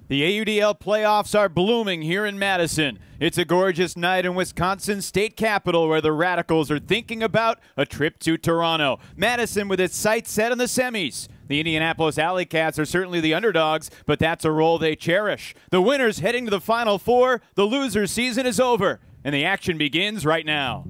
The AUDL playoffs are blooming here in Madison. It's a gorgeous night in Wisconsin's state capital where the Radicals are thinking about a trip to Toronto. Madison with its sights set on the semis. The Indianapolis AlleyCats are certainly the underdogs, but that's a role they cherish. The winners heading to the Final Four, the losers' season is over, and the action begins right now.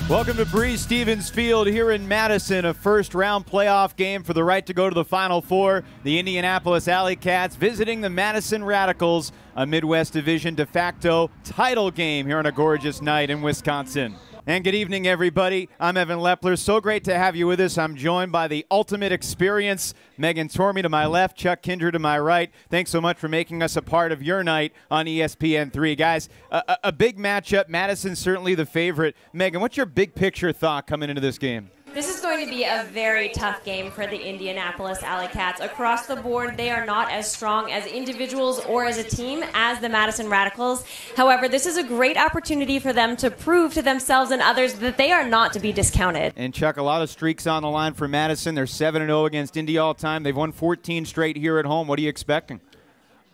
Welcome to Breeze Stevens Field here in Madison, a first-round playoff game for the right to go to the Final Four. The Indianapolis AlleyCats visiting the Madison Radicals, a Midwest Division de facto title game here on a gorgeous night in Wisconsin. And good evening, everybody. I'm Evan Lepler. So great to have you with us. I'm joined by the ultimate experience, Megan Tormey to my left, Chuck Kinder to my right. Thanks so much for making us a part of your night on ESPN3. Guys, a big matchup. Madison's certainly the favorite. Megan, what's your big picture thought coming into this game? This is going to be a very tough game for the Indianapolis AlleyCats. Across the board, they are not as strong as individuals or as a team as the Madison Radicals. However, this is a great opportunity for them to prove to themselves and others that they are not to be discounted. And Chuck, a lot of streaks on the line for Madison. They're 7-0 against Indy all time. They've won 14 straight here at home. What are you expecting?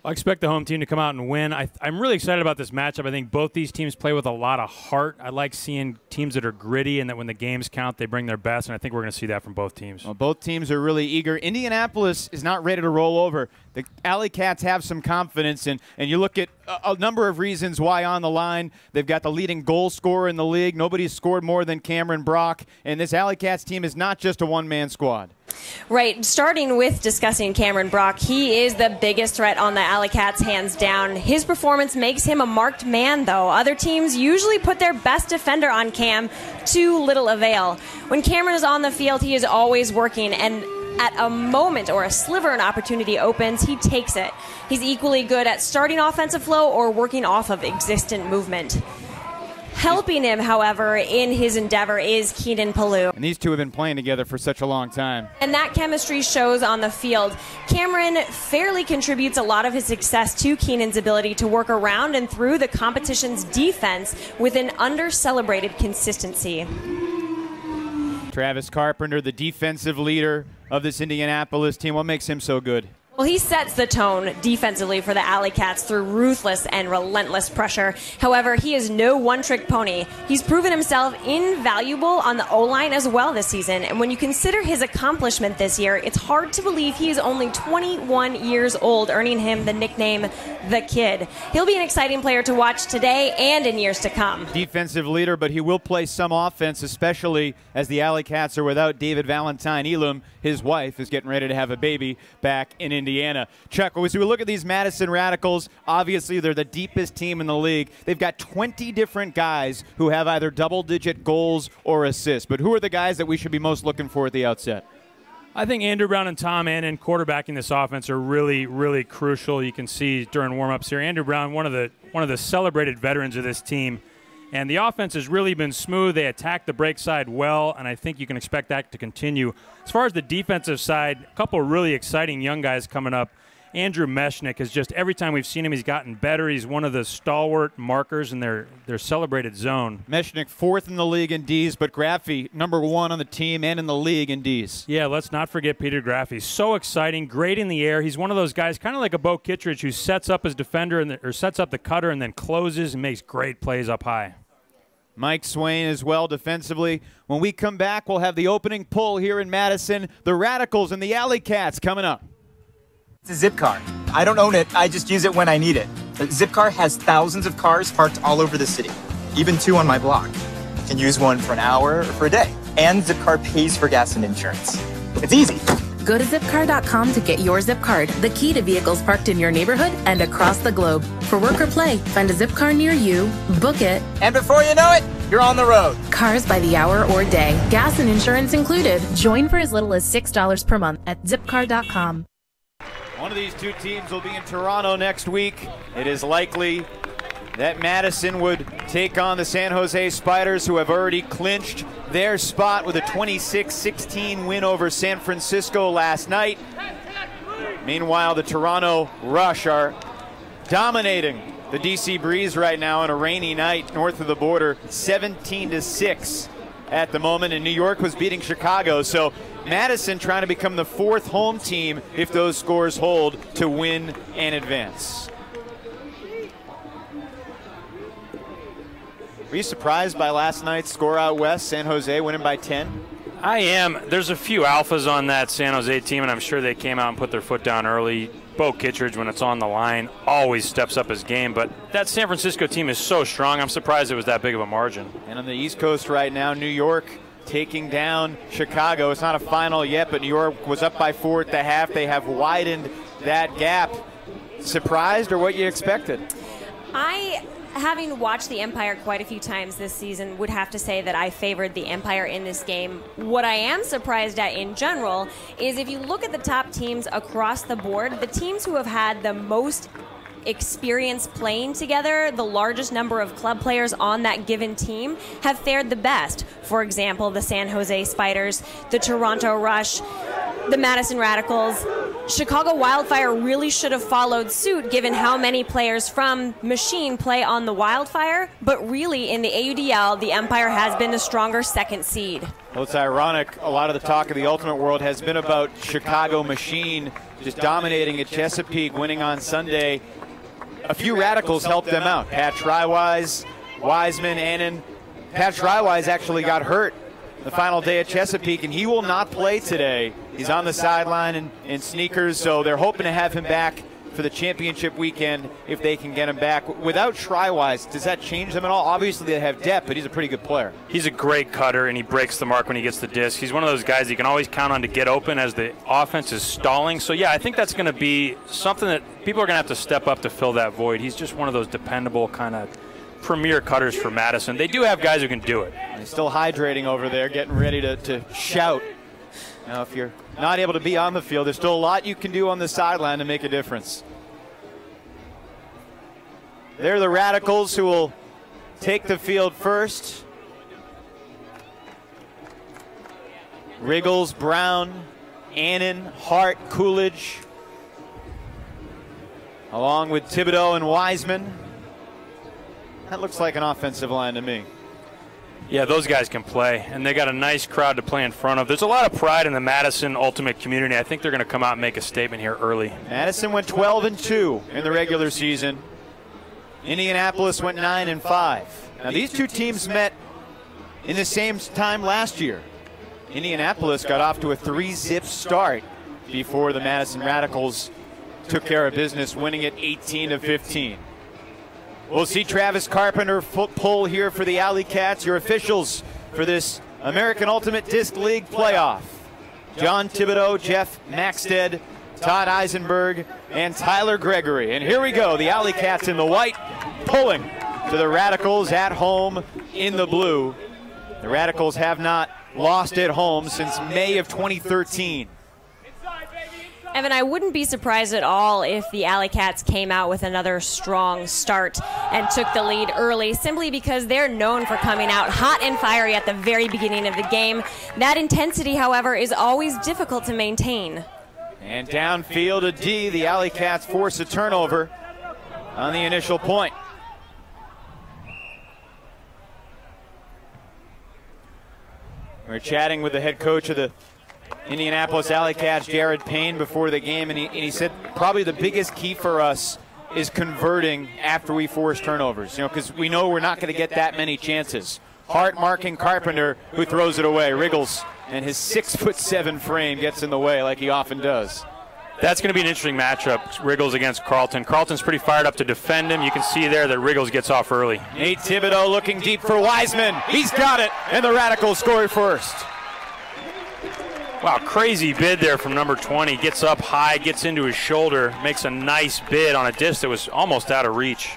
I expect the home team to come out and win. I'm really excited about this matchup. I think both these teams play with a lot of heart. I like seeing teams that are gritty and that when the games count, they bring their best, and I think we're going to see that from both teams. Well, both teams are really eager. Indianapolis is not ready to roll over. The AlleyCats have some confidence, and you look at a number of reasons why on the line. They've got the leading goal scorer in the league. Nobody's scored more than Cameron Brock, and this AlleyCats team is not just a one-man squad. Right, starting with discussing Cameron Brock, he is the biggest threat on the AlleyCats, hands down. His performance makes him a marked man, though. Other teams usually put their best defender on Cam, to little avail. When Cameron is on the field, he is always working, and at a moment or a sliver an opportunity opens, he takes it. He's equally good at starting offensive flow or working off of existent movement. Helping him, however, in his endeavor is Keenan Palou. And these two have been playing together for such a long time. And that chemistry shows on the field. Cameron fairly contributes a lot of his success to Keenan's ability to work around and through the competition's defense with an under-celebrated consistency. Travis Carpenter, the defensive leader of this Indianapolis team. What makes him so good? Well, he sets the tone defensively for the AlleyCats through ruthless and relentless pressure. However, he is no one-trick pony. He's proven himself invaluable on the O-line as well this season. And when you consider his accomplishment this year, it's hard to believe he is only 21 years old, earning him the nickname The Kid. He'll be an exciting player to watch today and in years to come. Defensive leader, but he will play some offense, especially as the AlleyCats are without David Valentine Elam. His wife is getting ready to have a baby back in Indiana. Chuck, as we look at these Madison Radicals, obviously they're the deepest team in the league. They've got 20 different guys who have either double-digit goals or assists. But who are the guys that we should be most looking for at the outset? I think Andrew Brown and Tom Annan quarterbacking this offense are really, really crucial. You can see during warm-ups here, Andrew Brown, one of the celebrated veterans of this team. And the offense has really been smooth. They attack the break side well, and I think you can expect that to continue. As far as the defensive side, a couple of really exciting young guys coming up. Andrew Meshnick is just, every time we've seen him, he's gotten better. He's one of the stalwart markers in their celebrated zone. Meshnick, 4th in the league in Ds, but Graffey, #1 on the team and in the league in Ds. Yeah, let's not forget Peter Graffey. So exciting, great in the air. He's one of those guys, kind of like a Bo Kittredge, who sets up his defender or sets up the cutter and then closes and makes great plays up high. Mike Swain as well defensively. When we come back, we'll have the opening pull here in Madison. The Radicals and the AlleyCats coming up. It's a zip car. I don't own it. I just use it when I need it. The Zipcar has thousands of cars parked all over the city, even 2 on my block. You can use one for an hour or for a day. And Zipcar pays for gas and insurance. It's easy. Go to zipcar.com to get your Zip Card, the key to vehicles parked in your neighborhood and across the globe. For work or play, find a Zip Car near you, book it, And before you know it, you're on the road. cars by the hour or day, gas and insurance included. Join for as little as $6 per month at zipcar.com. One of these two teams will be in Toronto next week. It is likely that Madison would take on the San Jose Spiders, who have already clinched their spot with a 26-16 win over San Francisco last night. Meanwhile, the Toronto Rush are dominating the DC Breeze right now on a rainy night north of the border, 17-6 at the moment, and New York was beating Chicago. So Madison trying to become the fourth home team, if those scores hold, to win and advance. Were you surprised by last night's score out west, San Jose winning by 10? I am. There's a few alphas on that San Jose team, and I'm sure they came out and put their foot down early. Bo Kittredge, when it's on the line, always steps up his game. But that San Francisco team is so strong, I'm surprised it was that big of a margin. And on the East Coast right now, New York taking down Chicago. It's not a final yet, but New York was up by 4 at the half. They have widened that gap. Surprised or what you expected? Having watched the Empire quite a few times this season, would have to say that I favored the Empire in this game. What I am surprised at in general is if you look at the top teams across the board, the teams who have had the most experience playing together, the largest number of club players on that given team, have fared the best. For example, the San Jose Spiders, the Toronto Rush, the Madison Radicals. Chicago Wildfire really should have followed suit given how many players from Machine play on the Wildfire, but really in the AUDL, the Empire has been the stronger second seed. Well, it's ironic. A lot of the talk of the Ultimate World has been about Chicago Machine just dominating at Chesapeake, winning on Sunday. A few Radicals helped them out. Pat Schreiwise, Wiseman, Annan. Pat Schreiwise actually got hurt the final day at Chesapeake, and he will not play today. He's on the sideline in sneakers, so they're hoping to have him back for the championship weekend if they can get him back. Without Schreiwise, does that change them at all? Obviously, they have depth, but he's a pretty good player. He's a great cutter, and he breaks the mark when he gets the disc. He's one of those guys you can always count on to get open as the offense is stalling. So, yeah, I think that's going to be something that people are going to have to step up to fill that void. He's just one of those dependable kind of premier cutters for Madison. They do have guys who can do it. He's still hydrating over there, getting ready to shout. Now, if you're not able to be on the field, there's still a lot you can do on the sideline to make a difference. They're the Radicals who will take the field first. Riggles, Brown, Annan, Hart, Coolidge, along with Thibodeau and Wiseman. That looks like an offensive line to me. Yeah, those guys can play, and they got a nice crowd to play in front of. There's a lot of pride in the Madison Ultimate community. I think they're going to come out and make a statement here early. Madison went 12-2 in the regular season. Indianapolis went 9-5. Now, these two teams met in the same time last year. Indianapolis got off to a 3-zip start before the Madison Radicals took care of business, winning it 18-15. We'll see Travis Carpenter pull here for the AlleyCats, your officials for this American Ultimate Disc League playoff. John Thibodeau, Jeff Maxted, Todd Eisenberg, and Tyler Gregory. And here we go, the AlleyCats in the white, pulling to the Radicals at home in the blue. The Radicals have not lost at home since May of 2013. Evan, I wouldn't be surprised at all if the AlleyCats came out with another strong start and took the lead early, simply because they're known for coming out hot and fiery at the very beginning of the game. That intensity, however, is always difficult to maintain. And downfield to D, the AlleyCats force a turnover on the initial point. We're chatting with the head coach of the Indianapolis AlleyCats, Jared Payne, before the game, and he said probably the biggest key for us is converting after we force turnovers, because we know we're not going to get that many chances. Hart marking Carpenter, who throws it away. Riggles and his 6'7" frame gets in the way like he often does. That's going to be an interesting matchup, Riggles against Carlton. Carlton's pretty fired up to defend him. You can see there that Riggles gets off early. Nate Thibodeau looking deep for Wiseman. He's got it, and the Radicals score first. Wow, crazy bid there from number 20. Gets up high, gets into his shoulder, makes a nice bid on a disc that was almost out of reach.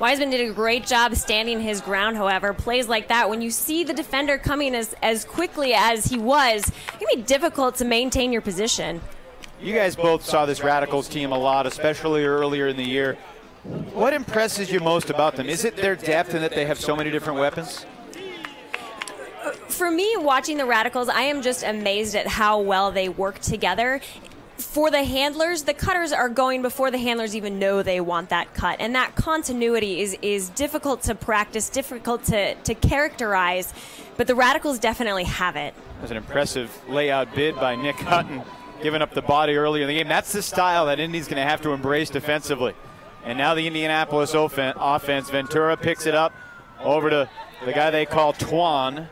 Wiseman did a great job standing his ground, however. Plays like that, when you see the defender coming as quickly as he was, it can be difficult to maintain your position. You guys both saw this Radicals team a lot, especially earlier in the year. What impresses you most about them? Is it their depth and that they have so many different weapons? For me, watching the Radicals, I am just amazed at how well they work together. For the handlers, the cutters are going before the handlers even know they want that cut. And that continuity is difficult to practice, difficult to characterize, but the Radicals definitely have it. That was an impressive layout bid by Nick Hutton, giving up the body early in the game. That's the style that Indy's going to have to embrace defensively. And now the Indianapolis offense, Ventura picks it up over to the guy they call Twan.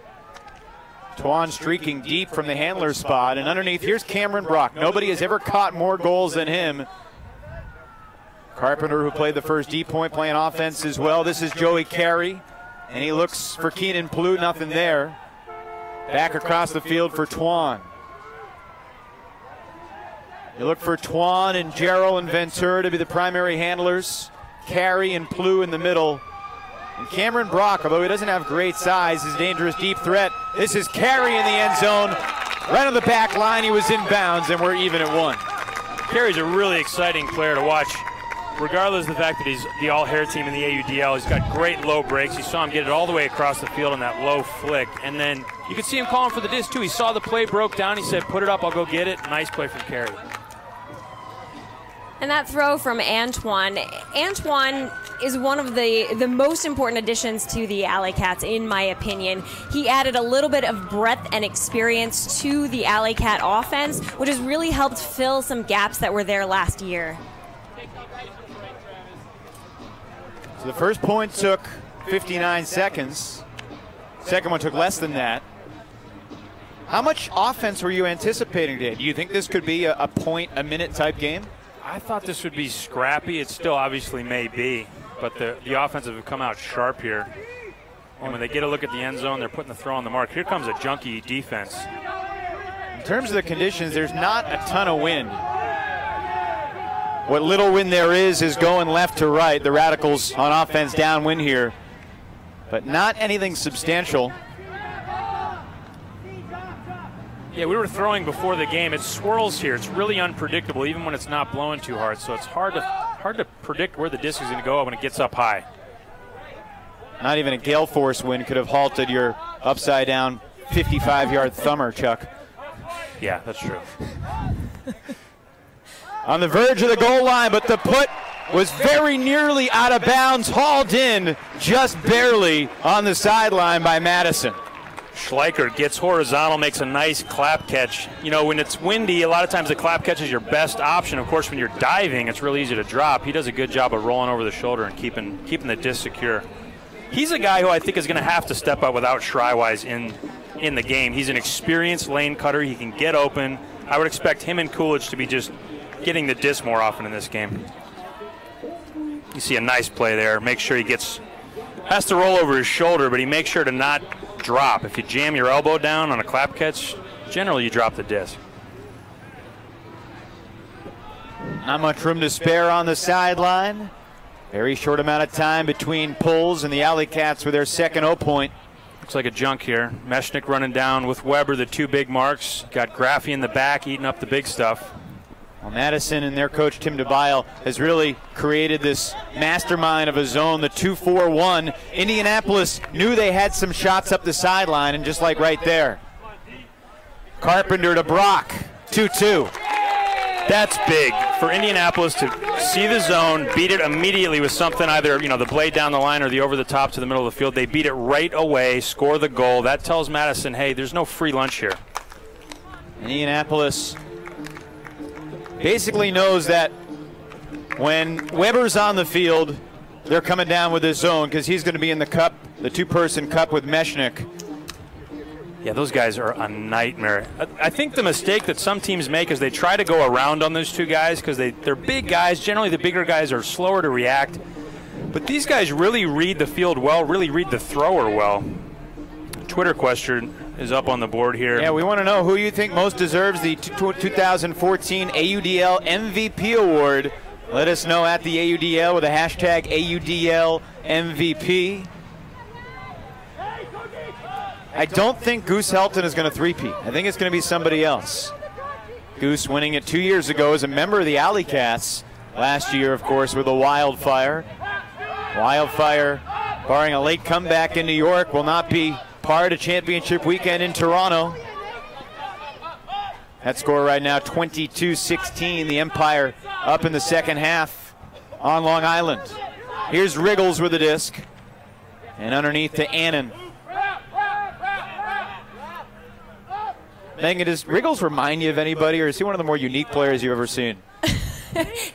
Twan streaking deep from the handler spot, and underneath, here's Cameron Brock. Nobody has ever caught more goals than him. Carpenter, who played the first D point, playing offense as well. This is Joey Carey, and he looks for Keenan Plute, nothing there. Back across the field for Twan. You look for Twan and Gerald and Ventura to be the primary handlers. Carey and Plute in the middle. And Cameron Brock, although he doesn't have great size, is a dangerous deep threat. This is Carey in the end zone. Right on the back line, he was in bounds, and we're even at 1. Carey's a really exciting player to watch, regardless of the fact that he's the all-hair team in the AUDL. He's got great low breaks. You saw him get it all the way across the field on that low flick. And then you could see him calling for the disc, too. He saw the play, broke down. He said, put it up, I'll go get it. Nice play from Carey. And that throw from Antoine. Antoine is one of the most important additions to the AlleyCats, in my opinion. He added a little bit of breadth and experience to the AlleyCat offense, which has really helped fill some gaps that were there last year. So the first point took 59 seconds. Second one took less than that. How much offense were you anticipating today? Do you think this could be a point-a-minute type game? I thought this would be scrappy. It still obviously may be, but the offensive have come out sharp here. And when they get a look at the end zone, they're putting the throw on the mark. Here comes a junky defense. In terms of the conditions, there's not a ton of wind. What little wind there is going left to right. The Radicals on offense downwind here, but not anything substantial. Yeah, we were throwing before the game. It swirls here. It's really unpredictable, even when it's not blowing too hard. So it's hard to predict where the disc is going to go when it gets up high. Not even a gale force wind could have halted your upside down 55-yard thumber, Chuck. Yeah, that's true. On the verge of the goal line, but the put was very nearly out of bounds, hauled in just barely on the sideline by Madison. Schleicher gets horizontal, makes a nice clap catch. You know, when it's windy, a lot of times the clap catch is your best option. Of course, when you're diving, it's really easy to drop. He does a good job of rolling over the shoulder and keeping the disc secure. He's a guy who I think is going to have to step up without Schreiwise in the game. He's an experienced lane cutter. He can get open. I would expect him and Coolidge to be just getting the disc more often in this game. You see a nice play there. Make sure he has to roll over his shoulder, but he makes sure to not drop. If you jam your elbow down on a clap catch, generally you drop the disc. Not much room to spare on the sideline. Very short amount of time between pulls, and the AlleyCats with their second 0 point. Looks like a junk here. Meshnick running down with Weber, the two big marks. Got Graffy in the back eating up the big stuff. Well, Madison and their coach Tim DeBile has really created this mastermind of a zone, the 2-4-1. Indianapolis knew they had some shots up the sideline, and just like right there, Carpenter to Brock, 2-2. That's big for Indianapolis to see the zone, beat it immediately with something, either the blade down the line or the over the top to the middle of the field. They beat it right away, score the goal. That tells Madison, hey, there's no free lunch here. Indianapolis basically knows that when Weber's on the field, they're coming down with his zone because he's going to be in the cup, the two-person cup with Meshnick. Yeah, those guys are a nightmare. I think the mistake that some teams make is they try to go around on those two guys because they're big guys. Generally, the bigger guys are slower to react. But these guys really read the field well, really read the thrower well. Twitter question, is up on the board here. Yeah, we want to know who you think most deserves the 2014 AUDL MVP award. Let us know at the AUDL with the hashtag AUDL MVP. I don't think Goose Helton is going to three-peat. I think it's going to be somebody else. Goose winning it 2 years ago as a member of the AlleyCats. Last year, of course, with a Wildfire. Wildfire, barring a late comeback in New York, will not be part of championship weekend in Toronto. That score right now, 22-16. The Empire up in the second half on Long Island. Here's Riggles with the disc. And underneath to Annan. Megan, does Riggles remind you of anybody, or is he one of the more unique players you've ever seen?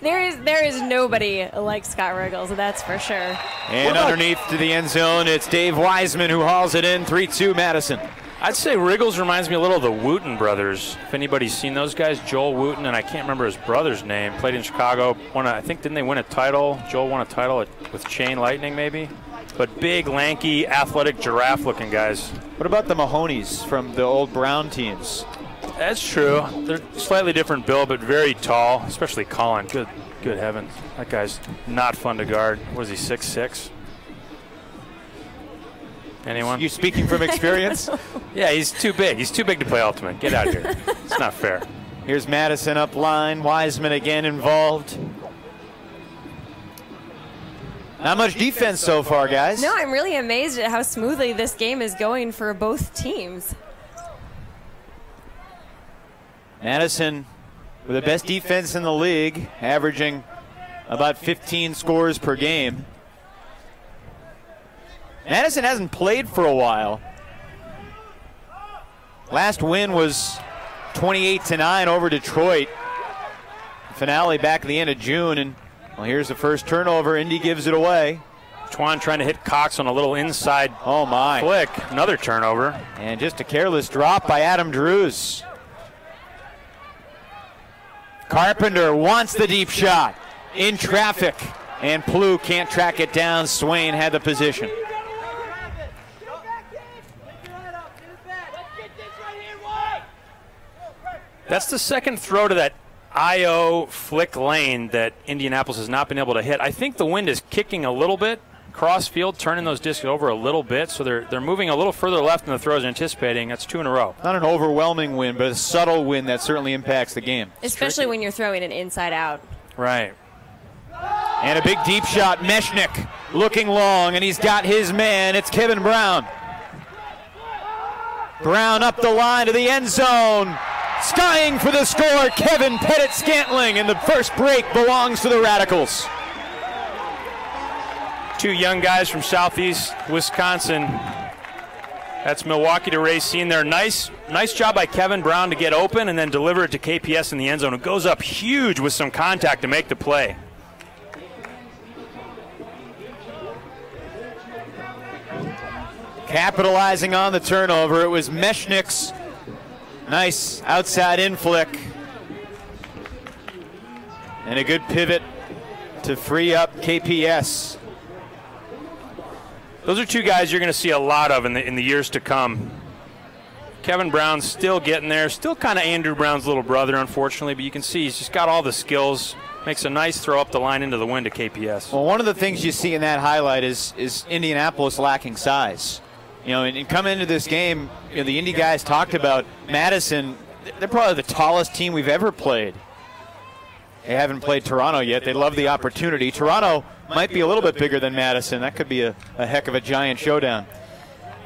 There is nobody like Scott Riggles, that's for sure. And underneath to the end zone, it's Dave Wiseman who hauls it in, 3-2 Madison. I'd say Riggles reminds me a little of the Wooten brothers. If anybody's seen those guys, Joel Wooten, and I can't remember his brother's name, played in Chicago. I think, didn't they win a title? Joel won a title with Chain Lightning, maybe? But big, lanky, athletic, giraffe-looking guys. What about the Mahonies from the old Brown teams? That's true. They're slightly different build, but very tall, especially Colin. Good heavens. That guy's not fun to guard. What is he, 6'6"? Anyone? You speaking from experience? Yeah, he's too big. He's too big to play Ultimate. Get out of here. It's not fair. Here's Madison up line. Wiseman again involved. Not much defense so far, guys. No, I'm really amazed at how smoothly this game is going for both teams. Madison with the best defense in the league, averaging about 15 scores per game. Madison hasn't played for a while. Last win was 28-9 over Detroit. Finale back at the end of June, and well, here's the first turnover. Indy gives it away. Twan trying to hit Cox on a little inside flick. Another turnover. And just a careless drop by Adam Drews. Carpenter wants the deep shot. In traffic. And Plough can't track it down. Swain had the position. That's the second throw to that IO flick lane that Indianapolis has not been able to hit. I think the wind is kicking a little bit cross field, turning those discs over a little bit, so they're moving a little further left than the throws are anticipating. That's 2 in a row. Not an overwhelming win, but a subtle win that certainly impacts the game. Especially when you're throwing it inside out. Right. And a big deep shot. Meshnik looking long, and he's got his man. It's Kevin Brown. Brown up the line to the end zone. Skying for the score, Kevin Pettit-Scantling, and the first break belongs to the Radicals. 2 young guys from southeast Wisconsin. That's Milwaukee to Racine there. Nice job by Kevin Brown to get open and then deliver it to KPS in the end zone. It goes up huge with some contact to make the play. Capitalizing on the turnover, it was Meshnik's nice outside in flick. And a good pivot to free up KPS. Those are 2 guys you're going to see a lot of in the years to come. Kevin Brown's still getting there, still kind of Andrew Brown's little brother, unfortunately, but you can see he's just got all the skills. Makes a nice throw up the line into the wind to KPS. Well, one of the things you see in that highlight is Indianapolis lacking size. You know, and coming into this game, you know, the Indy guys talked about Madison. They're probably the tallest team we've ever played. They haven't played Toronto yet. They love the opportunity. Toronto might be a little bit bigger than Madison. That could be a heck of a giant showdown.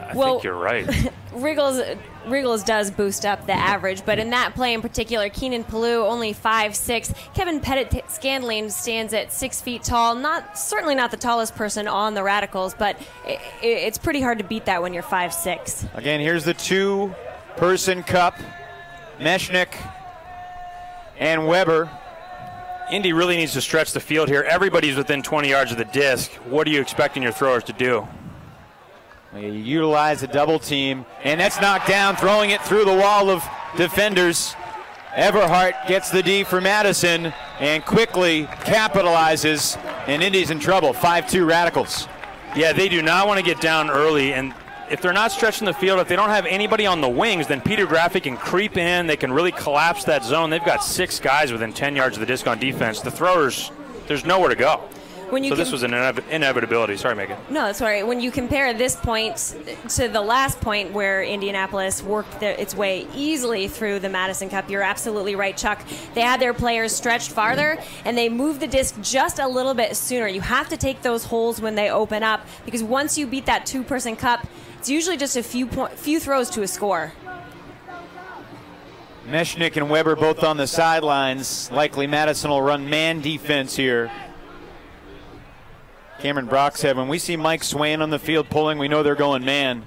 I think you're right. Riggles does boost up the average, but in that play in particular, Keenan Plough only 5'6". Kevin Pettit-Scantling stands at 6 feet tall. Certainly not the tallest person on the Radicals, but it's pretty hard to beat that when you're 5'6". Again, here's the 2-person cup. Meshnik and Weber. Indy really needs to stretch the field here. Everybody's within 20 yards of the disc. What are you expecting your throwers to do? You utilize a double team, and that's knocked down, throwing it through the wall of defenders. Everhart gets the D for Madison and quickly capitalizes, and Indy's in trouble. 5-2 Radicals. Yeah, they do not want to get down early, and if they're not stretching the field, if they don't have anybody on the wings, then Peter Graffi can creep in. They can really collapse that zone. They've got 6 guys within 10 yards of the disc on defense. The throwers, there's nowhere to go. So this was an inevitability. Sorry, Megan. No, that's all right. When you compare this point to the last point where Indianapolis worked its way easily through the Madison Cup, you're absolutely right, Chuck. They had their players stretched farther, and they moved the disc just a little bit sooner. You have to take those holes when they open up, because once you beat that 2-person cup, it's usually just a few throws to a score. Meshnick and Weber both on the sidelines. Likely Madison will run man defense here. Cameron Brock said, when we see Mike Swain on the field pulling, we know they're going man.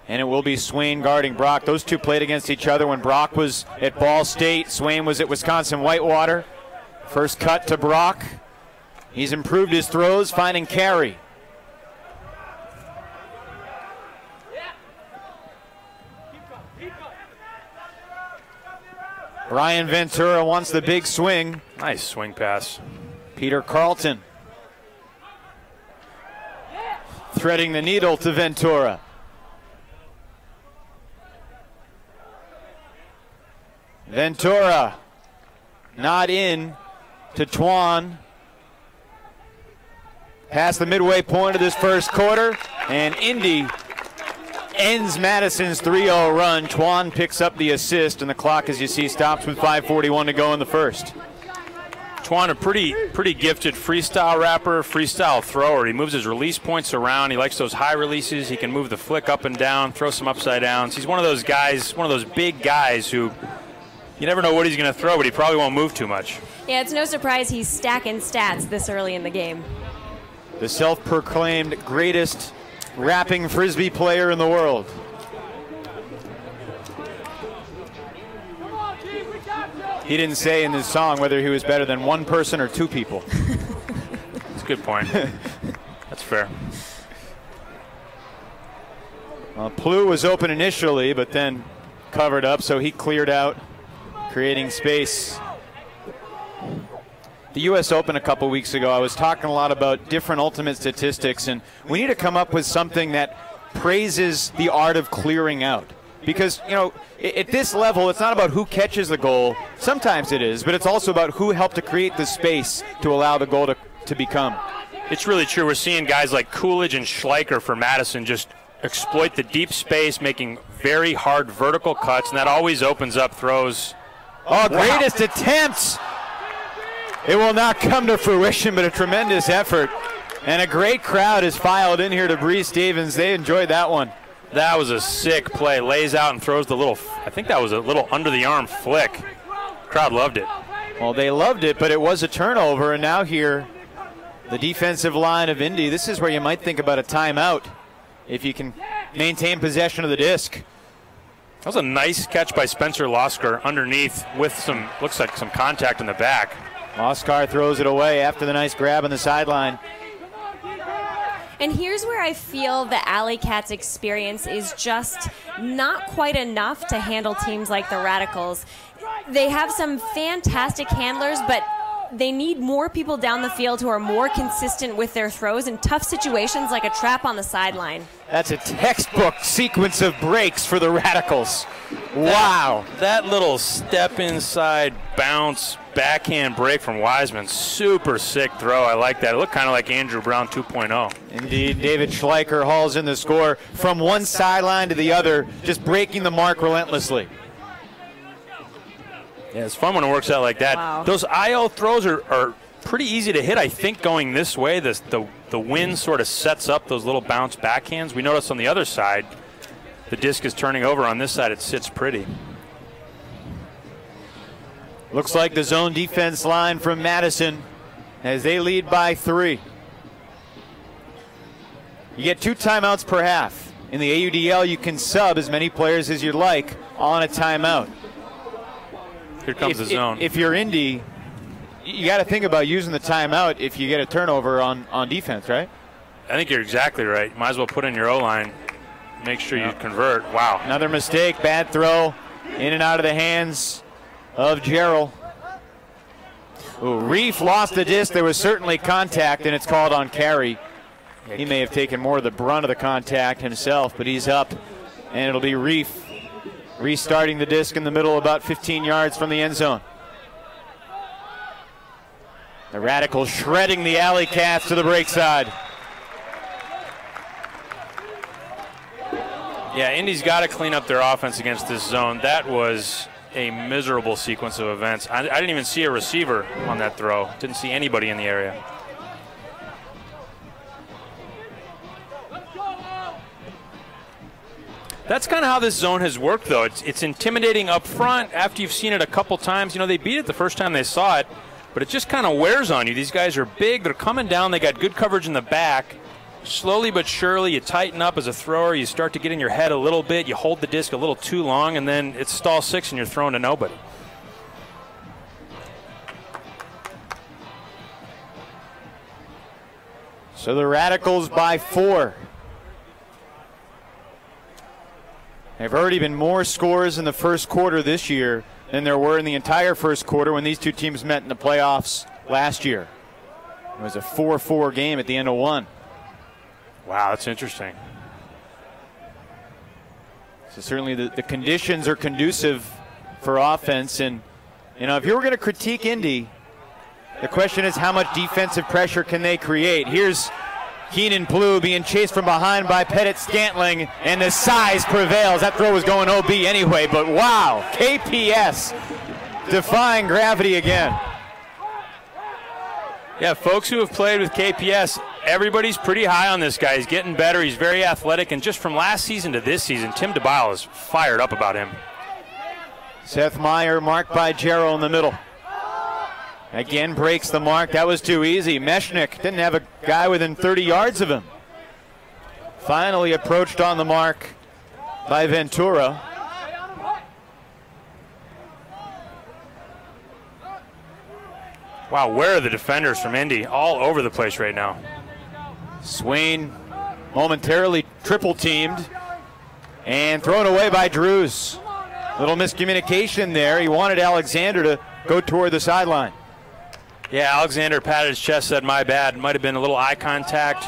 And it will be Swain guarding Brock. Those two played against each other when Brock was at Ball State. Swain was at Wisconsin Whitewater. First cut to Brock. He's improved his throws, finding carry. Brian Ventura wants the big swing. Nice swing pass. Peter Carlton threading the needle to Ventura. Ventura not in to Twan. Past the midway point of this first quarter, and Indy ends Madison's 3-0 run. Twan picks up the assist, and the clock, as you see, stops with 5:41 to go in the first. Twan, a pretty gifted freestyle rapper, freestyle thrower. He moves his release points around. He likes those high releases. He can move the flick up and down, throw some upside downs. He's one of those guys, one of those big guys who you never know what he's going to throw, but he probably won't move too much. Yeah, it's no surprise he's stacking stats this early in the game. The self-proclaimed greatest rapping Frisbee player in the world. He didn't say in this song whether he was better than one person or 2 people. That's a good point. That's fair. Plu was open initially, but then covered up, so he cleared out, creating space. The U.S. Open a couple weeks ago, I was talking a lot about different ultimate statistics, and we need to come up with something that praises the art of clearing out. Because, you know, at this level, it's not about who catches the goal. Sometimes it is, but it's also about who helped to create the space to allow the goal to become. It's really true. We're seeing guys like Coolidge and Schleicher for Madison just exploit the deep space, making very hard vertical cuts, and that always opens up throws. Oh, greatest attempts! It will not come to fruition, but a tremendous effort. And a great crowd has filed in here to Bree Stevens. They enjoyed that one. That was a sick play. Lays out and throws the little, I think that was a little under-the-arm flick. Crowd loved it. Well, they loved it, but it was a turnover, and now here, the defensive line of Indy, this is where you might think about a timeout if you can maintain possession of the disc. That was a nice catch by Spencer Losker underneath with some, looks like some contact in the back. Loskar throws it away after the nice grab on the sideline. And here's where I feel the AlleyCats experience is just not quite enough to handle teams like the Radicals. They have some fantastic handlers, but they need more people down the field who are more consistent with their throws in tough situations like a trap on the sideline. That's a textbook sequence of breaks for the Radicals. Wow. That little step inside bounce backhand break from Wiseman, super sick throw. I like that. It looked kind of like Andrew Brown 2.0. Indeed. David Schleicher hauls in the score from one sideline to the other, just breaking the mark relentlessly. Yeah, it's fun when it works out like that. Wow. Those IO throws are pretty easy to hit, I think, going this way. The wind sort of sets up those little bounce backhands. We notice on the other side, the disc is turning over. On this side, it sits pretty. Looks like the zone defense line from Madison as they lead by 3. You get 2 timeouts per half. In the AUDL, you can sub as many players as you'd like on a timeout. Here comes the zone. If you're Indy, you got to think about using the timeout if you get a turnover on defense, right? I think you're exactly right. Might as well put in your O-line. Make sure you convert. Wow. Another mistake, bad throw, in and out of the hands of Gerald. Reef lost the disc. There was certainly contact, and it's called on carry. He may have taken more of the brunt of the contact himself, but he's up, and it'll be Reef restarting the disc in the middle about 15 yards from the end zone. The Radicals shredding the AlleyCats to the break side. Yeah, Indy's got to clean up their offense against this zone. That was a miserable sequence of events. I didn't even see a receiver on that throw. Didn't see anybody in the area. That's kind of how this zone has worked, though. It's intimidating up front after you've seen it a couple times. You know, they beat it the first time they saw it, but it just kind of wears on you. These guys are big. They're coming down. They got good coverage in the back. Slowly but surely, you tighten up as a thrower. You start to get in your head a little bit. You hold the disc a little too long, and then it's stall 6, and you're throwing to nobody. So the Radicals by 4. There have already been more scores in the first quarter this year than there were in the entire first quarter when these two teams met in the playoffs last year. It was a 4-4 game at the end of one. Wow, that's interesting. So certainly the conditions are conducive for offense. And, you know, if you were going to critique Indy, the question is how much defensive pressure can they create? Here's Keenan Blue being chased from behind by Pettit Scantling, and the size prevails. That throw was going OB anyway, but wow, KPS defying gravity again. Yeah, folks who have played with KPS, everybody's pretty high on this guy. He's getting better. He's very athletic, and just from last season to this season, Tim DeBile is fired up about him. Seth Meyer marked by Jarrow in the middle. Again breaks the mark. That was too easy. Meshnick didn't have a guy within 30 yards of him. Finally approached on the mark by Ventura. Wow, where are the defenders from Indy? All over the place right now. Swain momentarily triple teamed and thrown away by Drews. Little miscommunication there. He wanted Alexander to go toward the sideline. Yeah, Alexander patted his chest, said, my bad. Might have been a little eye contact.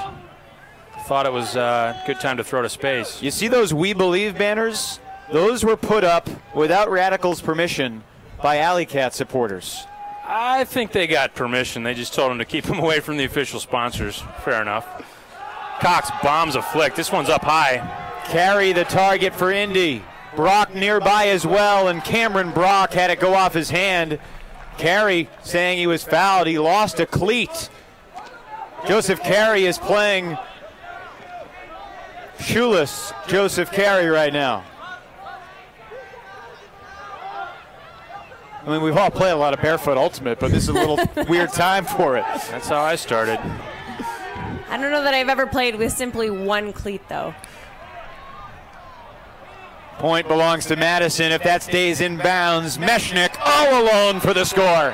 Thought it was a good time to throw to space. You see those We Believe banners? Those were put up without Radicals' permission by AlleyCats supporters. I think they got permission. They just told him to keep him away from the official sponsors. Fair enough. Cox bombs a flick. This one's up high. Carey the target for Indy. Brock nearby as well, and Cameron Brock had it go off his hand. Carey saying he was fouled. He lost a cleat. Joseph Carey is playing shoeless Joseph Carey right now. I mean, we've all played a lot of barefoot ultimate, but this is a little weird time for it. That's how I started. I don't know that I've ever played with simply one cleat, though. Point belongs to Madison. If that stays in bounds, Meshnick all alone for the score.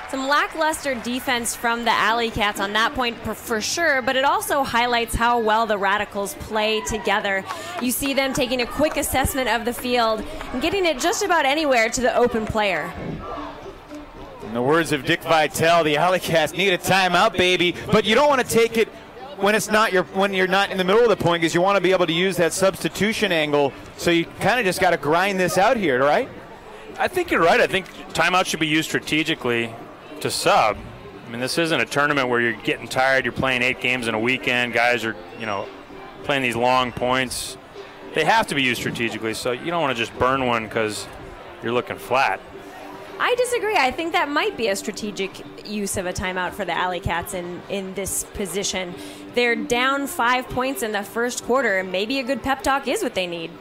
Some lackluster defense from the AlleyCats on that point for sure, but it also highlights how well the Radicals play together. You see them taking a quick assessment of the field and getting it just about anywhere to the open player. In the words of Dick Vitale, the AlleyCats need a timeout, baby, but you don't want to take it when you're not in the middle of the point, because you want to be able to use that substitution angle. So you kind of just got to grind this out here, right? I think you're right. I think timeout should be used strategically to sub. I mean, this isn't a tournament where you're getting tired. You're playing 8 games in a weekend. Guys are, playing these long points. They have to be used strategically. So you don't want to just burn one because you're looking flat. I disagree. I think that might be a strategic use of a timeout for the AlleyCats in this position. They're down 5 points in the first quarter, and maybe a good pep talk is what they need.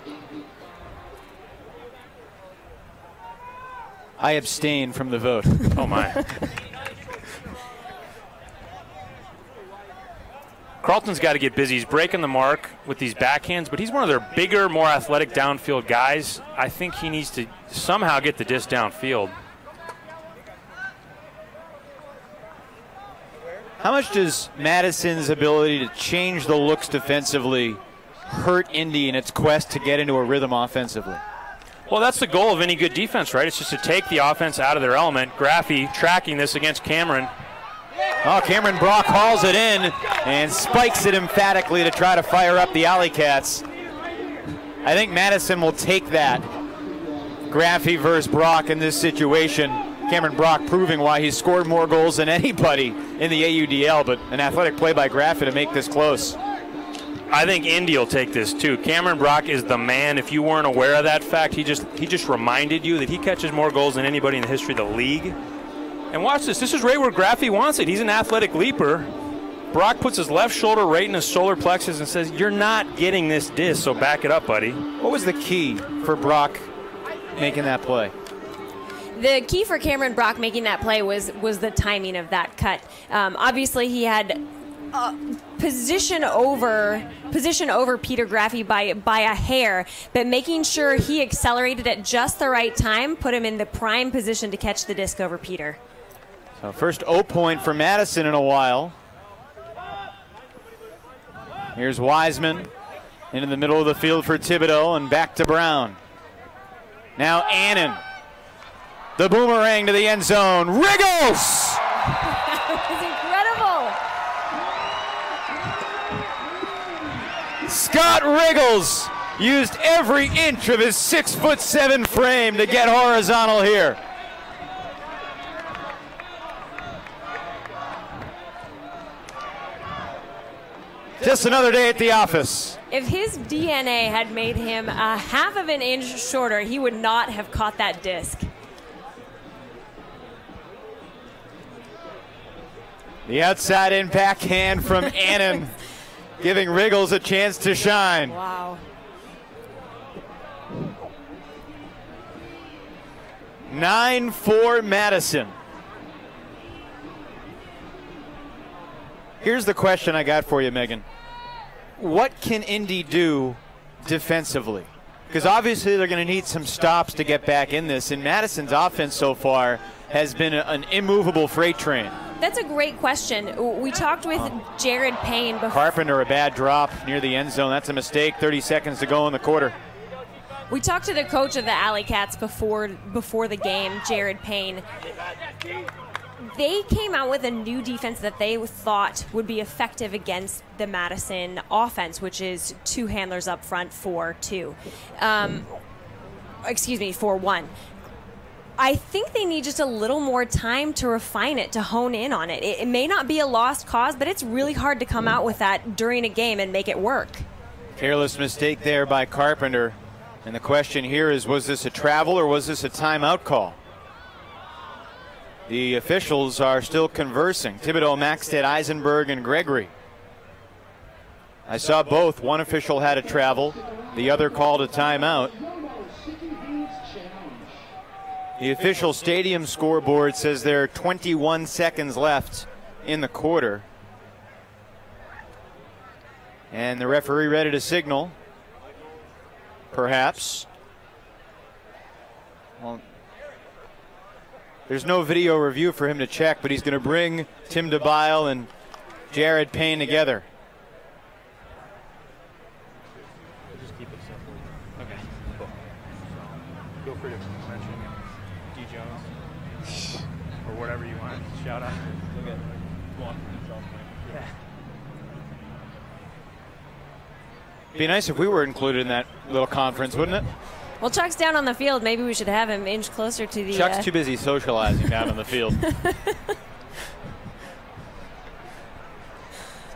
I abstain from the vote. Oh, my. Carlton's got to get busy. He's breaking the mark with these backhands, but he's one of their bigger, more athletic downfield guys. I think he needs to somehow get the disc downfield. How much does Madison's ability to change the looks defensively hurt Indy in its quest to get into a rhythm offensively? Well, that's the goal of any good defense, right? It's just to take the offense out of their element. Graffy tracking this against Cameron. Oh, Cameron Brock hauls it in and spikes it emphatically to try to fire up the AlleyCats. I think Madison will take that. Graffy versus Brock in this situation. Cameron Brock proving why he scored more goals than anybody in the AUDL, but an athletic play by Graffy to make this close. I think Indy will take this too. Cameron Brock is the man. If you weren't aware of that fact, he just reminded you that he catches more goals than anybody in the history of the league. And watch this. This is right where Graffy wants it. He's an athletic leaper. Brock puts his left shoulder right in his solar plexus and says, "You're not getting this disc, so back it up, buddy." What was the key for Brock making that play? The key for Cameron Brock making that play was the timing of that cut. Obviously, he had position over Peter Graffy by a hair, but making sure he accelerated at just the right time put him in the prime position to catch the disc over Peter. So first O point for Madison in a while. Here's Wiseman into the middle of the field for Thibodeau and back to Brown. Now Annan. The boomerang to the end zone. Riggles! That was incredible. Scott Riggles used every inch of his 6'7" frame to get horizontal here. Just another day at the office. If his DNA had made him a half of an inch shorter, he would not have caught that disc. The outside in backhand from Annan, giving Riggles a chance to shine. Wow. 9-4 Madison. Here's the question I got for you, Megan. What can Indy do defensively? Because obviously they're going to need some stops to get back in this, and Madison's offense so far has been an immovable freight train. That's a great question. We talked with Jared Payne before. Carpenter, a bad drop near the end zone. That's a mistake. 30 seconds to go in the quarter. We talked to the coach of the AlleyCats before the game, Jared Payne. They came out with a new defense that they thought would be effective against the Madison offense, which is 2 handlers up front, 4-2. 4-1. I think they need just a little more time to refine it, to hone in on it. It may not be a lost cause, but it's really hard to come out with that during a game and make it work. Careless mistake there by Carpenter. And the question here is, was this a travel or was this a timeout call? The officials are still conversing. Thibodeau, Maxted, Eisenberg, and Gregory. I saw both. One official had a travel. The other called a timeout. The official stadium scoreboard says there are 21 seconds left in the quarter. And the referee ready to signal. Perhaps. Well, there's no video review for him to check, but he's going to bring Tim DeBile and Jared Payne together. Just keep it simple. Okay, cool. Feel free to mention D. Jones or whatever you want. Shout out. Okay. Yeah. Be nice if we were included in that little conference, wouldn't it? Well, Chuck's down on the field. Maybe we should have him inch closer to the... Chuck's too busy socializing down on the field.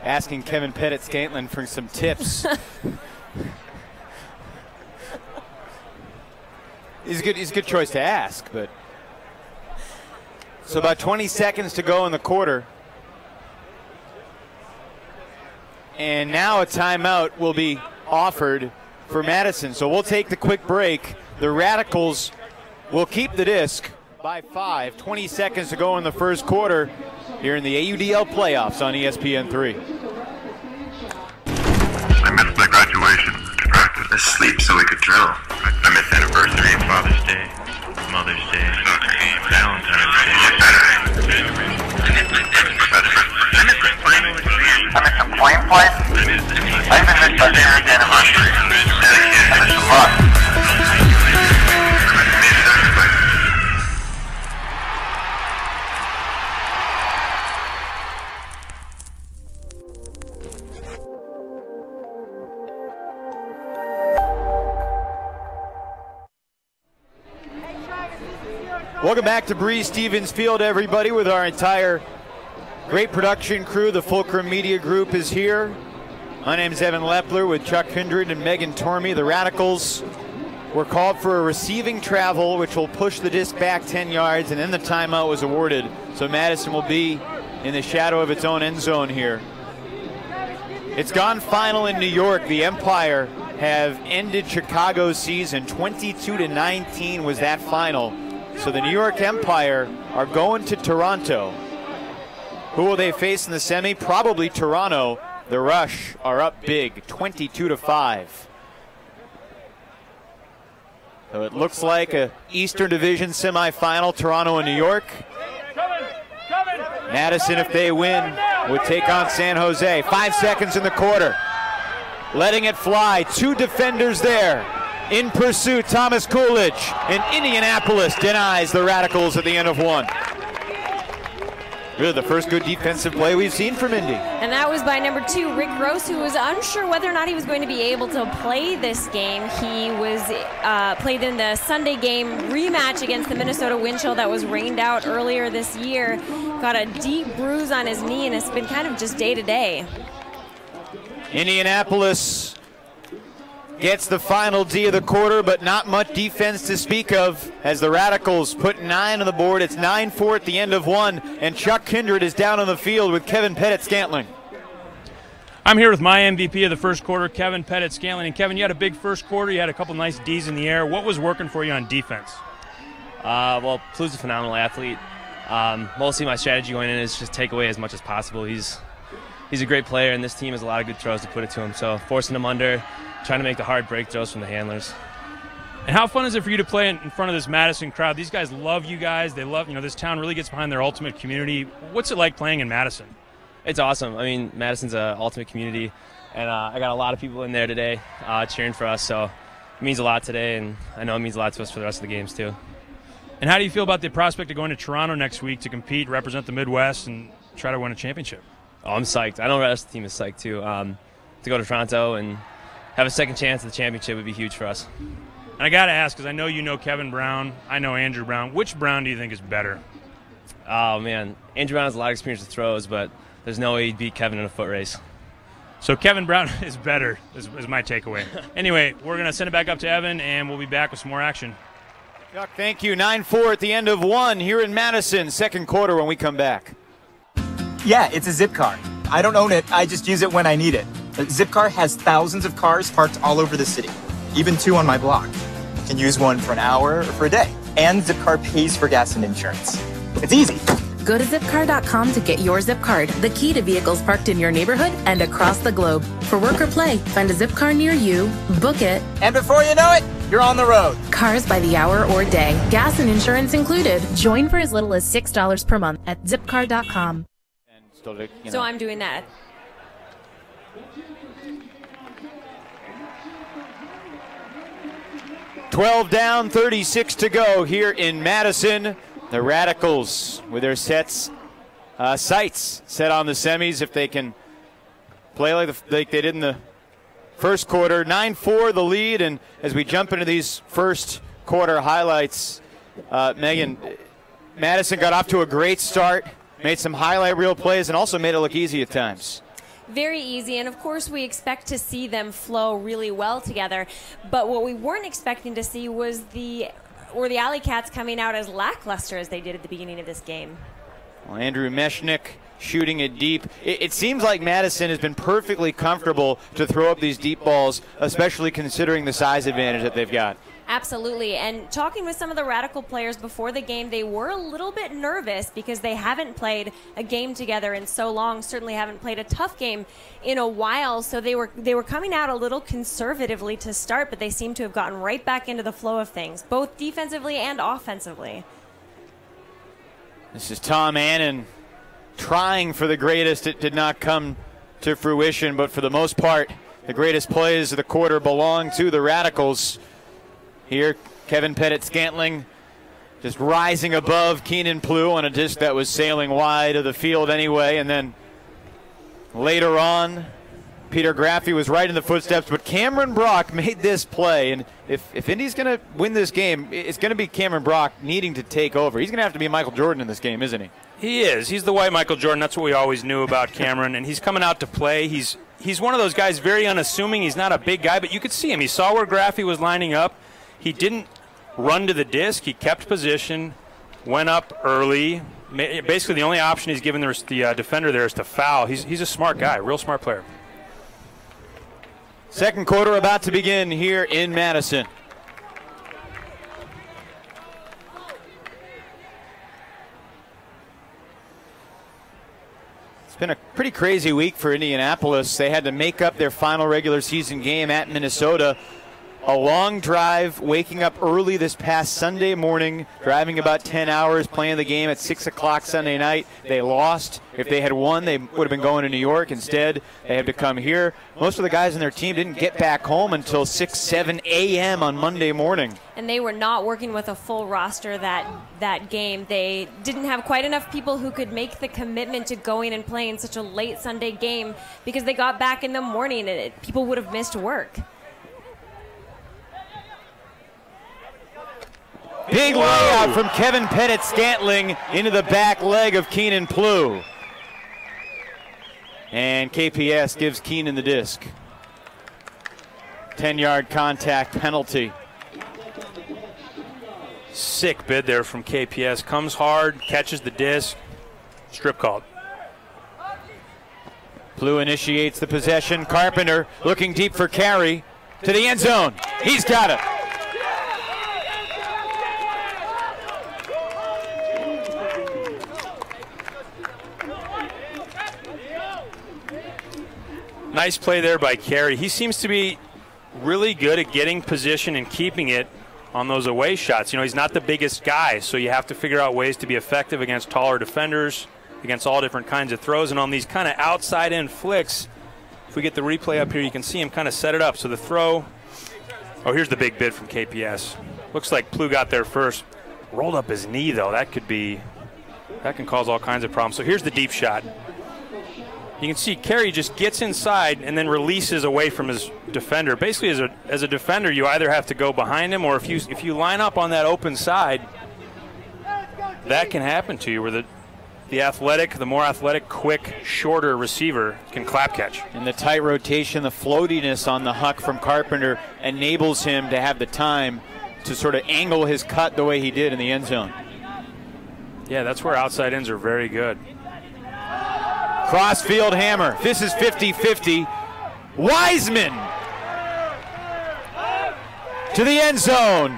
Asking Kevin Pettit-Scantlin for some tips. He's a good choice to ask, but... So about 20 seconds to go in the quarter. And now a timeout will be offered for Madison. So we'll take the quick break. The Radicals will keep the disc by 5. 20 seconds to go in the first quarter here in the AUDL playoffs on ESPN3. I missed my graduation. I sleep so we could drill. I missed anniversary, Father's Day, Mother's Day, Valentine's Day. I missed my final exam. I missed some plane flights. I even missed my parents' anniversary. I missed a lot. Welcome back to Breeze Stevens Field, everybody, with our entire great production crew. The Fulcrum Media Group is here. My name is Evan Lepler with Chuck Kindred and Megan Tormey. The Radicals were called for a receiving travel, which will push the disc back 10 yards, and then the timeout was awarded. So Madison will be in the shadow of its own end zone here. It's gone final in New York. The Empire have ended Chicago's season. 22-19 was that final. So the New York Empire are going to Toronto. Who will they face in the semi? Probably Toronto. The Rush are up big, 22-5. So it looks like a Eastern Division semifinal, Toronto and New York. Madison, if they win, would take on San Jose. 5 seconds in the quarter. Letting it fly. 2 defenders there. In pursuit, Thomas Coolidge. And Indianapolis denies the Radicals at the end of 1. Really the first good defensive play we've seen from Indy. And that was by number 2, Rick Gross, who was unsure whether or not he was going to be able to play this game. He was played in the Sunday game rematch against the Minnesota Wind Chill that was rained out earlier this year. Got a deep bruise on his knee, and it's been kind of just day to day. Indianapolis gets the final D of the quarter, but not much defense to speak of as the Radicals put 9 on the board. It's 9-4 at the end of 1, and Chuck Kindred is down on the field with Kevin Pettit-Scantling. I'm here with my MVP of the first quarter, Kevin Pettit-Scantling. And Kevin, you had a big first quarter. You had a couple nice Ds in the air. What was working for you on defense? Well, Plu's a phenomenal athlete. Mostly my strategy going in is just take away as much as possible. He's a great player, and this team has a lot of good throws to put it to him. So forcing him under, trying to make the hard break throws from the handlers. And how fun is it for you to play in front of this Madison crowd? These guys love you guys. They love, this town really gets behind their ultimate community. What's it like playing in Madison? It's awesome. I mean, Madison's an ultimate community, and I got a lot of people in there today cheering for us. So it means a lot today, and I know it means a lot to us for the rest of the games too. And how do you feel about the prospect of going to Toronto next week to compete, represent the Midwest, and try to win a championship? Oh, I'm psyched. I know the rest of the team is psyched too. To go to Toronto and have a second chance at the championship would be huge for us. And I got to ask, because I know you know Kevin Brown, I know Andrew Brown. Which Brown do you think is better? Oh, man. Andrew Brown has a lot of experience with throws, but there's no way he'd beat Kevin in a foot race. So Kevin Brown is better, is my takeaway. Anyway, we're going to send it back up to Evan, and we'll be back with some more action. Chuck, thank you. 9-4 at the end of 1 here in Madison. Second quarter when we come back. Yeah, it's a zip car. I don't own it, I just use it when I need it. Zipcar has thousands of cars parked all over the city, even 2 on my block. You can use one for an hour or for a day. And Zipcar pays for gas and insurance. It's easy. Go to zipcar.com to get your zip card, the key to vehicles parked in your neighborhood and across the globe. For work or play, find a zip car near you, book it, And before you know it, you're on the road. cars by the hour or day, gas and insurance included. Join for as little as $6 per month at zipcar.com. So I'm doing that. $12 down, 36 to go here in Madison. The Radicals with their sights set on the semis if they can play like they did in the first quarter. 9-4 the lead, and as we jump into these first quarter highlights, Megan, Madison got off to a great start, made some highlight reel plays, and also made it look easy at times. Very easy, and of course we expect to see them flow really well together, but what we weren't expecting to see was the AlleyCats coming out as lackluster as they did at the beginning of this game. Well, Andrew Meshnick shooting it deep. It seems like Madison has been perfectly comfortable to throw up these deep balls, especially considering the size advantage that they've got. Absolutely, and talking with some of the Radical players before the game, they were a little bit nervous because they haven't played a game together in so long, certainly haven't played a tough game in a while, so they were coming out a little conservatively to start, but they seem to have gotten right back into the flow of things, both defensively and offensively. This is Tom Annan trying for the greatest. It did not come to fruition, but for the most part, the greatest plays of the quarter belong to the Radicals. Here, Kevin Pettit-Scantling just rising above Keenan Plu on a disc that was sailing wide of the field anyway, and then later on, Peter Graffi was right in the footsteps, but Cameron Brock made this play. And if Indy's going to win this game, it's going to be Cameron Brock needing to take over. He's going to have to be Michael Jordan in this game, isn't he? He is. He's the white Michael Jordan. That's what we always knew about Cameron. And he's coming out to play. He's one of those guys, very unassuming. He's not a big guy, but you could see him. He saw where Graffi was lining up. He didn't run to the disc. He kept position, went up early. Basically, the only option he's given the defender there is to foul. He's a smart guy, real smart player. Second quarter about to begin here in Madison. It's been a pretty crazy week for Indianapolis. They had to make up their final regular season game at Minnesota. A long drive, waking up early this past Sunday morning, driving about 10 hours, playing the game at 6 o'clock Sunday night. They lost. If they had won, they would have been going to New York. Instead, they had to come here. Most of the guys in their team didn't get back home until 6, 7 a.m. on Monday morning. And they were not working with a full roster that game. They didn't have quite enough people who could make the commitment to going and playing such a late Sunday game because they got back in the morning and people would have missed work. Big layout from Kevin Pettit-Scantling into the back leg of Keenan Plew. And KPS gives Keenan the disc. 10-yard contact penalty. Sick bid there from KPS. Comes hard, catches the disc. Strip called. Plew initiates the possession. Carpenter looking deep for carry to the end zone. He's got it. Nice play there by Carey. He seems to be really good at getting position and keeping it on those away shots. You know, he's not the biggest guy, so you have to figure out ways to be effective against taller defenders, against all different kinds of throws. And on these kind of outside-in flicks, if we get the replay up here, you can see him kind of set it up. So the throw, oh, here's the big bid from KPS. Looks like Plew got there first. Rolled up his knee, though. That can cause all kinds of problems. So here's the deep shot. You can see Carey just gets inside and then releases away from his defender. Basically, as a defender, you either have to go behind him, or if you line up on that open side, that can happen to you, where the more athletic, quick, shorter receiver can clap catch. And the tight rotation, the floatiness on the huck from Carpenter enables him to have the time to sort of angle his cut the way he did in the end zone. Yeah, that's where outside ends are very good. Crossfield hammer. This is 50-50. Wiseman to the end zone.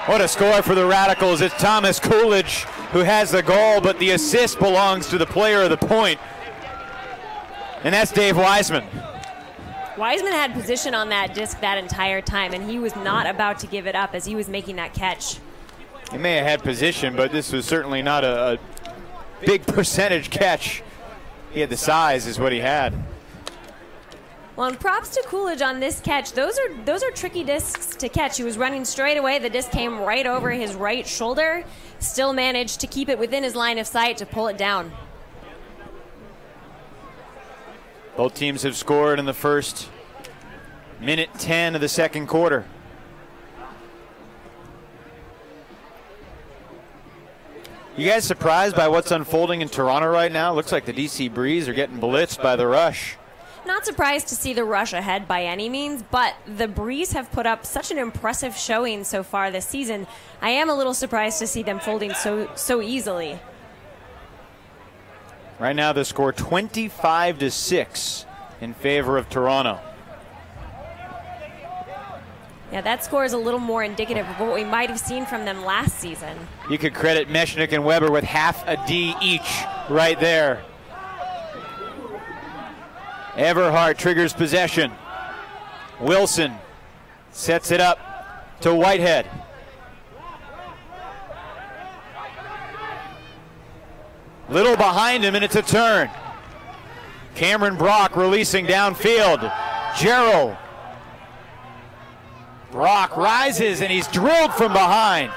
What a score for the Radicals. It's Thomas Coolidge who has the goal, but the assist belongs to the player of the point. And that's Dave Wiseman. Wiseman had position on that disc that entire time, and he was not about to give it up as he was making that catch. He may have had position, but this was certainly not a big percentage catch. He had the size, is what he had. Well, and props to Coolidge on this catch. Those are tricky discs to catch. He was running straight away. The disc came right over his right shoulder. Still managed to keep it within his line of sight to pull it down. Both teams have scored in the first minute 10 of the second quarter. You guys surprised by what's unfolding in Toronto right now? Looks like the DC Breeze are getting blitzed by the Rush. Not surprised to see the Rush ahead by any means, but the Breeze have put up such an impressive showing so far this season. I am a little surprised to see them folding so easily. Right now the score 25-6 in favor of Toronto. Yeah, that score is a little more indicative of what we might have seen from them last season. You could credit Meshnick and Weber with half a D each right there. Everhart triggers possession. Wilson sets it up to Whitehead. Little behind him, and it's a turn. Cameron Brock releasing downfield. Gerald. Brock rises, and he's drilled from behind.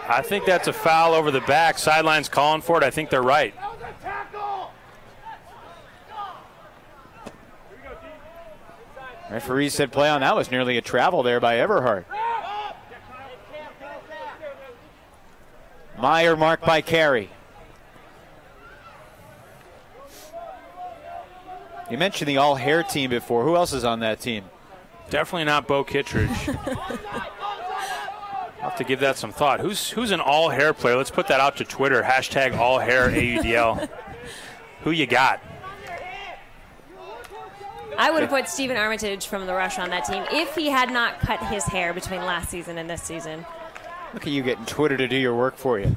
I think that's a foul over the back. Sideline's calling for it. I think they're right. Referee said play on. That was nearly a travel there by Everhart. Meyer marked by Carey. You mentioned the all-hair team before. Who else is on that team? Definitely not Bo Kittredge. I'll have to give that some thought. Who's an all-hair player? Let's put that out to Twitter. Hashtag all-hair AUDL. Who you got? I would have put Stephen Armitage from the Rush on that team if he had not cut his hair between last season and this season. Look at you getting Twitter to do your work for you.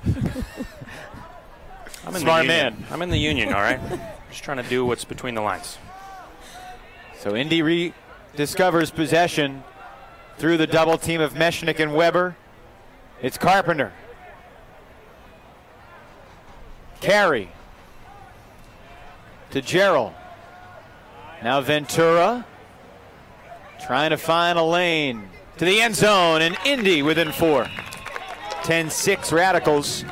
I'm in Smart the man. I'm in the union, all right? Just trying to do what's between the lines. So Indy rediscovers possession through the double team of Meshnick and Weber. It's Carpenter. Carey to Gerald. Now Ventura trying to find a lane to the end zone, and Indy within 4. 10-6 Radicals.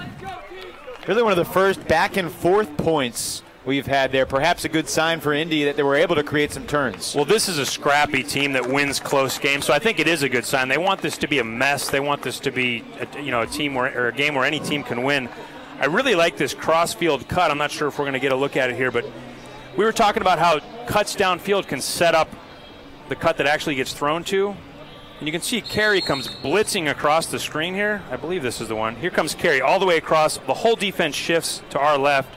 Really one of the first back and forth points we've had there. Perhaps a good sign for Indy that they were able to create some turns. Well, this is a scrappy team that wins close games, so I think it is a good sign. They want this to be a mess. They want this to be a team or a game where any team can win. I really like this cross-field cut. I'm not sure if we're going to get a look at it here, but we were talking about how cuts downfield can set up the cut that actually gets thrown to. And you can see Carey comes blitzing across the screen here. I believe this is the one. Here comes Carey all the way across. The whole defense shifts to our left,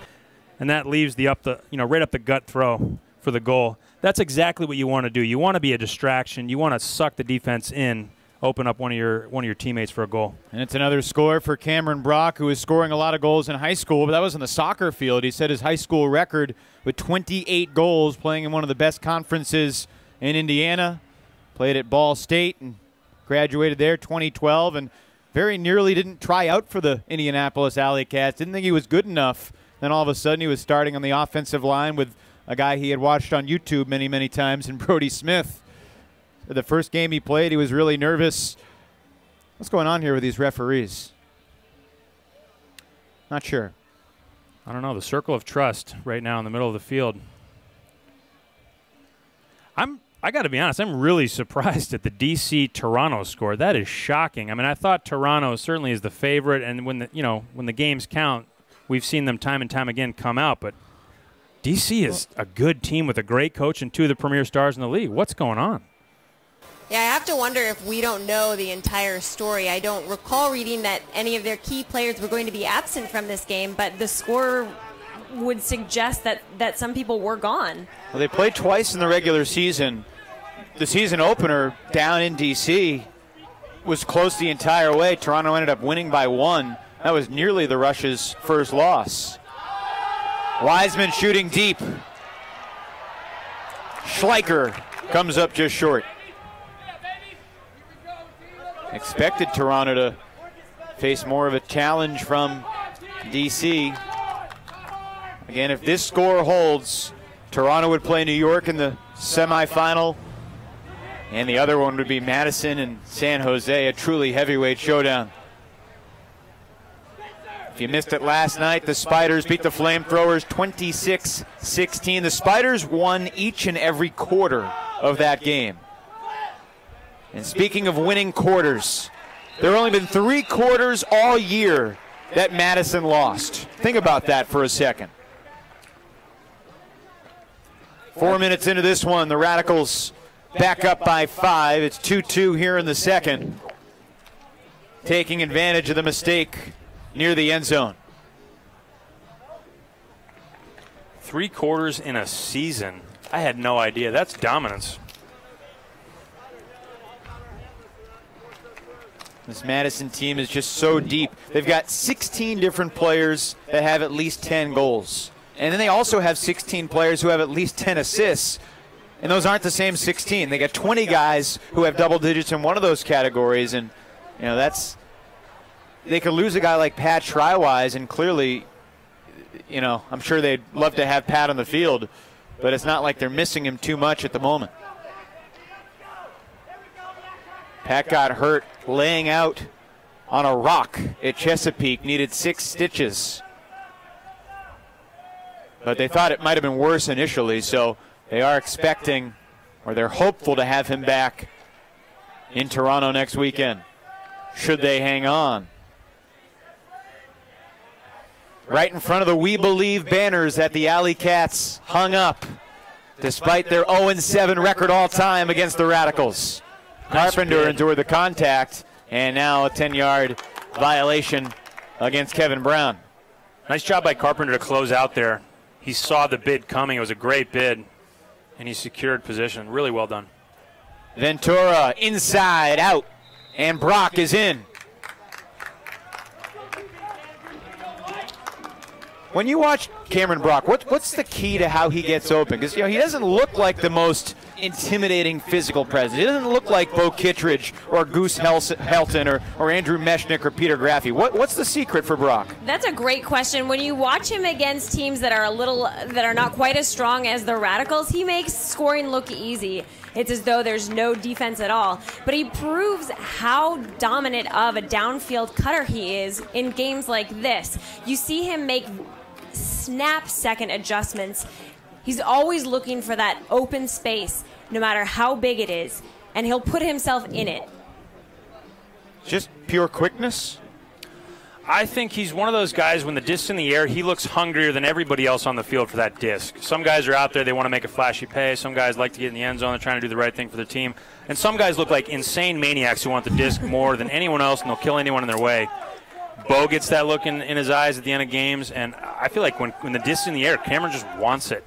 and that leaves the right up the gut throw for the goal. That's exactly what you want to do. You want to be a distraction. You want to suck the defense in, open up one of your teammates for a goal. And it's another score for Cameron Brock, who was scoring a lot of goals in high school, but that was on the soccer field. He set his high school record with 28 goals, playing in one of the best conferences in Indiana. Played at Ball State and graduated there 2012, and very nearly didn't try out for the Indianapolis AlleyCats. Didn't think he was good enough. Then all of a sudden he was starting on the offensive line with a guy he had watched on YouTube many, many times in Brody Smith. The first game he played, he was really nervous. What's going on here with these referees? Not sure. I don't know. The circle of trust right now in the middle of the field. I got to be honest, I'm really surprised at the DC-Toronto score. That is shocking. I mean, I thought Toronto certainly is the favorite, and when the games count, we've seen them time and time again come out, but DC is a good team with a great coach and 2 of the premier stars in the league. What's going on? Yeah, I have to wonder if we don't know the entire story. I don't recall reading that any of their key players were going to be absent from this game, but the score would suggest that some people were gone. Well, they played twice in the regular season. The season opener down in D.C. was close the entire way. Toronto ended up winning by 1. That was nearly the Rush's first loss. Wiseman shooting deep. Schleicher comes up just short. Expected Toronto to face more of a challenge from D.C. Again, if this score holds, Toronto would play New York in the semifinal, and the other one would be Madison and San Jose, a truly heavyweight showdown. If you missed it last night, the Spiders beat the Flamethrowers 26-16. The Spiders won each and every quarter of that game. And speaking of winning quarters, there have only been 3 quarters all year that Madison lost. Think about that for a second. 4 minutes into this one, the Radicals back up by 5. It's 2-2 here in the second. Taking advantage of the mistake near the end zone. 3 quarters in a season. I had no idea. That's dominance. This Madison team is just so deep. They've got 16 different players that have at least 10 goals. And then they also have 16 players who have at least 10 assists. And those aren't the same 16. They got 20 guys who have double digits in one of those categories. And, they could lose a guy like Pat Schreiwise, and clearly, I'm sure they'd love to have Pat on the field, but it's not like they're missing him too much at the moment. Pat got hurt laying out on a rock at Chesapeake, needed 6 stitches. But they thought it might have been worse initially, so they are expecting or they're hopeful to have him back in Toronto next weekend, should they hang on. Right in front of the We Believe banners that the AlleyCats hung up, despite their 0-7 record all-time against the Radicals. Carpenter endured the contact, and now a 10-yard violation against Kevin Brown. Nice job by Carpenter to close out there. He saw the bid coming. It was a great bid, and he secured position. Really well done. Ventura inside out, and Brock is in. When you watch Cameron Brock, what's the key to how he gets open? Because, you know, he doesn't look like the most intimidating physical presence. He doesn't look like Bo Kittredge or Goose Helton or Andrew Meshnick or Peter Graffi. What's the secret for Brock? That's a great question. When you watch him against teams that are not quite as strong as the Radicals, he makes scoring look easy. It's as though there's no defense at all. But he proves how dominant of a downfield cutter he is in games like this. You see him make snap-second adjustments. He's always looking for that open space, no matter how big it is, and he'll put himself in it. Just pure quickness? I think he's one of those guys, when the disc's in the air, he looks hungrier than everybody else on the field for that disc. Some guys are out there, they want to make a flashy pay. Some guys like to get in the end zone, they're trying to do the right thing for their team. And some guys look like insane maniacs who want the disc more than anyone else, and they'll kill anyone in their way. Bo gets that look in his eyes at the end of games, and I feel like when the disc's in the air, Cameron just wants it.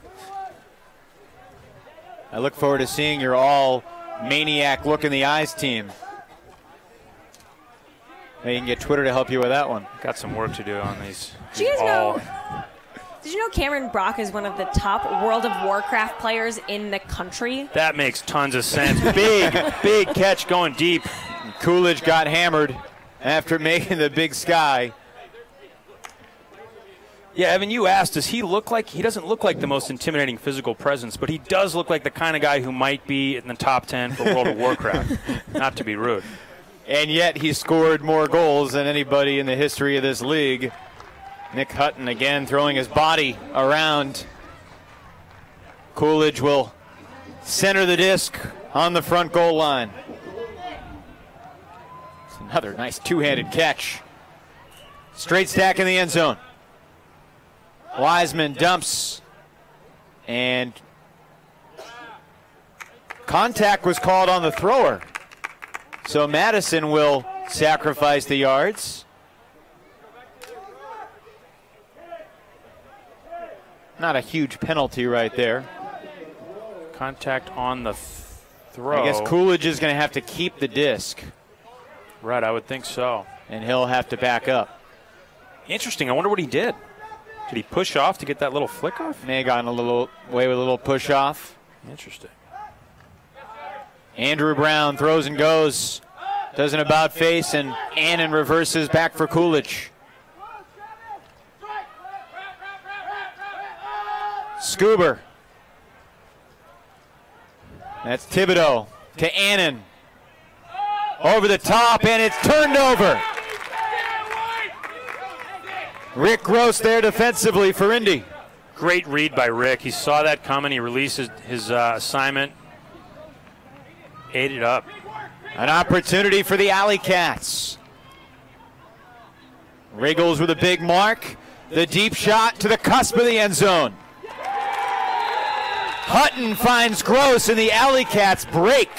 I look forward to seeing your all-maniac look-in-the-eyes team. Maybe you can get Twitter to help you with that one. Got some work to do on these. Did you know Cameron Brock is one of the top World of Warcraft players in the country? That makes tons of sense. Big catch going deep. And Coolidge got hammered after making the big sky. Yeah, Evan, you asked, does he look like, he doesn't look like the most intimidating physical presence, but he does look like the kind of guy who might be in the top 10 for World of Warcraft. Not to be rude. And yet he scored more goals than anybody in the history of this league. Nick Hutton again throwing his body around. Coolidge will center the disc on the front goal line. It's another nice two-handed catch. Straight stack in the end zone. Wiseman dumps, and contact was called on the thrower. So Madison will sacrifice the yards. Not a huge penalty right there. Contact on the throw. I guess Coolidge is going to have to keep the disc. Right, I would think so. And he'll have to back up. Interesting. I wonder what he did. Did he push off to get that little flick off? May have gotten a little away with a little push off. Interesting. Andrew Brown throws and goes. Does an about face, and Annan reverses back for Coolidge. Scuber. That's Thibodeau to Annan. Over the top, and it's turned over. Rick Gross there defensively for Indy. Great read by Rick. He saw that coming. He released his assignment. Ate it up. An opportunity for the AlleyCats. Riggles with a big mark. The deep shot to the cusp of the end zone. Hutton finds Gross, and the AlleyCats break.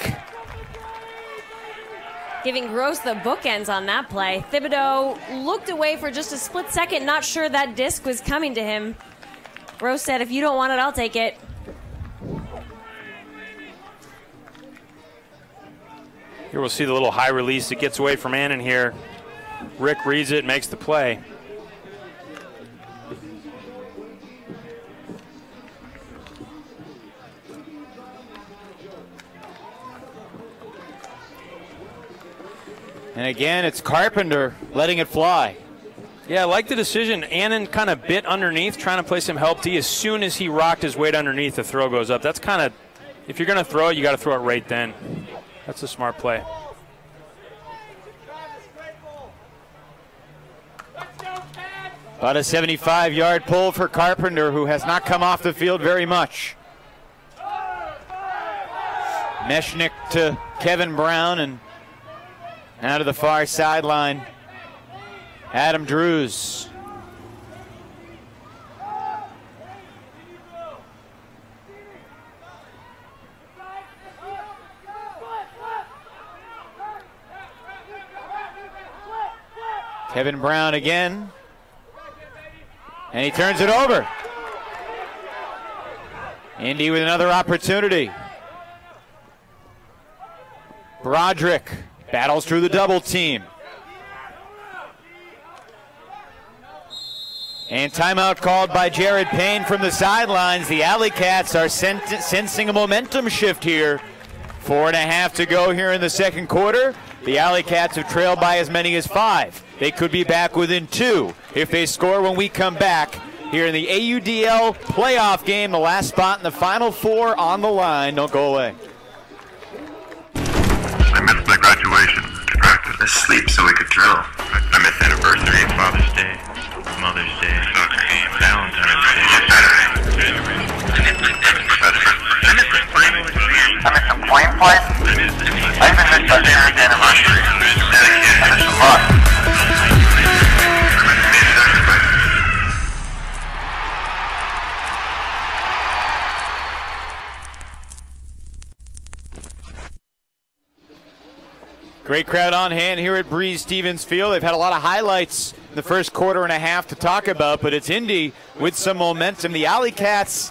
Giving Gross the bookends on that play. Thibodeau looked away for just a split second, not sure that disc was coming to him. Gross said, if you don't want it, I'll take it. Here we'll see the little high release. It gets away from Annan here. Rick reads it, makes the play. And again, it's Carpenter letting it fly. Yeah, I like the decision. Annan kind of bit underneath, trying to play some help D. As soon as he rocked his weight underneath, the throw goes up. That's kind of, if you're going to throw it, you got to throw it right then. That's a smart play. About a 75-yard pull for Carpenter, who has not come off the field very much. Meshnick to Kevin Brown, and out to the far sideline, Adam Drews. Kevin Brown again, and he turns it over. Indy with another opportunity. Broderick battles through the double team. And timeout called by Jared Payne from the sidelines. The AlleyCats are sensing a momentum shift here. 4.5 to go here in the second quarter. The AlleyCats have trailed by as many as 5. They could be back within 2 if they score when we come back here in the AUDL playoff game. The last spot in the Final Four on the line. Don't go away. I missed my graduation, practice, sleep so we could drill. I missed anniversary, Father's Day, Mother's Day, soccer game, Valentine's Day, Saturday. I missed some playing place. I even missed my parents' anniversary. I missed a lot. Great crowd on hand here at Breese-Stevens Field. They've had a lot of highlights in the first quarter and a half to talk about, but it's Indy with some momentum. The AlleyCats,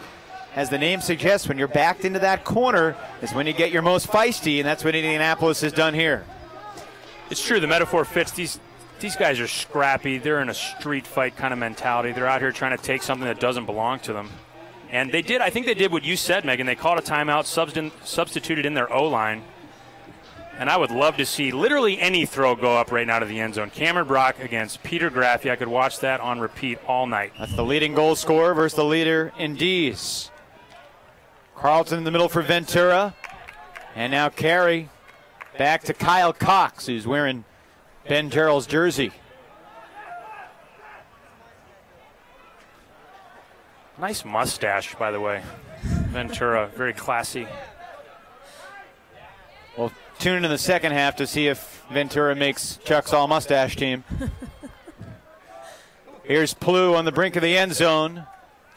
as the name suggests, when you're backed into that corner is when you get your most feisty, and that's what Indianapolis has done here. It's true, the metaphor fits. These guys are scrappy. They're in a street fight kind of mentality. They're out here trying to take something that doesn't belong to them. And they did, I think they did what you said, Megan. They called a timeout, substituted in their O-line. And I would love to see literally any throw go up right now to the end zone. Cameron Brock against Peter Graffey. I could watch that on repeat all night. That's the leading goal scorer versus the leader in D's. Carlton in the middle for Ventura. And now Carey back to Kyle Cox, who's wearing Ben Terrell's jersey. Nice mustache, by the way. Ventura, very classy. Well, tune in the second half to see if Ventura makes Chuck's all-mustache team. Here's Plew on the brink of the end zone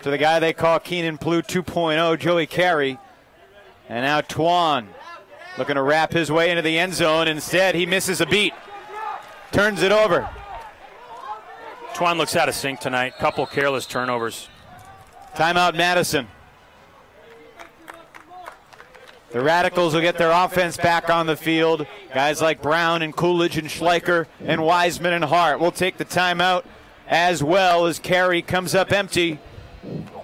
to the guy they call Keenan Plew 2.0, Joey Carey. And now Twan looking to wrap his way into the end zone. Instead, he misses a beat. Turns it over. Twan looks out of sync tonight. Couple careless turnovers. Timeout Madison. The Radicals will get their offense back on the field. Guys like Brown and Coolidge and Schleicher and Wiseman and Hart will take the timeout as well as Carey comes up empty.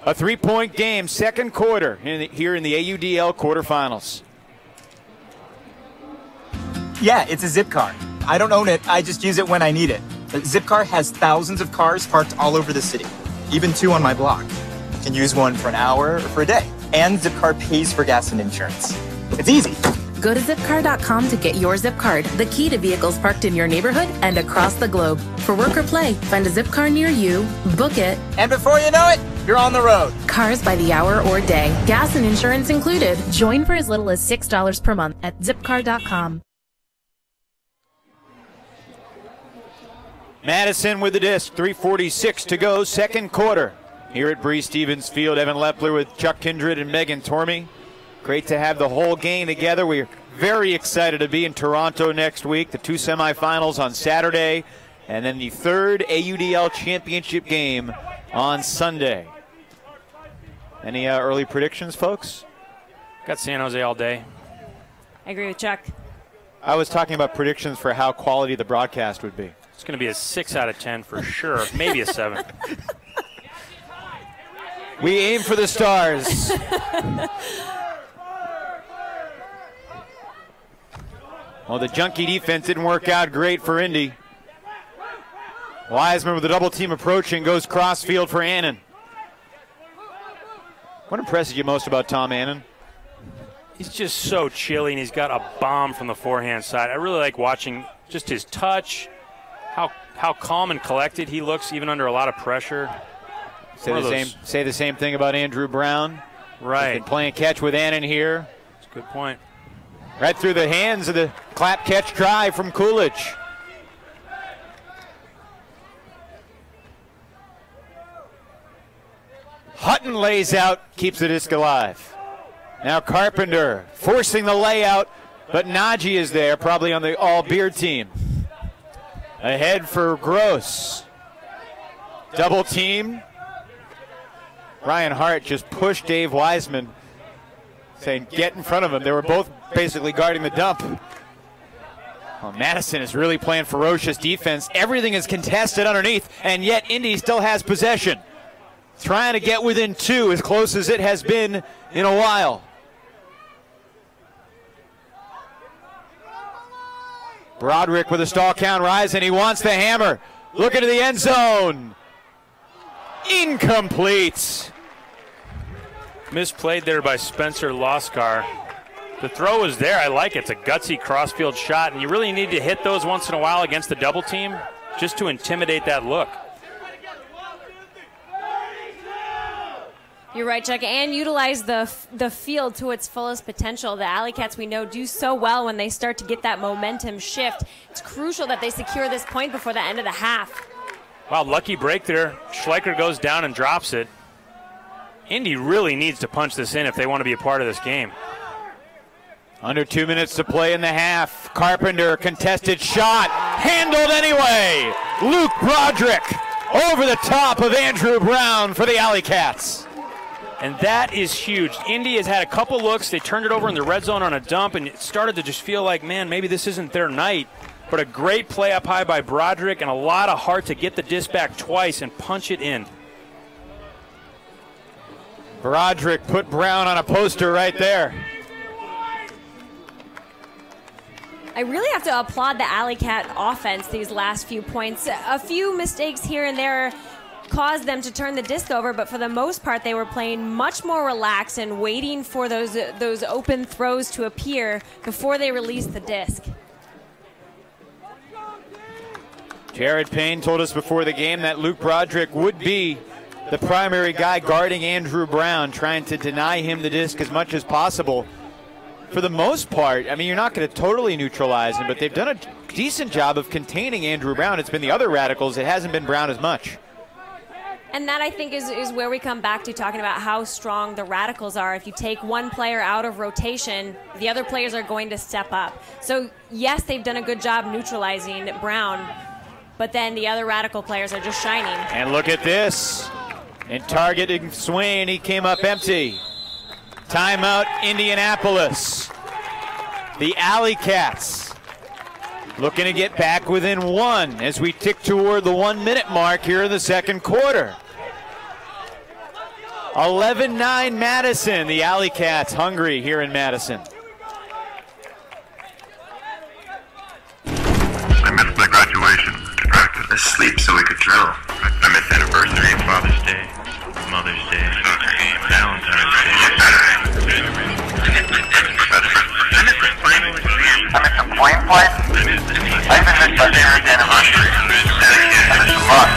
A 3-point game, second quarter here in the AUDL quarterfinals. Yeah, it's a zip car. I don't own it, I just use it when I need it. Zipcar has thousands of cars parked all over the city, even 2 on my block. You can use one for an hour or for a day. And Zipcar pays for gas and insurance. It's easy. Go to Zipcar.com to get your Zip Card, the key to vehicles parked in your neighborhood and across the globe. For work or play, find a Zipcar near you, book it, And before you know it, you're on the road. cars by the hour or day, gas and insurance included. Join for as little as $6 per month at Zipcar.com. Madison with the disc, 3:46 to go, second quarter. Here at Breese-Stevens Field, Evan Lepler with Chuck Kindred and Megan Tormey. Great to have the whole gang together. We're very excited to be in Toronto next week. The 2 semifinals on Saturday, and then the 3rd AUDL championship game on Sunday. Any early predictions, folks? Got San Jose all day. I agree with Chuck. I was talking about predictions for how quality the broadcast would be. It's going to be a 6 out of 10 for sure, maybe a 7. We aim for the stars. Well, the junkie defense didn't work out great for Indy. Wiseman with the double team approaching goes cross field for Annan. What impresses you most about Tom Annan? He's just so chilly, and he's got a bomb from the forehand side. I really like watching just his touch, how calm and collected he looks even under a lot of pressure. Say the same thing about Andrew Brown. Right. He's been playing catch with Annan here. That's a good point. Right through the hands of the clap catch try from Coolidge. Hutton lays out, keeps the disc alive. Now Carpenter forcing the layout, but Najee is there, probably on the all-beard team. Ahead for Gross. Double team. Ryan Hart just pushed Dave Wiseman, saying get in front of him. They were both basically guarding the dump. Well, Madison is really playing ferocious defense. Everything is contested underneath, and yet Indy still has possession. Trying to get within 2, as close as it has been in a while. Broderick with a stall count rising. He wants the hammer. Looking to the end zone. Incomplete. Misplayed there by Spencer Loskar. The throw is there. I like it. It's a gutsy crossfield shot, and you really need to hit those once in a while against the double team just to intimidate that look. You're right, Chuck, and utilize the field to its fullest potential. The AlleyCats, we know, do so well when they start to get that momentum shift. It's crucial that they secure this point before the end of the half. Wow, lucky break there. Schleicher goes down and drops it. Indy really needs to punch this in if they want to be a part of this game. Under 2 minutes to play in the half. Carpenter, contested shot, handled anyway. Luke Broderick over the top of Andrew Brown for the AlleyCats. And that is huge. Indy has had a couple looks. They turned it over in the red zone on a dump, and it started to just feel like, man, maybe this isn't their night. But a great play up high by Broderick and a lot of heart to get the disc back twice and punch it in. Broderick put Brown on a poster right there. I really have to applaud the AlleyCat offense these last few points. A few mistakes here and there caused them to turn the disc over, but for the most part they were playing much more relaxed and waiting for those open throws to appear before they released the disc. Jared Payne told us before the game that Luke Broderick would be the primary guy guarding Andrew Brown, trying to deny him the disc as much as possible. For the most part, I mean, you're not going to totally neutralize him, but they've done a decent job of containing Andrew Brown. It's been the other Radicals. It hasn't been Brown as much. And that, I think, is where we come back to talking about how strong the Radicals are. If you take one player out of rotation, the other players are going to step up. So, yes, they've done a good job neutralizing Brown, but then the other Radical players are just shining. And look at this. In targeting Swain, he came up empty. Timeout, Indianapolis. The AlleyCats looking to get back within 1 as we tick toward the 1 minute mark here in the second quarter. 11-9 Madison. The AlleyCats hungry here in Madison. I missed my graduation, practice, asleep so we could drill. I missed anniversary, Father's Day, Mother's Day, soccer game, Valentine's Day. I missed a playing place. I even missed my parents' anniversary. I missed a lot.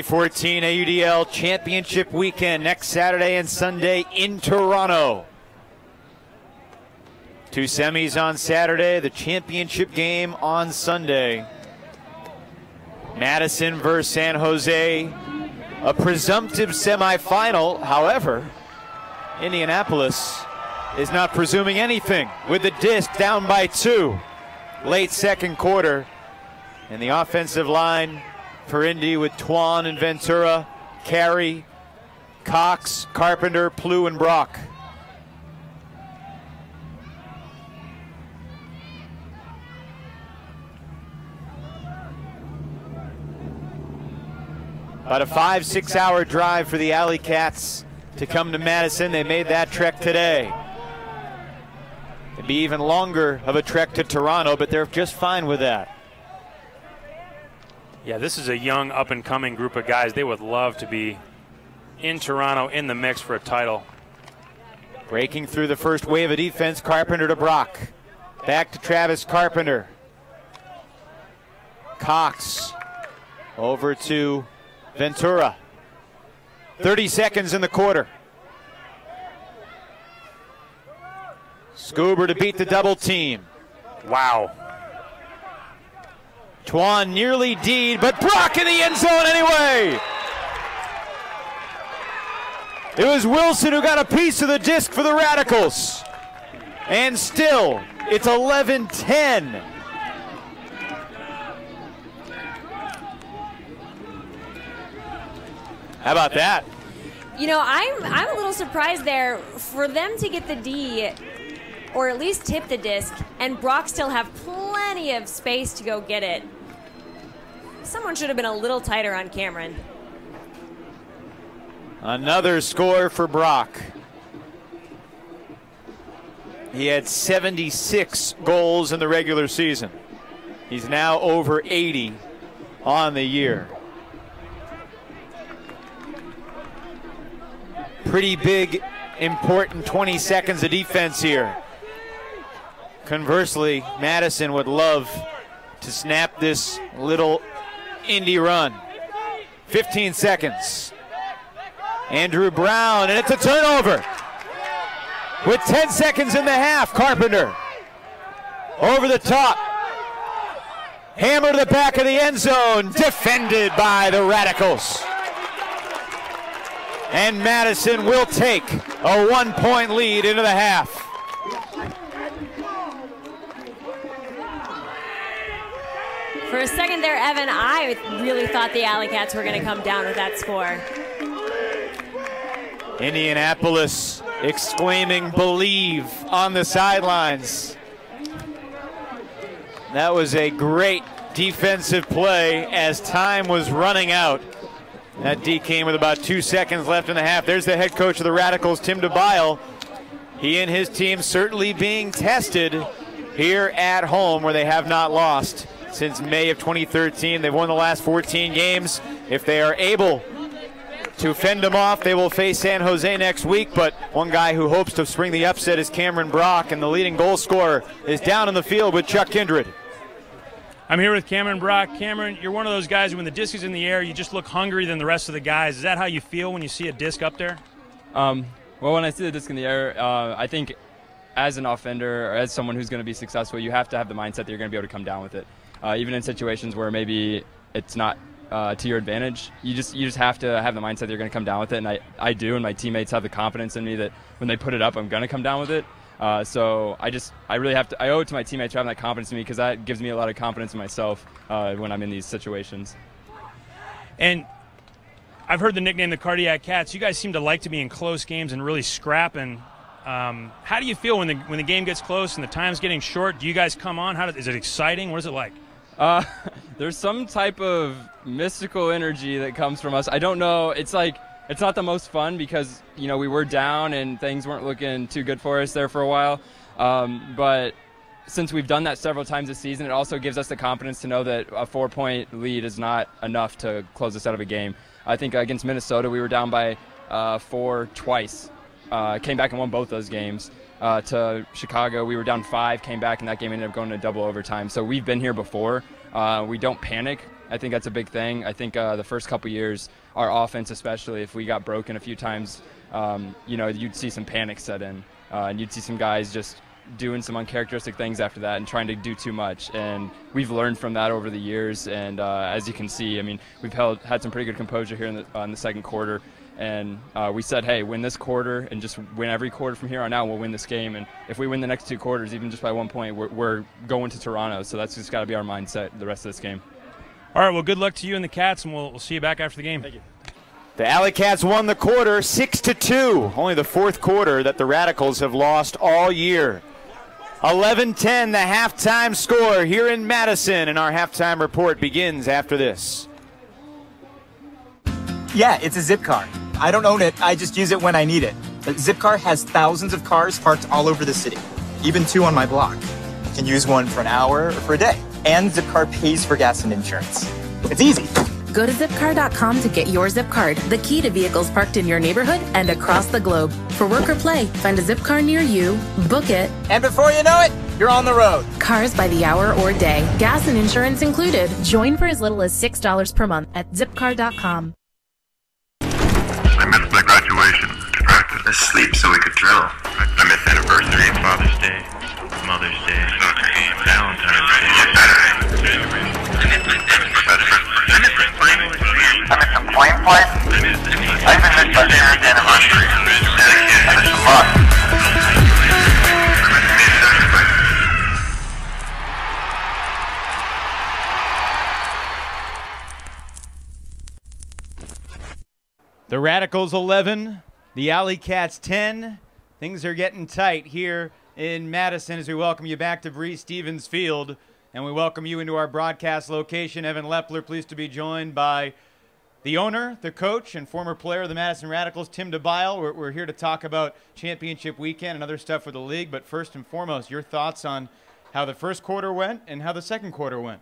'14 AUDL Championship Weekend next Saturday and Sunday in Toronto. 2 semis on Saturday, the championship game on Sunday. Madison versus San Jose, a presumptive semifinal. However, Indianapolis is not presuming anything with the disc down by 2. Late second quarter, and the offensive line for Indy with Twan and Ventura, Carey, Cox, Carpenter, Plew, and Brock. About a 5-6 hour drive for the AlleyCats to come to Madison. They made that trek today. It'd be even longer of a trek to Toronto, but they're just fine with that. Yeah, this is a young, up-and-coming group of guys. They would love to be in Toronto in the mix for a title. Breaking through the first wave of defense, Carpenter to Brock. Back to Travis Carpenter. Cox over to Ventura. 30 seconds in the quarter. Scuba to beat the double team. Wow. Twan nearly D'd, but Brock in the end zone anyway. It was Wilson who got a piece of the disc for the Radicals. And still, it's 11-10. How about that? You know, I'm a little surprised there for them to get the D, or at least tip the disc, and Brock still have plenty of space to go get it. Someone should have been a little tighter on Cameron. Another score for Brock. He had 76 goals in the regular season. He's now over 80 on the year. Pretty big, important 20 seconds of defense here. Conversely, Madison would love to snap this little Indy run. 15 seconds. Andrew Brown, and it's a turnover. With 10 seconds in the half, Carpenter over the top. Hammer to the back of the end zone, defended by the Radicals. And Madison will take a 1-point lead into the half. For a second there, Evan, I really thought the AlleyCats were going to come down with that score. Indianapolis exclaiming "Believe" on the sidelines. That was a great defensive play as time was running out. That D came with about 2 seconds left in the half. There's the head coach of the Radicals, Tim DeBile. He and his team certainly being tested here at home, where they have not lost since May of 2013. They've won the last 14 games. If they are able to fend them off, they will face San Jose next week. But one guy who hopes to spring the upset is Cameron Brock, and the leading goal scorer is down in the field with Chuck Kindred. I'm here with Cameron Brock. Cameron, you're one of those guys, when the disc is in the air, you just look hungrier than the rest of the guys. Is that how you feel when you see a disc up there? Well, when I see the disc in the air, I think as an offender or as someone who's going to be successful, you have to have the mindset that you're going to be able to come down with it. Even in situations where maybe it's not to your advantage, you just have to have the mindset that you're going to come down with it. And I do, and my teammates have the confidence in me that when they put it up, I'm going to come down with it. So I really have to, I owe it to my teammates for having that confidence in me, because that gives me a lot of confidence in myself when I'm in these situations. And I've heard the nickname the Cardiac Cats. You guys seem to like to be in close games and really scrapping. How do you feel when the game gets close and the time's getting short? Do you guys come on? Is it exciting? What is it like? There's some type of mystical energy that comes from us. I don't know. It's like, it's not the most fun because, you know, we were down and things weren't looking too good for us there for a while. But since we've done that several times this season, it also gives us the confidence to know that a 4-point lead is not enough to close us out of a game. I think against Minnesota, we were down by 4 twice. Came back and won both those games. To Chicago, we were down 5, came back, and that game ended up going to double overtime. So we've been here before. We don't panic. I think that's a big thing. I think the first couple years, our offense especially, if we got broken a few times, you know, you'd see some panic set in. And you'd see some guys just doing some uncharacteristic things after that and trying to do too much. And we've learned from that over the years. And as you can see, I mean, we've had some pretty good composure here in the second quarter. And we said, hey, win this quarter and just win every quarter from here on out. We'll win this game. And if we win the next 2 quarters, even just by 1 point, we're going to Toronto. So that's just got to be our mindset the rest of this game. All right, well, good luck to you and the Cats, and we'll see you back after the game. Thank you. The AlleyCats won the quarter 6-2. Only the 4th quarter that the Radicals have lost all year. 11-10, the halftime score here in Madison, and our halftime report begins after this. Yeah, it's a zip car. I don't own it, I just use it when I need it. Zipcar has thousands of cars parked all over the city, even 2 on my block. You can use one for an hour or for a day. And Zipcar pays for gas and insurance. It's easy. Go to zipcar.com to get your zip card, the key to vehicles parked in your neighborhood and across the globe. For work or play, find a zip car near you, book it, And before you know it, you're on the road. cars by the hour or day, gas and insurance included. Join for as little as $6 per month at zipcar.com. I missed my graduation, practice, asleep so we could drill. I missed anniversary, Father's Day, Mother's Day, soccer game, Valentine's Day, Saturday. I missed my finals. I missed some plane flights. I even missed my parents' anniversary. I missed a lot. The Radicals 11, the AlleyCats 10. Things are getting tight here in Madison as we welcome you back to Breese Stevens Field. And we welcome you into our broadcast location. Evan Lepler, pleased to be joined by the owner, the coach, and former player of the Madison Radicals, Tim DeBile. We're here to talk about championship weekend and other stuff for the league. But first and foremost, your thoughts on how the first quarter went and how the second quarter went.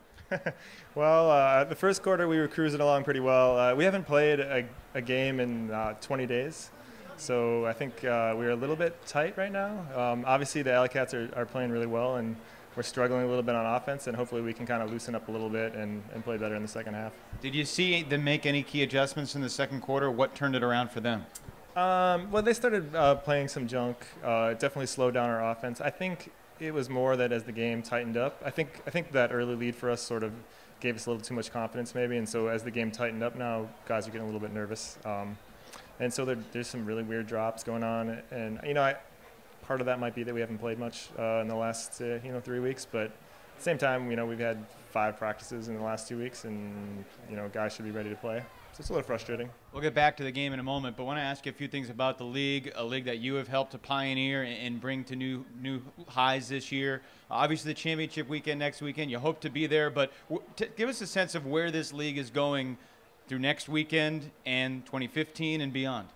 Well, the first quarter we were cruising along pretty well. We haven't played a game in 20 days, so I think we're a little bit tight right now. Obviously, the AlleyCats are playing really well, and we're struggling a little bit on offense, and hopefully we can kind of loosen up a little bit and play better in the second half. Did you see them make any key adjustments in the second quarter? What turned it around for them? Well, they started playing some junk. It definitely slowed down our offense. I think it was more that as the game tightened up, I think that early lead for us sort of gave us a little too much confidence maybe, and so as the game tightened up now, guys are getting a little bit nervous. And so there's some really weird drops going on, and part of that might be that we haven't played much in the last 3 weeks, but at the same time, we've had 5 practices in the last 2 weeks, and guys should be ready to play. So it's a little frustrating. We'll get back to the game in a moment, but I want to ask you a few things about the league, a league that you have helped to pioneer and bring to new highs this year. Obviously, the championship weekend next weekend, you hope to be there, but give us a sense of where this league is going through next weekend and 2015 and beyond.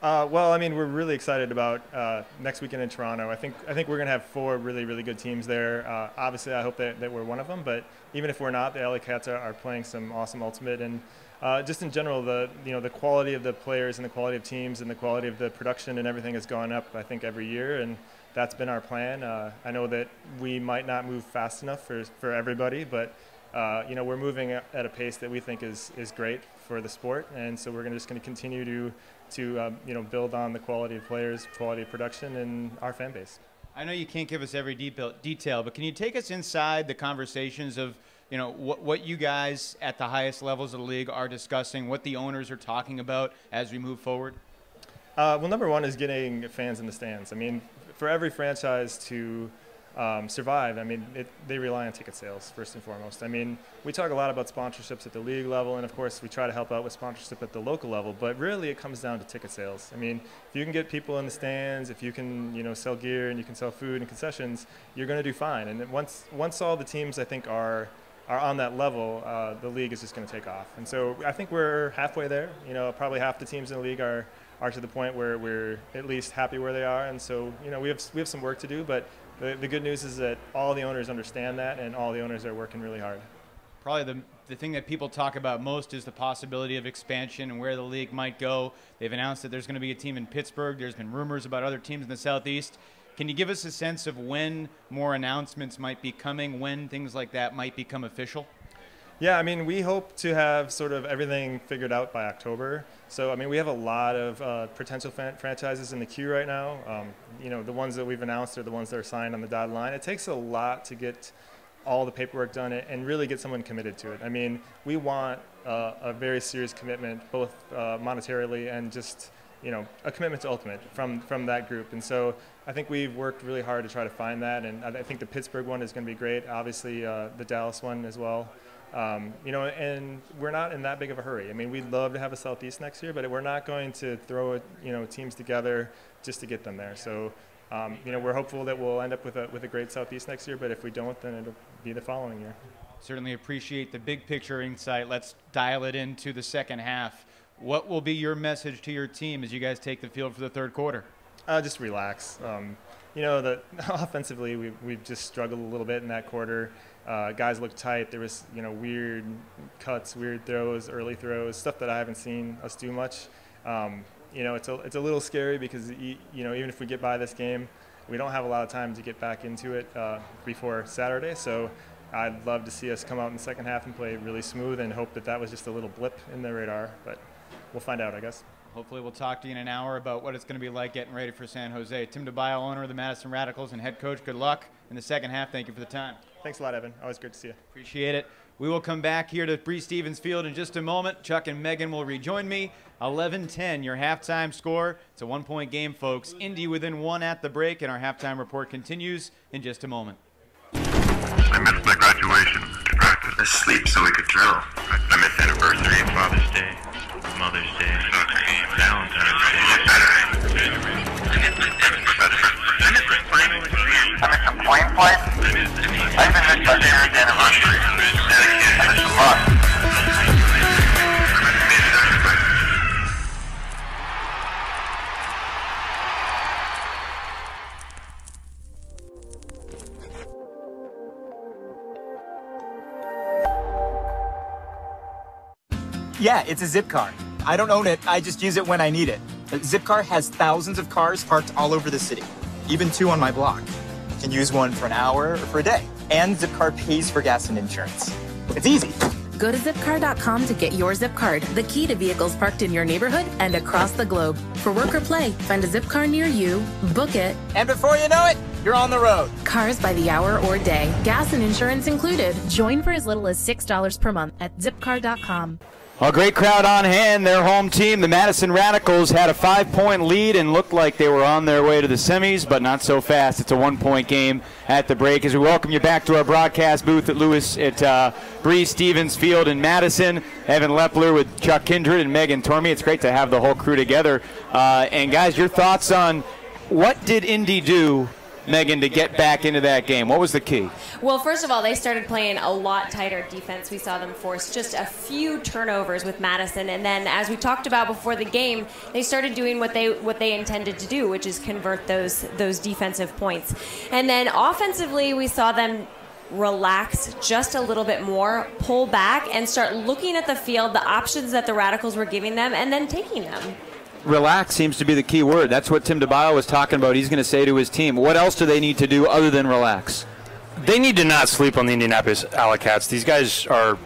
Well, I mean, we're really excited about next weekend in Toronto. I think we're going to have 4 really, really good teams there. Obviously, I hope that we're one of them, but even if we're not, the AlleyCats are playing some awesome ultimate, and just in general, the quality of the players and the quality of teams and the quality of the production and everything has gone up, I think, every year, and that's been our plan. I know that we might not move fast enough for everybody, but we're moving at a pace that we think is great for the sport, and so we're just going to continue to build on the quality of players, quality of production, and our fan base. I know you can't give us every detail, but can you take us inside the conversations of what you guys at the highest levels of the league are discussing, what the owners are talking about as we move forward? Well, number one is getting fans in the stands. I mean, for every franchise to survive, I mean, they rely on ticket sales first and foremost. I mean, we talk a lot about sponsorships at the league level, and of course we try to help out with sponsorship at the local level, but really it comes down to ticket sales. I mean, if you can get people in the stands, if you can sell gear and you can sell food and concessions, you're going to do fine. And once all the teams, I think, are on that level, the league is just going to take off. And so I think we're halfway there. Probably half the teams in the league are to the point where we're at least happy where they are. And so we have some work to do, but the good news is that all the owners understand that, and all the owners are working really hard. Probably the thing that people talk about most is the possibility of expansion and where the league might go. They've announced that there's going to be a team in Pittsburgh. There's been rumors about other teams in the Southeast. Can you give us a sense of when more announcements might be coming, when things like that might become official? Yeah, I mean, we hope to have sort of everything figured out by October. So, I mean, we have a lot of potential franchises in the queue right now. The ones that we've announced are the ones that are signed on the dotted line. It takes a lot to get all the paperwork done and really get someone committed to it. I mean, we want a very serious commitment, both monetarily and just a commitment to Ultimate from that group. And so I think we've worked really hard to try to find that, and I think the Pittsburgh one is going to be great. Obviously, the Dallas one as well. And we're not in that big of a hurry. I mean, we'd love to have a Southeast next year, but we're not going to throw teams together just to get them there. So, we're hopeful that we'll end up with a great Southeast next year, but if we don't, then it'll be the following year. Certainly appreciate the big picture insight. Let's dial it into the second half. What will be your message to your team as you guys take the field for the third quarter? Just relax. you know, offensively we've just struggled a little bit in that quarter. Guys looked tight. There was, you know, weird cuts, weird throws, early throws, stuff that I haven't seen us do much. You know, it's a little scary because, you know, even if we get by this game, we don't have a lot of time to get back into it before Saturday. So I'd love to see us come out in the second half and play really smooth, and hope that was just a little blip in the radar. But we'll find out, I guess. Hopefully we'll talk to you in an hour about what it's going to be like getting ready for San Jose. Tim DeBio, owner of the Madison Radicals and head coach, good luck in the second half. Thank you for the time. Thanks a lot, Evan. Always great to see you. Appreciate it. We will come back here to Bree Stevens Field in just a moment. Chuck and Megan will rejoin me. 11-10, your halftime score. It's a one-point game, folks. Indy within one at the break, and our halftime report continues in just a moment. I missed my graduation, practice, I sleep so we could drill. I missed anniversary, Father's Day, Mother's Day, soccer game, Valentine's Day, Saturday. I missed the final exam. I missed the point play. I even missed my parents' anniversary. I missed a lot. Yeah, it's a zip car. I don't own it, I just use it when I need it. Zipcar has thousands of cars parked all over the city, even 2 on my block. You can use one for an hour or for a day. And Zipcar pays for gas and insurance. It's easy. Go to zipcar.com to get your zip card, the key to vehicles parked in your neighborhood and across the globe. For work or play, find a zip car near you, book it, and before you know it, you're on the road. Cars by the hour or day, gas and insurance included. Join for as little as $6 per month at zipcar.com. A great crowd on hand. Their home team, the Madison Radicals, had a 5-point lead and looked like they were on their way to the semis, but not so fast. It's a 1-point game at the break. As we welcome you back to our broadcast booth at Bree Stevens Field in Madison, Evan Lepler with Chuck Kindred and Megan Tormey. It's great to have the whole crew together. And guys, your thoughts on what did Indy do, Megan, to get back into that game? What was the key? Well, first of all, they started playing a lot tighter defense. We saw them force just a few turnovers with Madison, and then as we talked about before the game, they started doing what they intended to do, which is convert those defensive points. And then offensively, we saw them relax just a little bit more, pull back, and start looking at the field, the options that the Radicals were giving them, and then taking them. Relax seems to be the key word. That's what Tim DeBio was talking about. He's going to say to his team. What else do they need to do other than relax? They need to not sleep on the Indianapolis AlleyCats. These guys are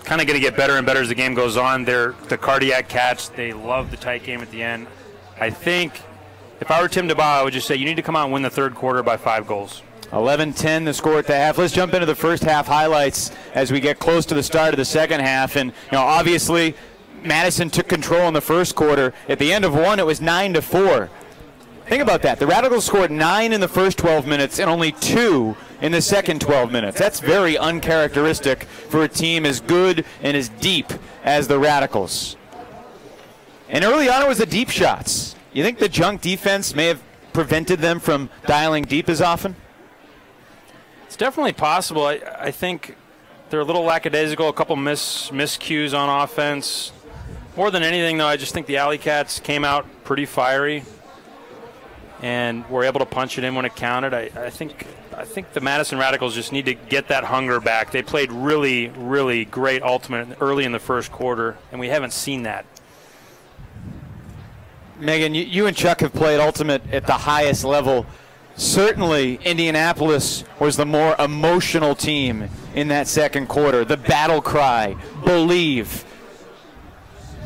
kind of going to get better and better as the game goes on. They're the cardiac cats. They love the tight game at the end. I think if I were Tim DeBio, I would just say you need to come out and win the third quarter by 5 goals. 11-10 the score at the half. Let's jump into the first half highlights as we get close to the start of the second half. And obviously Madison took control in the first quarter. At the end of one, it was 9-4. Think about that. The Radicals scored 9 in the first 12 minutes and only 2 in the second 12 minutes. That's very uncharacteristic for a team as good and as deep as the Radicals. And early on, it was the deep shots. You think the junk defense may have prevented them from dialing deep as often? It's definitely possible. I think they're a little lackadaisical, a couple miscues on offense. More than anything, though, I just think the AlleyCats came out pretty fiery and were able to punch it in when it counted. I think the Madison Radicals just need to get that hunger back. They played really, really great ultimate early in the first quarter, and we haven't seen that. Megan, you and Chuck have played ultimate at the highest level. Certainly, Indianapolis was the more emotional team in that second quarter. The battle cry, believe.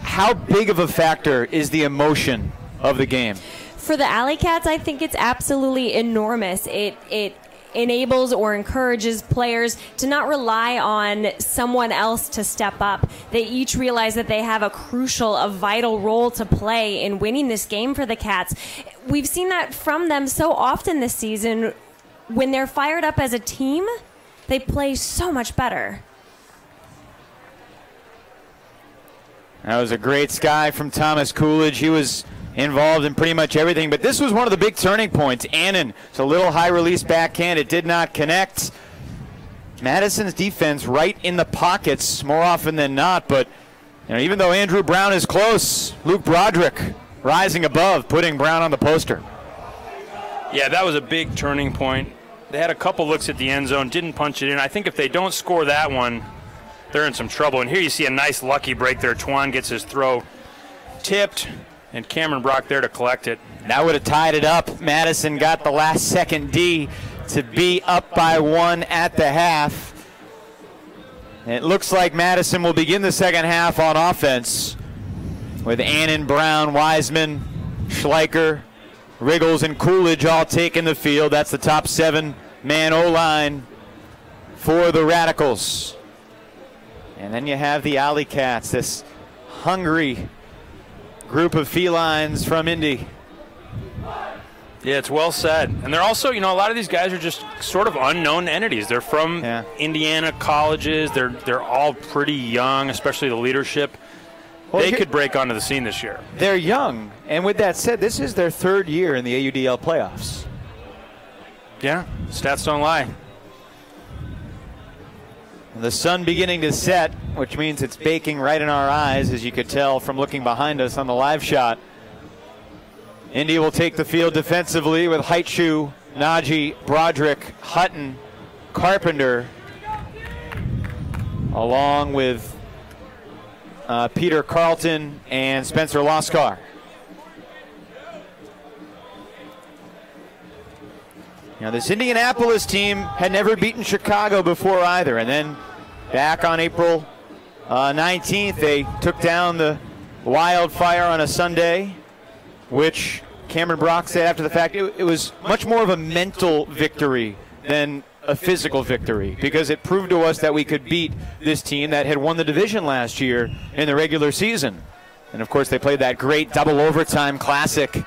How big of a factor is the emotion of the game? For the AlleyCats, I think it's absolutely enormous. It enables or encourages players to not rely on someone else to step up. They each realize that they have a crucial, a vital role to play in winning this game for the Cats. We've seen that from them so often this season. When they're fired up as a team, they play so much better. That was a great sky from Thomas Coolidge. He was involved in pretty much everything, but this was one of the big turning points. Annan, it's a little high release backhand. It did not connect. Madison's defense right in the pockets more often than not, but even though Andrew Brown is close, Luke Broderick rising above, putting Brown on the poster. Yeah, that was a big turning point. They had a couple looks at the end zone, didn't punch it in. I think if they don't score that one, they're in some trouble. And here you see a nice lucky break there. Twan gets his throw tipped, and Cameron Brock there to collect it. That would have tied it up. Madison got the last second D to be up by 1 at the half. And it looks like Madison will begin the second half on offense with Annan, Brown, Wiseman, Schleicher, Riggles, and Coolidge all taking the field. That's the top 7-man O-line for the Radicals. And then you have the AlleyCats, this hungry group of felines from Indy. Yeah, it's well said. And they're also, a lot of these guys are just sort of unknown entities. They're from Indiana colleges. They're all pretty young, especially the leadership. Well, they could break onto the scene this year. They're young. And with that said, this is their 3rd year in the AUDL playoffs. Yeah, stats don't lie. The sun beginning to set, which means it's baking right in our eyes, as you could tell from looking behind us on the live shot. Indy will take the field defensively with Haitshu, Najee, Broderick, Hutton, Carpenter, along with Peter Carlton and Spencer Loskar. This Indianapolis team had never beaten Chicago before either, and then back on April 19th, they took down the Wildfire on a Sunday, which Cameron Brock said after the fact it was much more of a mental victory than a physical victory, because it proved to us that we could beat this team that had won the division last year in the regular season. And of course they played that great double overtime classic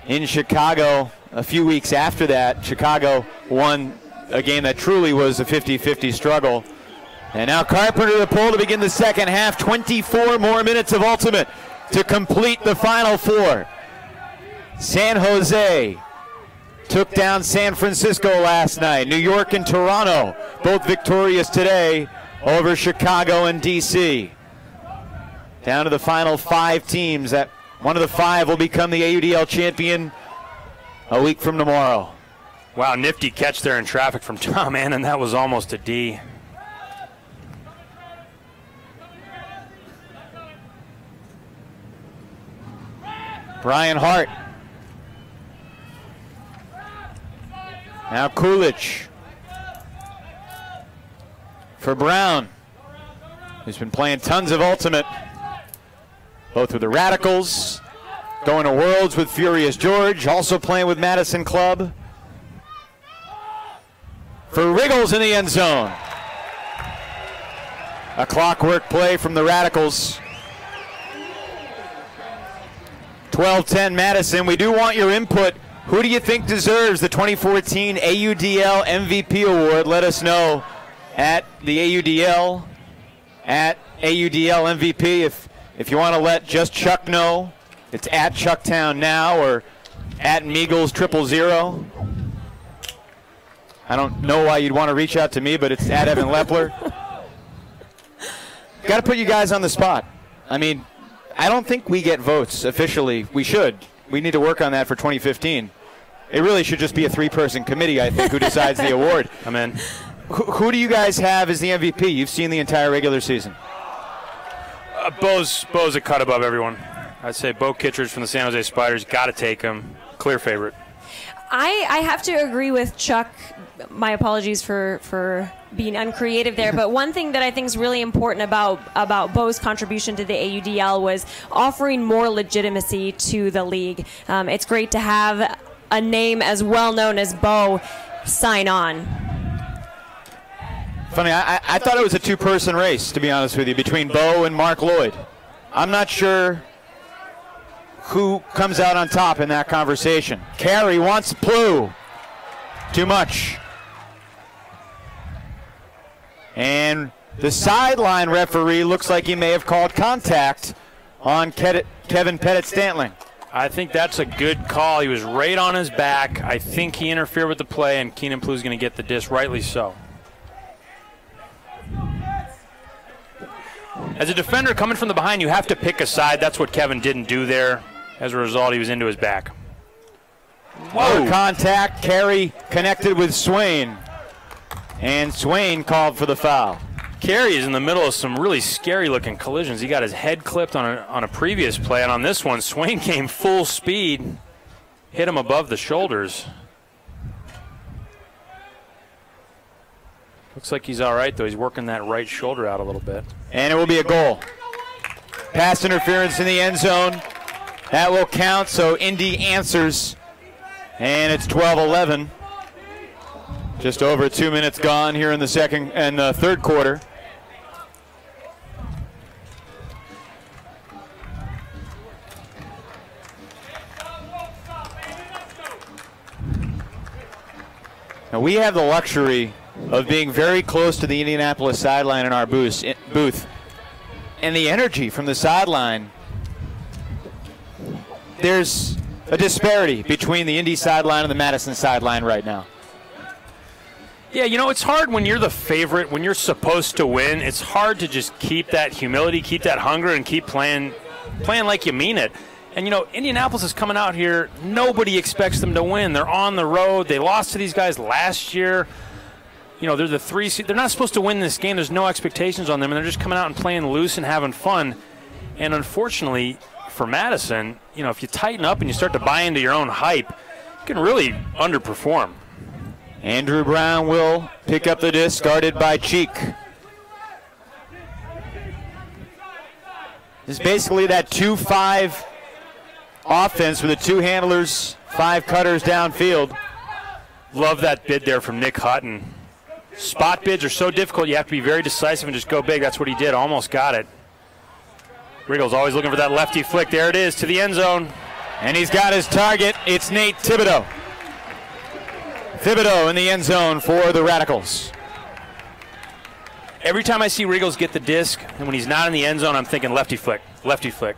in Chicago a few weeks after that. Chicago won a game that truly was a 50-50 struggle. And now Carpenter to pull to begin the second half. 24 more minutes of ultimate to complete the Final Four. San Jose took down San Francisco last night. New York and Toronto both victorious today over Chicago and DC. Down to the final 5 teams. That one of the 5 will become the AUDL champion a week from tomorrow. Wow, nifty catch there in traffic from Tom Annan. That was almost a D. Brian Hart. Now Coolidge for Brown, who's been playing tons of ultimate, both with the Radicals, going to Worlds with Furious George, also playing with Madison Club. For Riggles in the end zone. A clockwork play from the Radicals. 12-10 Madison. We do want your input. Who do you think deserves the 2014 AUDL MVP award? Let us know at the AUDL, at AUDL MVP. If you want to let just Chuck know, it's at Chucktown Now or at Meagles 000. I don't know why you'd want to reach out to me, but it's at Evan Lepler. Got to put you guys on the spot. I mean, I don't think we get votes officially. We should. We need to work on that for 2015. It really should just be a 3-person committee, I think, who decides the award. I'm in. Who do you guys have as the MVP? You've seen the entire regular season. Bo's a cut above everyone. I'd say Bo Kitchers from the San Jose Spiders. Got to take him. Clear favorite. I have to agree with Chuck. My apologies for being uncreative there, but one thing that I think is really important about Bo's contribution to the AUDL was offering more legitimacy to the league. It's great to have a name as well known as Bo sign on. Funny, I thought it was a 2-person race, to be honest with you, between Bo and Mark Lloyd. I'm not sure who comes out on top in that conversation. Carey wants Plu. Too much. And the sideline referee looks like he may have called contact on Kevin Pettit-Stantling. I think that's a good call. He was right on his back. I think he interfered with the play, and Keenan Plu's going to get the disc, rightly so. As a defender coming from the behind, you have to pick a side. That's what Kevin didn't do there. As a result, he was into his back. Whoa. Contact. Carey connected with Swain. And Swain called for the foul. Carey is in the middle of some really scary-looking collisions. He got his head clipped on a previous play, and on this one, Swain came full speed, hit him above the shoulders. Looks like he's all right, though. He's working that right shoulder out a little bit. And it will be a goal. Pass interference in the end zone. That will count, so Indy answers. And it's 12-11. Just over 2 minutes gone here in the third quarter. Now we have the luxury of being very close to the Indianapolis sideline in our booth. And the energy from the sideline, there's a disparity between the Indy sideline and the Madison sideline right now. Yeah, you know, it's hard when you're the favorite, when you're supposed to win. It's hard to just keep that humility, keep that hunger, and keep playing like you mean it. And, you know, Indianapolis is coming out here. Nobody expects them to win. They're on the road. They lost to these guys last year. You know, they're the 3 seed. They're not supposed to win this game. There's no expectations on them, and they're just coming out and playing loose and having fun. And unfortunately for Madison, you know, if you tighten up and you start to buy into your own hype, you can really underperform. Andrew Brown will pick up the disc, guarded by Cheek. It's basically that 2-5 offense with the 2 handlers, 5 cutters downfield. Love that bid there from Nick Hutton. Spot bids are so difficult. You have to be very decisive and just go big. That's what he did. Almost got it. Riggles always looking for that lefty flick. There it is to the end zone. And he's got his target. It's Nate Thibodeau. Thibodeau in the end zone for the Radicals. Every time I see Riggles get the disc, and when he's not in the end zone, I'm thinking lefty flick, lefty flick.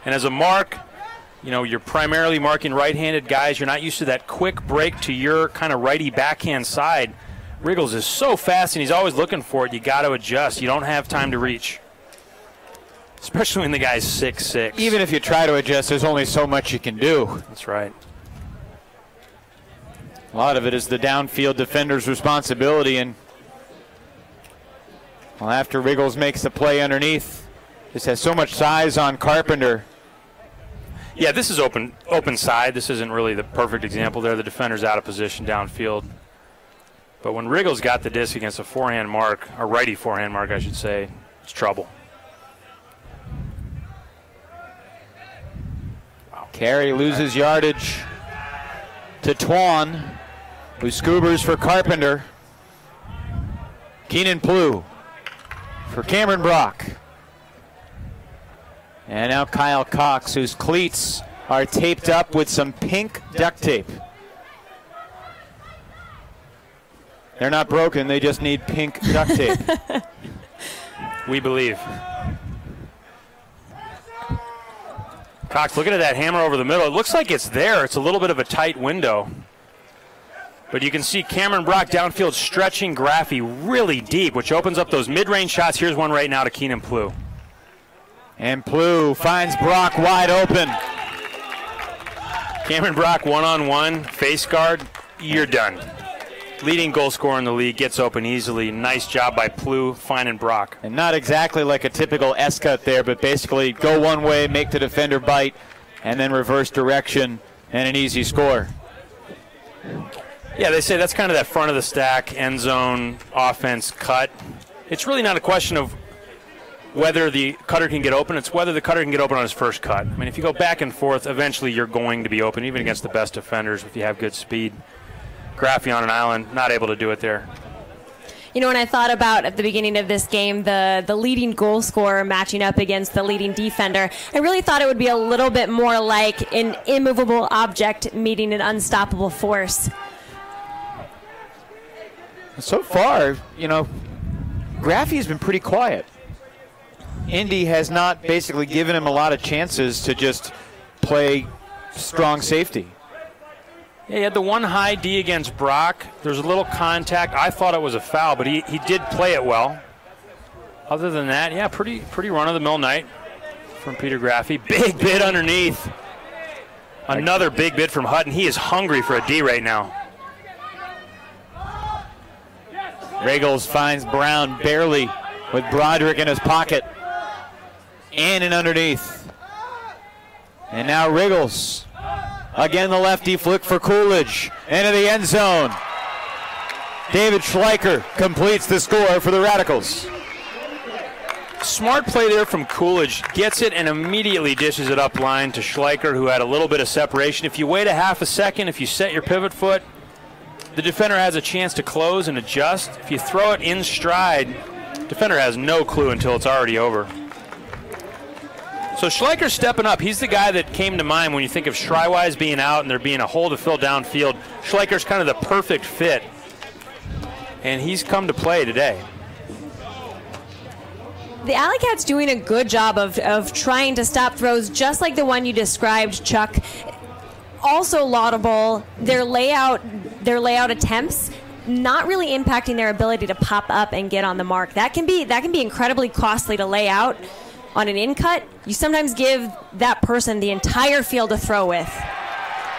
And as a mark, you know, you're primarily marking right-handed guys. You're not used to that quick break to your kind of righty backhand side. Riggles is so fast, and he's always looking for it. You got to adjust. You don't have time to reach, especially when the guy's 6'6". Even if you try to adjust, there's only so much you can do. That's right. A lot of it is the downfield defender's responsibility, and well, after Riggles makes the play underneath, this has so much size on Carpenter. Yeah, this is open side. This isn't really the perfect example there. The defender's out of position downfield. But when Riggles got the disc against a forehand mark, a righty forehand mark, I should say, it's trouble. Carey loses yardage to Twan, who scoobers for Carpenter. Keenan Plew for Cameron Brock. And now Kyle Cox, whose cleats are taped up with some pink duct tape. They're not broken, they just need pink duct tape. We believe. Cox looking at that hammer over the middle. It looks like it's there. It's a little bit of a tight window. But you can see Cameron Brock downfield stretching Graffy really deep, which opens up those mid-range shots. Here's one right now to Keenan Plew. And Plew finds Brock wide open. Cameron Brock one-on-one, face guard, you're done. Leading goal scorer in the league, gets open easily. Nice job by Plew, finding Brock. And not exactly like a typical S-cut there, but basically go one way, make the defender bite, and then reverse direction, and an easy score. Yeah, they say that's kind of that front of the stack, end zone, offense cut. It's really not a question of whether the cutter can get open, it's whether the cutter can get open on his first cut. I mean, if you go back and forth, eventually you're going to be open, even against the best defenders if you have good speed. Graffy on an island, not able to do it there. You know, when I thought about at the beginning of this game, the leading goal scorer matching up against the leading defender, I really thought it would be a little bit more like an immovable object meeting an unstoppable force. So far, you know, Graffy's been pretty quiet. Indy has not basically given him a lot of chances to just play strong safety. Yeah, he had the one high D against Brock. There's a little contact. I thought it was a foul, but he did play it well. Other than that, yeah, pretty run-of-the-mill night from Peter Graffy. Big bid underneath. Another big bid from Hutton. He is hungry for a D right now. Radicals finds Brown barely with Broderick in his pocket. And in underneath. And now Radicals. Again, the lefty flick for Coolidge. Into the end zone. David Schleicher completes the score for the Radicals. Smart play there from Coolidge. Gets it and immediately dishes it up line to Schleicher, who had a little bit of separation. If you wait a half a second, if you set your pivot foot, the defender has a chance to close and adjust. If you throw it in stride, defender has no clue until it's already over. So Schleicher's stepping up. He's the guy that came to mind when you think of Schreiwise being out and there being a hole to fill downfield. Schleicher's kind of the perfect fit, and he's come to play today. The AlleyCats doing a good job of trying to stop throws just like the one you described, Chuck. Also laudable, their layout attempts not really impacting their ability to pop up and get on the mark. That can be incredibly costly to lay out on an in-cut. You sometimes give that person the entire field to throw with.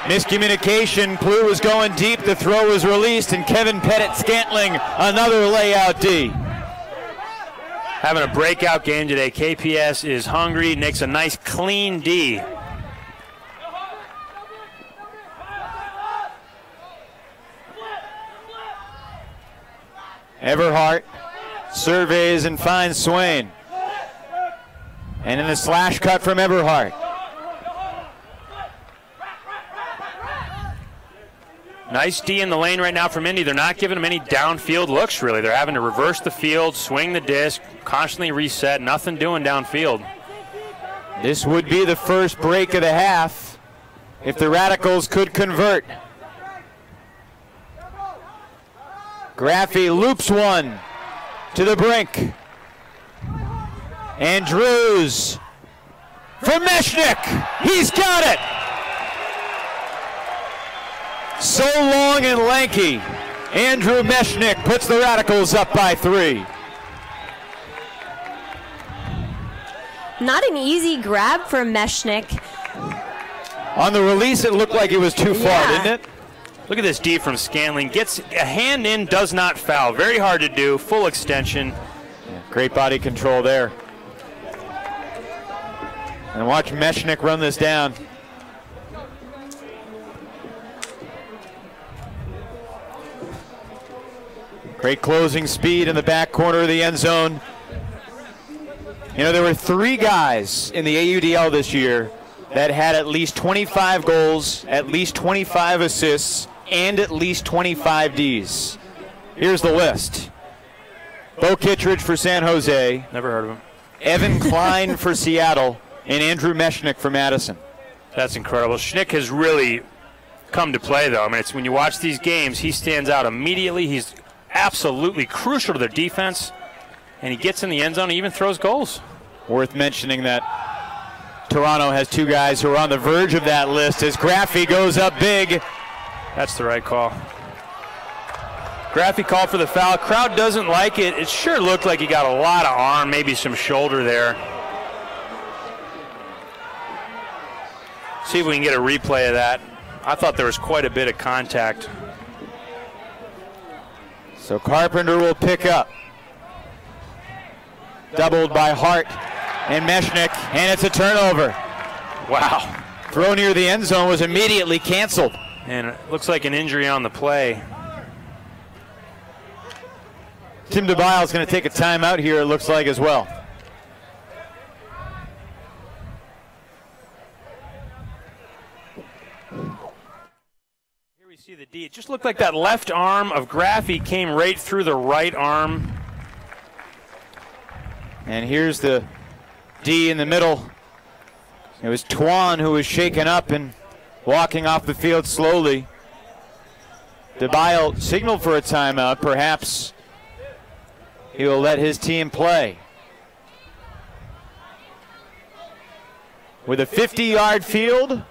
Miscommunication. Plouffe was going deep. The throw was released, and Kevin Pettit-Scantling, another layout D. Having a breakout game today. KPS is hungry, makes a nice clean D. Everhart surveys and finds Swain. And in the slash cut from Everhart. Nice D in the lane right now from Indy. They're not giving him any downfield looks, really. They're having to reverse the field, swing the disc, constantly reset, nothing doing downfield. This would be the first break of the half if the Radicals could convert. Graffey loops one to the brink. Andrews for Meshnick. He's got it. So long and lanky. Andrew Meshnick puts the Radicals up by 3. Not an easy grab for Meshnick. On the release, it looked like it was too far, didn't it? Look at this D from Scantling. Gets a hand in, does not foul. Very hard to do, full extension. Yeah, great body control there. And watch Meshnick run this down. Great closing speed in the back corner of the end zone. You know, there were 3 guys in the AUDL this year that had at least 25 goals, at least 25 assists, and at least 25 Ds. Here's the list. Bo Kittredge for San Jose. Never heard of him. Evan Klein for Seattle, and Andrew Meshnick for Madison. That's incredible. Schnick has really come to play, though. I mean, it's when you watch these games, he stands out immediately. He's absolutely crucial to their defense, and he gets in the end zone and even throws goals. Worth mentioning that Toronto has 2 guys who are on the verge of that list as Graffey goes up big. That's the right call. Graffey called for the foul. Crowd doesn't like it. It sure looked like he got a lot of arm, maybe some shoulder there. See if we can get a replay of that. I thought there was quite a bit of contact. So Carpenter will pick up. Doubled by Hart and Meshnick, and it's a turnover. Wow. Throw near the end zone was immediately canceled. And it looks like an injury on the play. Tim DeBile is going to take a timeout here, it looks like, as well. Here we see the D. It just looked like that left arm of Graffey came right through the right arm. And here's the D in the middle. It was Twan who was shaken up and walking off the field slowly. DeBile signaled for a timeout. Perhaps he will let his team play. With a 50-yard field,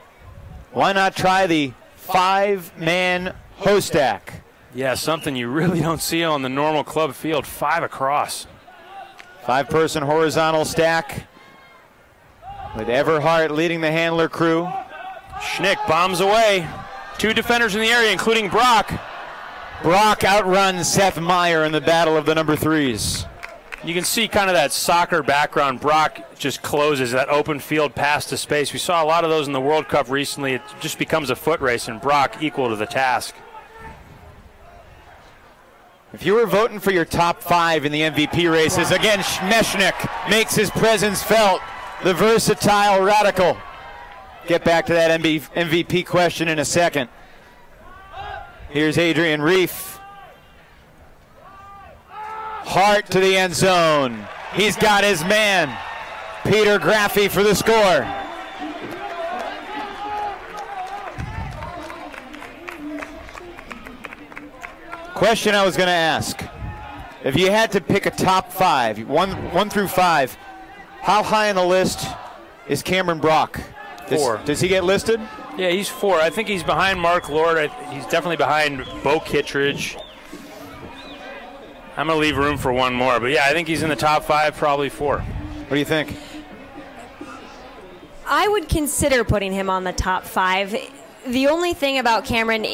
why not try the 5-man hoe stack? Yeah, something you really don't see on the normal club field. 5 across. 5-person horizontal stack with Everhart leading the handler crew. Schnick bombs away. 2 defenders in the area, including Brock. Brock outruns Seth Meyer in the battle of the number 3s. You can see kind of that soccer background. Brock just closes that open field pass to space. We saw a lot of those in the World Cup recently. It just becomes a foot race, and Brock equal to the task. If you were voting for your top 5 in the MVP races, again, Meshnik makes his presence felt. The versatile Radical. Get back to that MVP question in a second. Here's Adrian Reef. Hart to the end zone. He's got his man. Peter Graffey for the score. Question I was going to ask. If you had to pick a top 5, 1 through 5, how high on the list is Cameron Brock? 4. Does he get listed? Yeah, he's 4. I think he's behind Mark Lord. He's definitely behind Bo Kittredge. I'm going to leave room for one more. But, yeah, I think he's in the top 5, probably 4. What do you think? I would consider putting him on the top 5. The only thing about Cameron,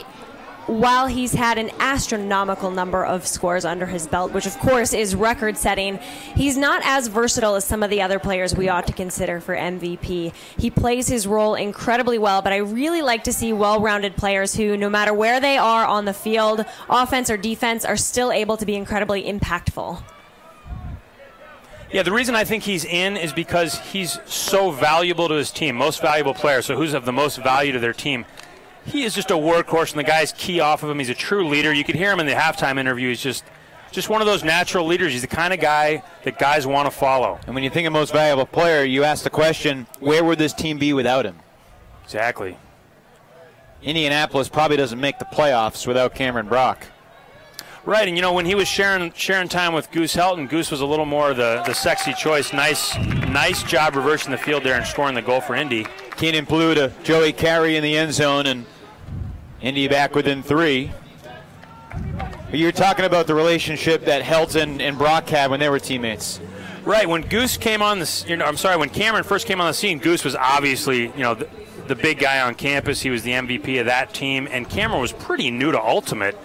while he's had an astronomical number of scores under his belt, which of course is record-setting, he's not as versatile as some of the other players we ought to consider for MVP. He plays his role incredibly well, but I really like to see well-rounded players who, no matter where they are on the field, offense or defense, are still able to be incredibly impactful. Yeah, the reason I think he's in is because he's so valuable to his team, most valuable player, so who's of the most value to their team. He is just a workhorse, and the guys key off of him. He's a true leader. You could hear him in the halftime interview. He's just one of those natural leaders. He's the kind of guy that guys want to follow. And when you think of most valuable player, you ask the question, where would this team be without him? Exactly. Indianapolis probably doesn't make the playoffs without Cameron Brock. Right, and you know, when he was sharing time with Goose Helton, Goose was a little more the sexy choice. Nice job reversing the field there and scoring the goal for Indy. Keenan Blue to Joey Carey in the end zone, and Indy back within 3. You're talking about the relationship that Helton and Brock had when they were teammates. Right, when Goose came on when Cameron first came on the scene, Goose was obviously, the big guy on campus. He was the MVP of that team, and Cameron was pretty new to Ultimate.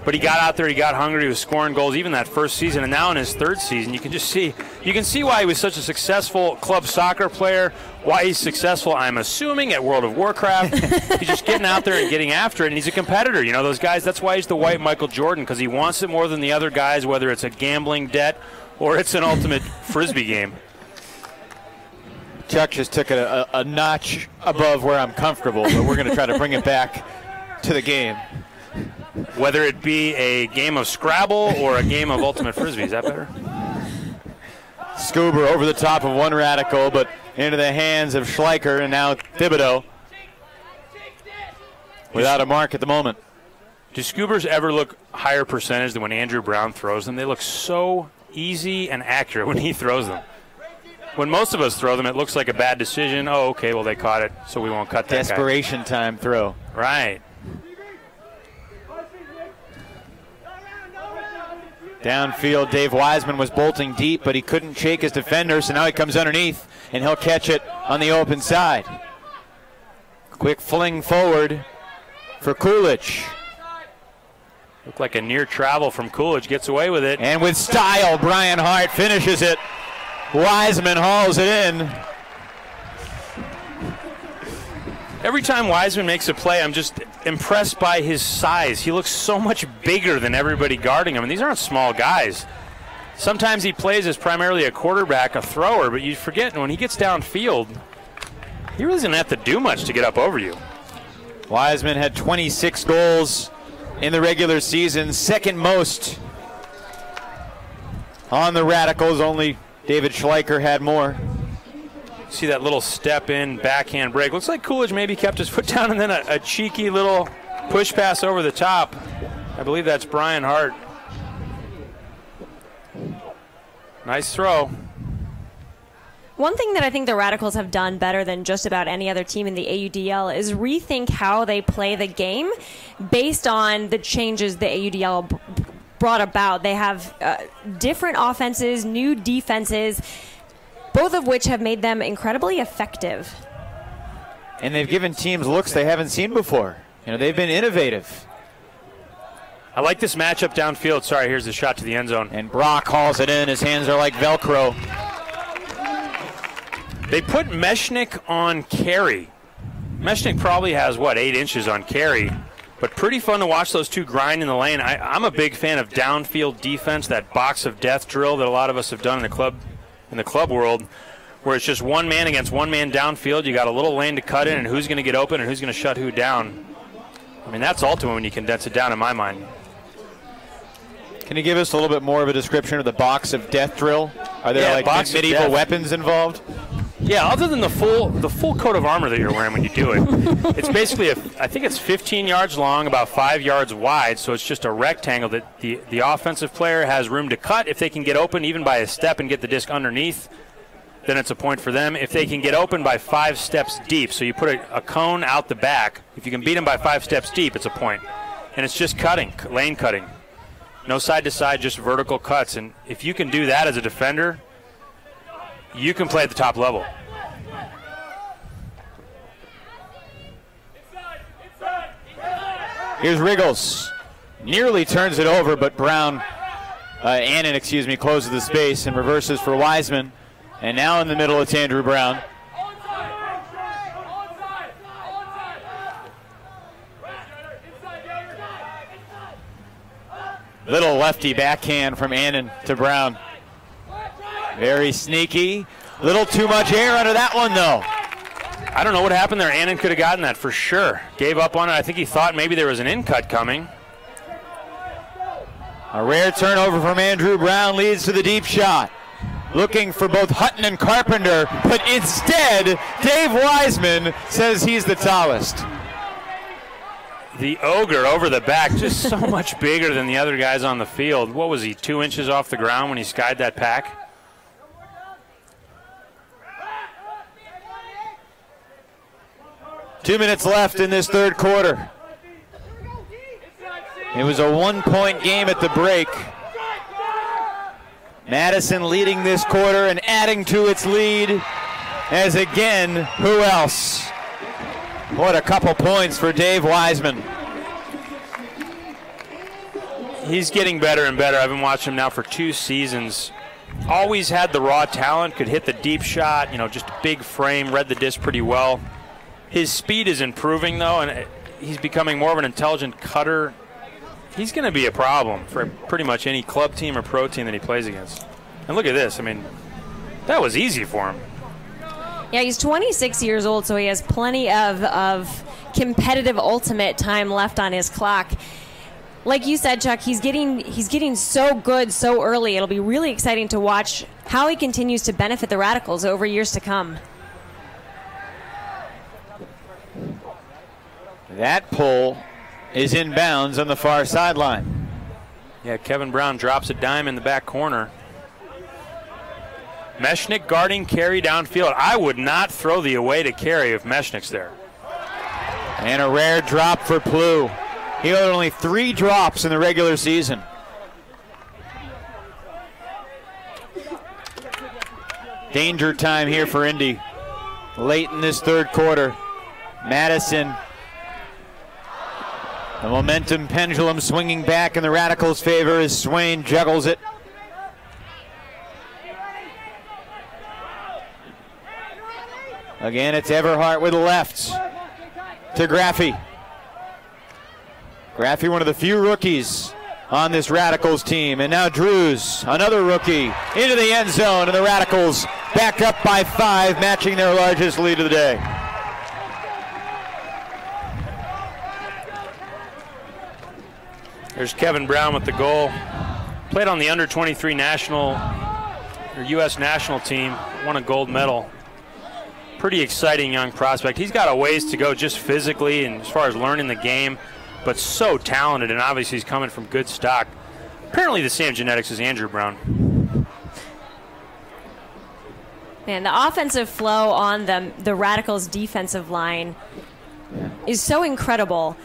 But he got out there, he got hungry, he was scoring goals even that first season, and now in his 3rd season, you can see why he was such a successful club soccer player, why he's successful, I'm assuming, at World of Warcraft. He's just getting out there and getting after it, and he's a competitor. Those guys, that's why he's the white Michael Jordan, because he wants it more than the other guys, whether it's a gambling debt or it's an ultimate Frisbee game. Chuck just took it a notch above where I'm comfortable, but we're going to try to bring it back to the game. Whether it be a game of Scrabble or a game of Ultimate Frisbee. Is that better? Scuba over the top of one Radical, but into the hands of Schleicher, and now Thibodeau without a mark at the moment. Do Scubers ever look higher percentage than when Andrew Brown throws them? They look so easy and accurate when he throws them. When most of us throw them, it looks like a bad decision. Oh, okay, well, they caught it, so we won't cut that Desperation guy. Time throw. Right. Downfield, Dave Wiseman was bolting deep, but he couldn't shake his defender, so now he comes underneath, and he'll catch it on the open side. Quick fling forward for Coolidge. Looked like a near travel from Coolidge, gets away with it. And with style, Brian Hart finishes it. Wiseman hauls it in. Every time Wiseman makes a play, I'm just impressed by his size. He looks so much bigger than everybody guarding him, and these aren't small guys. Sometimes he plays as primarily a quarterback, a thrower, but you forget when he gets downfield, he really doesn't have to do much to get up over you. Wiseman had 26 goals in the regular season, second most on the Radicals. Only David Schleicher had more. See that little step in, backhand break. Looks like Coolidge maybe kept his foot down and then a cheeky little push pass over the top. I believe that's Brian Hart. Nice throw. One thing that I think the Radicals have done better than just about any other team in the AUDL is rethink how they play the game based on the changes the AUDL brought about. They have different offenses, new defenses, both of which have made them incredibly effective. And they've given teams looks they haven't seen before. You know, they've been innovative. I like this matchup downfield. Sorry, here's the shot to the end zone. And Brock hauls it in. His hands are like Velcro. They put Meshnik on carry. Meshnik probably has, what, 8 inches on carry. But pretty fun to watch those two grind in the lane. I'm a big fan of downfield defense, that box of death drill that a lot of us have done in the club world, where it's just one man against one man downfield. You got a little lane to cut in, and who's going to get open and who's going to shut who down. I mean, that's ultimate when you condense it down, in my mind. Can you give us a little bit more of a description of the box of death drill? Are there like medieval weapons involved? Yeah, other than the full coat of armor that you're wearing when you do it. It's basically, I think it's 15 yards long, about 5 yards wide, so it's just a rectangle that the offensive player has room to cut. If they can get open even by a step and get the disc underneath, then it's a point for them. If they can get open by 5 steps deep, so you put a cone out the back, if you can beat them by 5 steps deep, it's a point. And it's just cutting, lane cutting. No side to side, just vertical cuts. And if you can do that as a defender, you can play at the top level. Here's Riggles. Nearly turns it over, but Annan, closes the space and reverses for Wiseman. And now in the middle, it's Andrew Brown. Little lefty backhand from Annan to Brown. Very sneaky. Little too much air under that one, though. I don't know what happened there. Annan could have gotten that for sure. Gave up on it. I think he thought maybe there was an in-cut coming. A rare turnover from Andrew Brown leads to the deep shot. Looking for both Hutton and Carpenter, but instead, Dave Wiseman says he's the tallest. The ogre over the back, just so much bigger than the other guys on the field. What was he, 2 inches off the ground when he skied that pack? Two minutes left in this third quarter. It was a 1-point game at the break. Madison leading this quarter and adding to its lead as again, who else? What a couple points for Dave Wiseman. He's getting better and better. I've been watching him now for 2 seasons. Always had the raw talent, could hit the deep shot, just a big frame, read the disc pretty well. His speed is improving, though, and he's becoming more of an intelligent cutter. He's going to be a problem for pretty much any club team or pro team that he plays against. And look at this. I mean, that was easy for him. Yeah, he's 26 years old, so he has plenty of competitive ultimate time left on his clock. Like you said, Chuck, he's getting so good so early. It'll be really exciting to watch how he continues to benefit the Radicals over years to come. That pull is in bounds on the far sideline. Yeah, Kevin Brown drops a dime in the back corner. Meshnik guarding carry downfield. I would not throw the away to carry if Meshnik's there. And a rare drop for Plough. He had only 3 drops in the regular season. Danger time here for Indy. Late in this third quarter. Madison. The momentum pendulum swinging back in the Radicals' favor as Swain juggles it. Again, it's Everhart with the left to Graffy. Graffy, one of the few rookies on this Radicals team. And now Drews, another rookie, into the end zone, and the Radicals back up by 5, matching their largest lead of the day. There's Kevin Brown with the goal. Played on the under-23 national, or U.S. national team, won a gold medal. Pretty exciting young prospect. He's got a ways to go just physically and as far as learning the game, but so talented, and obviously he's coming from good stock. Apparently the same genetics as Andrew Brown. Man, the offensive flow on the Radicals' defensive line is so incredible.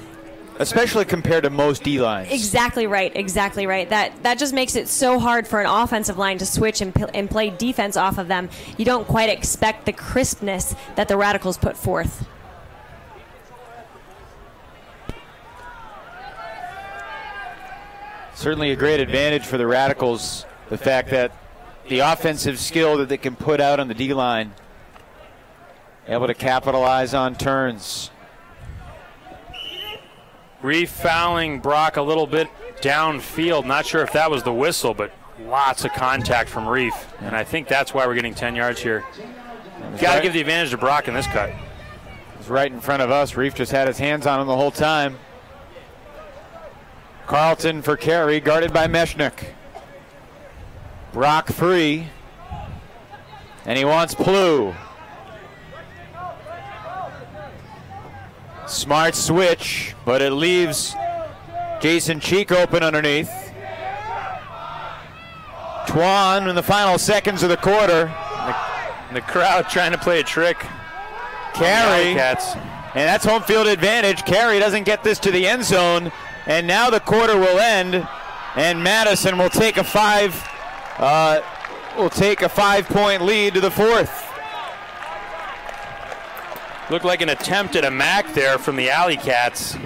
Especially compared to most D-lines. Exactly right, exactly right. That just makes it so hard for an offensive line to switch and play defense off of them. You don't quite expect the crispness that the Radicals put forth. Certainly a great advantage for the Radicals, the fact that the offensive skill that they can put out on the D-line, able to capitalize on turns. Refouling Brock a little bit downfield. Not sure if that was the whistle, but lots of contact from Reef, and I think that's why we're getting 10 yards here. Got to give the advantage to Brock in this cut. It's right in front of us. Reef just had his hands on him the whole time. Carlton for carry, guarded by Meshnick. Brock free, and he wants Plew. Smart switch, but it leaves Jason Cheek open underneath. Twan in the final seconds of the quarter. The crowd trying to play a trick. Carey, and that's home field advantage. Carey doesn't get this to the end zone, and now the quarter will end, and Madison will take a 5-point lead to the fourth. Looked like an attempt at a MAC there from the AlleyCats.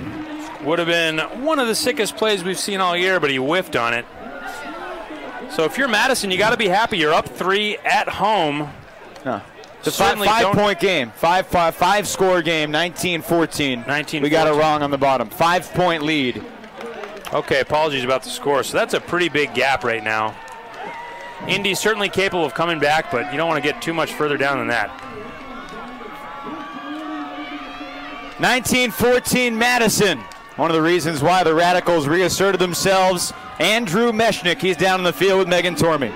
Would have been one of the sickest plays we've seen all year, but he whiffed on it. So if you're Madison, you got to be happy. You're up 3 at home. It's a five-point game, five-score game, 19-14. We got it wrong on the bottom. 5-point lead. Okay, apologies about the score. So that's a pretty big gap right now. Indy's certainly capable of coming back, but you don't want to get too much further down than that. 19-14 Madison. One of the reasons why the Radicals reasserted themselves. Andrew Meshnick, he's down in the field with Megan Tormey.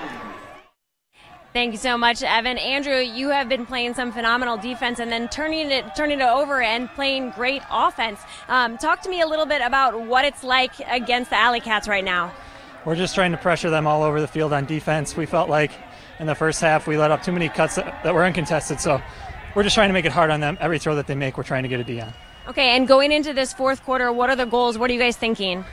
Thank you so much, Evan. Andrew, you have been playing some phenomenal defense and then turning it over and playing great offense. Talk to me a little bit about what it's like against the AlleyCats right now. We're just trying to pressure them all over the field on defense. We felt like in the first half we let up too many cuts that were uncontested, so we're just trying to make it hard on them. Every throw that they make, we're trying to get a D on. Okay, and going into this fourth quarter, what are the goals? What are you guys thinking?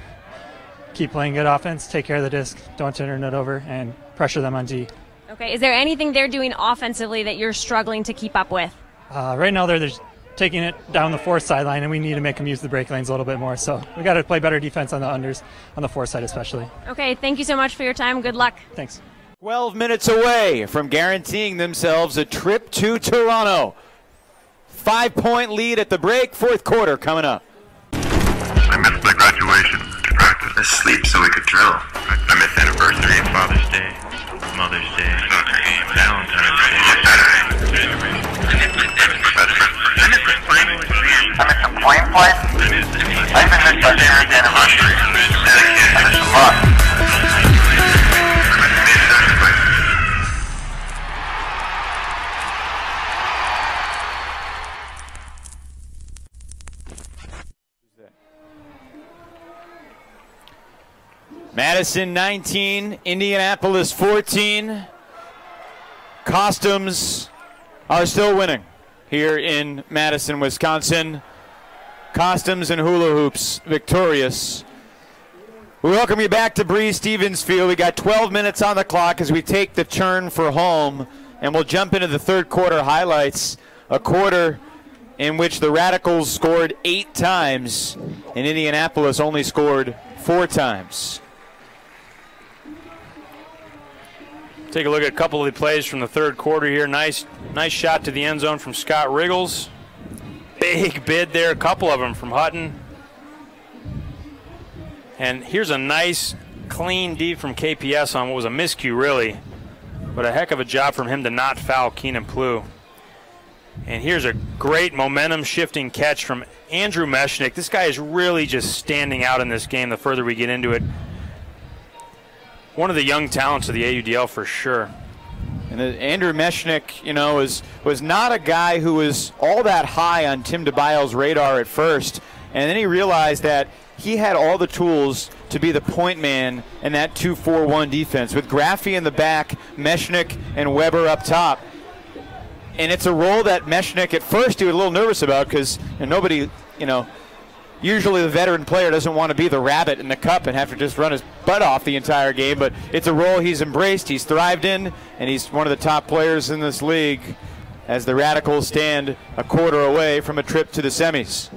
Keep playing good offense, take care of the disc, don't turn it over, and pressure them on D. Okay, is there anything they're doing offensively that you're struggling to keep up with? Right now they're just taking it down the fourth sideline, and we need to make them use the break lanes a little bit more. So we got to play better defense on the unders, on the fourth side especially. Okay, thank you so much for your time. Good luck. Thanks. 12 minutes away from guaranteeing themselves a trip to Toronto. 5-point lead at the break, fourth quarter coming up. I missed my graduation, practice, sleep so we could drill. I missed anniversary and Father's Day, Mother's Day, soccer game, Valentine's Day, Saturday. I missed some playing place. I even missed my parents' anniversary. I missed a lot. Madison 19, Indianapolis 14. Costumes are still winning here in Madison, Wisconsin. Costumes and hula hoops victorious. We welcome you back to Breeze Stevens Field. We got 12 minutes on the clock as we take the turn for home, and we'll jump into the third quarter highlights. A quarter in which the Radicals scored 8 times and Indianapolis only scored 4 times. Take a look at a couple of the plays from the third quarter here. Nice shot to the end zone from Scott Riggles. Big bid there, a couple of them from Hutton. And here's a nice, clean D from KPS on what was a miscue, really. But a heck of a job from him to not foul Keenan Plew. And here's a great momentum-shifting catch from Andrew Meshnick. This guy is really just standing out in this game the further we get into it. One of the young talents of the AUDL for sure. And Andrew Meshnick, you know, was not a guy who was all that high on Tim DeBile's radar at first. And then he realized that he had all the tools to be the point man in that 2-4-1 defense with Graffy in the back, Meshnick and Weber up top. And it's a role that Meshnick at first he was a little nervous about because nobody, you know, usually the veteran player doesn't want to be the rabbit in the cup and have to just run his butt off the entire game, but it's a role he's embraced, he's thrived in, and he's one of the top players in this league as the Radicals stand a quarter away from a trip to the semis.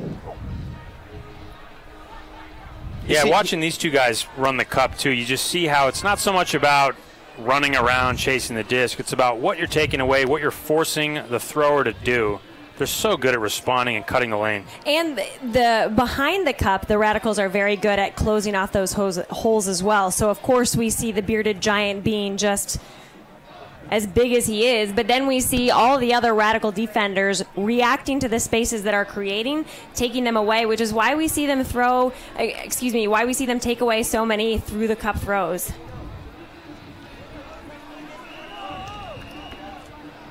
Yeah, watching these two guys run the cup, too, you just see how it's not so much about running around chasing the disc. It's about what you're taking away, what you're forcing the thrower to do. They're so good at responding and cutting the lane. And the behind the cup, the Radicals are very good at closing off those holes as well. So, of course, we see the bearded giant being just as big as he is, but then we see all the other Radical defenders reacting to the spaces that are creating, taking them away, which is why we see them why we see them take away so many through the cup throws.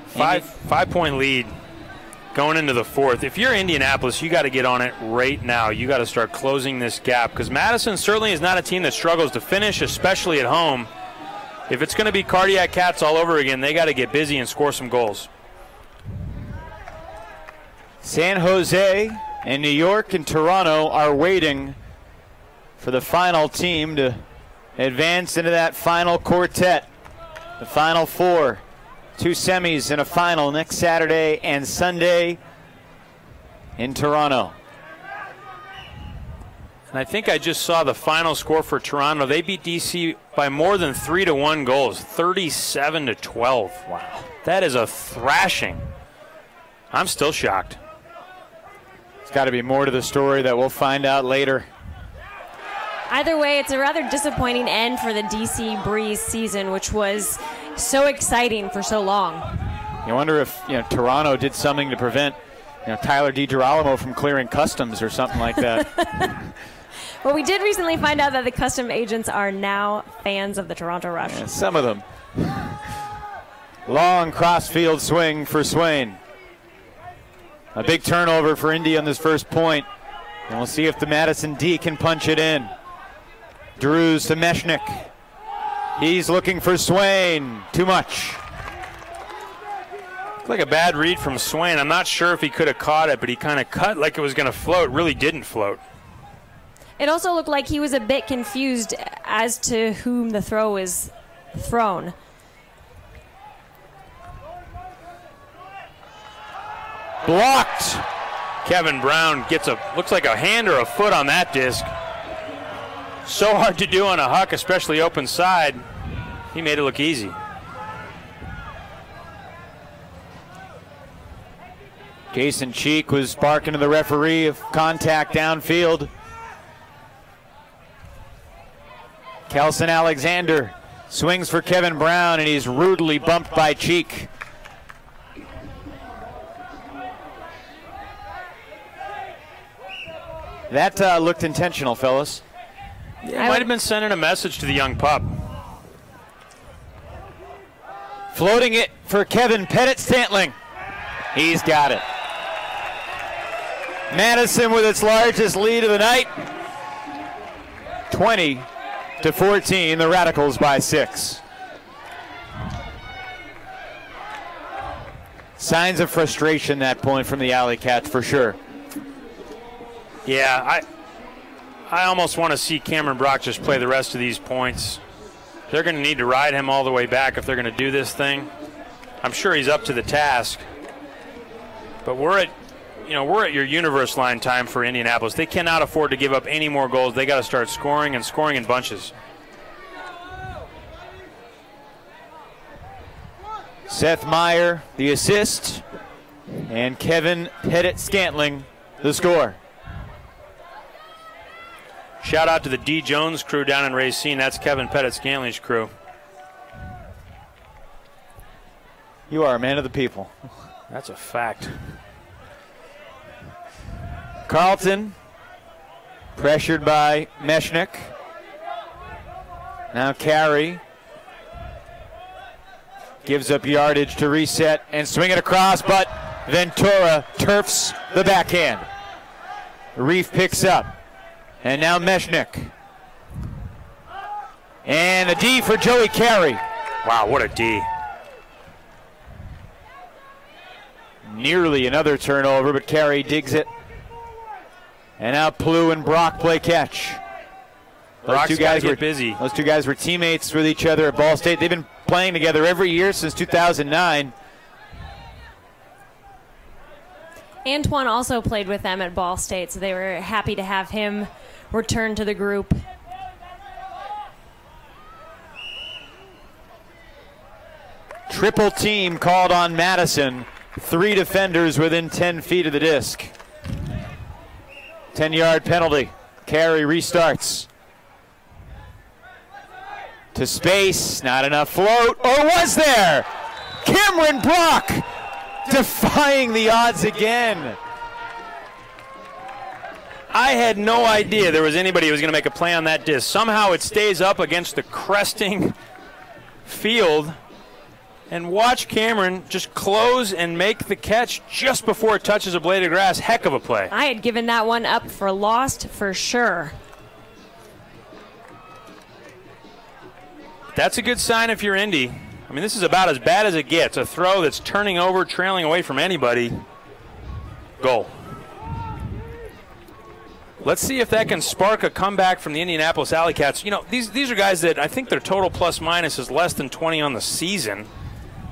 Five-point lead going into the fourth. If you're Indianapolis, you got to get on it right now. You got to start closing this gap, because Madison certainly is not a team that struggles to finish, especially at home. If it's going to be cardiac cats all over again, they got to get busy and score some goals. San Jose and New York and Toronto are waiting for the final team to advance into that final quartet. The final four. 2 semis and a final next Saturday and Sunday in Toronto. And I think I just saw the final score for Toronto. They beat DC by more than 3-1 goals, 37-12. Wow. That is a thrashing. I'm still shocked. There's got to be more to the story that we'll find out later. Either way, it's a rather disappointing end for the DC Breeze season, which was so exciting for so long. You wonder if Toronto did something to prevent Tyler DiGirolamo from clearing customs or something like that. Well, we did recently find out that the custom agents are now fans of the Toronto Rush. Yeah, some of them. Long cross-field swing for Swain. A big turnover for Indy on this first point. And we'll see if the Madison D can punch it in. Drews to Meshnik. He's looking for Swain. Too much. Looked like a bad read from Swain. I'm not sure if he could have caught it, but he kind of cut like it was going to float. Really didn't float. It also looked like he was a bit confused as to whom the throw is thrown. Blocked. Kevin Brown gets looks like a hand or a foot on that disc. So hard to do on a huck, especially open side. He made it look easy. Jason Cheek was barking to the referee of contact downfield. Kelson Alexander swings for Kevin Brown, and he's rudely bumped by Cheek. That looked intentional, fellas. Yeah, might have been sending a message to the young pup. Floating it for Kevin Pettit-Stantling. He's got it. Madison with its largest lead of the night. 20-14, the Radicals by 6. Signs of frustration that point from the AlleyCats for sure. Yeah, I almost want to see Cameron Brock just play the rest of these points. They're going to need to ride him all the way back if they're going to do this thing. I'm sure he's up to the task. But we're at your universe line time for Indianapolis. They cannot afford to give up any more goals. They got to start scoring and scoring in bunches. Seth Meyer, the assist, and Kevin Pettit-Stantling, the score. Shout out to the D. Jones crew down in Racine. That's Kevin Pettit-Scantling's crew. You are a man of the people. That's a fact. Carlton, pressured by Meshnik. Now Carey gives up yardage to reset and swing it across, but Ventura turfs the backhand. Reef picks up. And now Meshnik. And a D for Joey Carey. Wow, what a D. Nearly another turnover, but Carey digs it. And now Plu and Brock play catch. Brock's Those two guys were were busy. Those two guys were teammates with each other at Ball State. They've been playing together every year since 2009. Antoine also played with them at Ball State, so they were happy to have him return to the group. Triple team called on Madison. 3 defenders within 10 feet of the disc. 10-yard penalty. Carey restarts. To space, not enough float, or was there? Cameron Brock defying the odds again. I had no idea there was anybody who was going to make a play on that disc. Somehow it stays up against the cresting field. And watch Cameron just close and make the catch just before it touches a blade of grass. Heck of a play. I had given that one up for lost for sure. That's a good sign if you're Indy. I mean, this is about as bad as it gets. A throw that's turning over, trailing away from anybody. Goal. Let's see if that can spark a comeback from the Indianapolis AlleyCats. You know, these are guys that I think their total plus-minus is less than 20 on the season.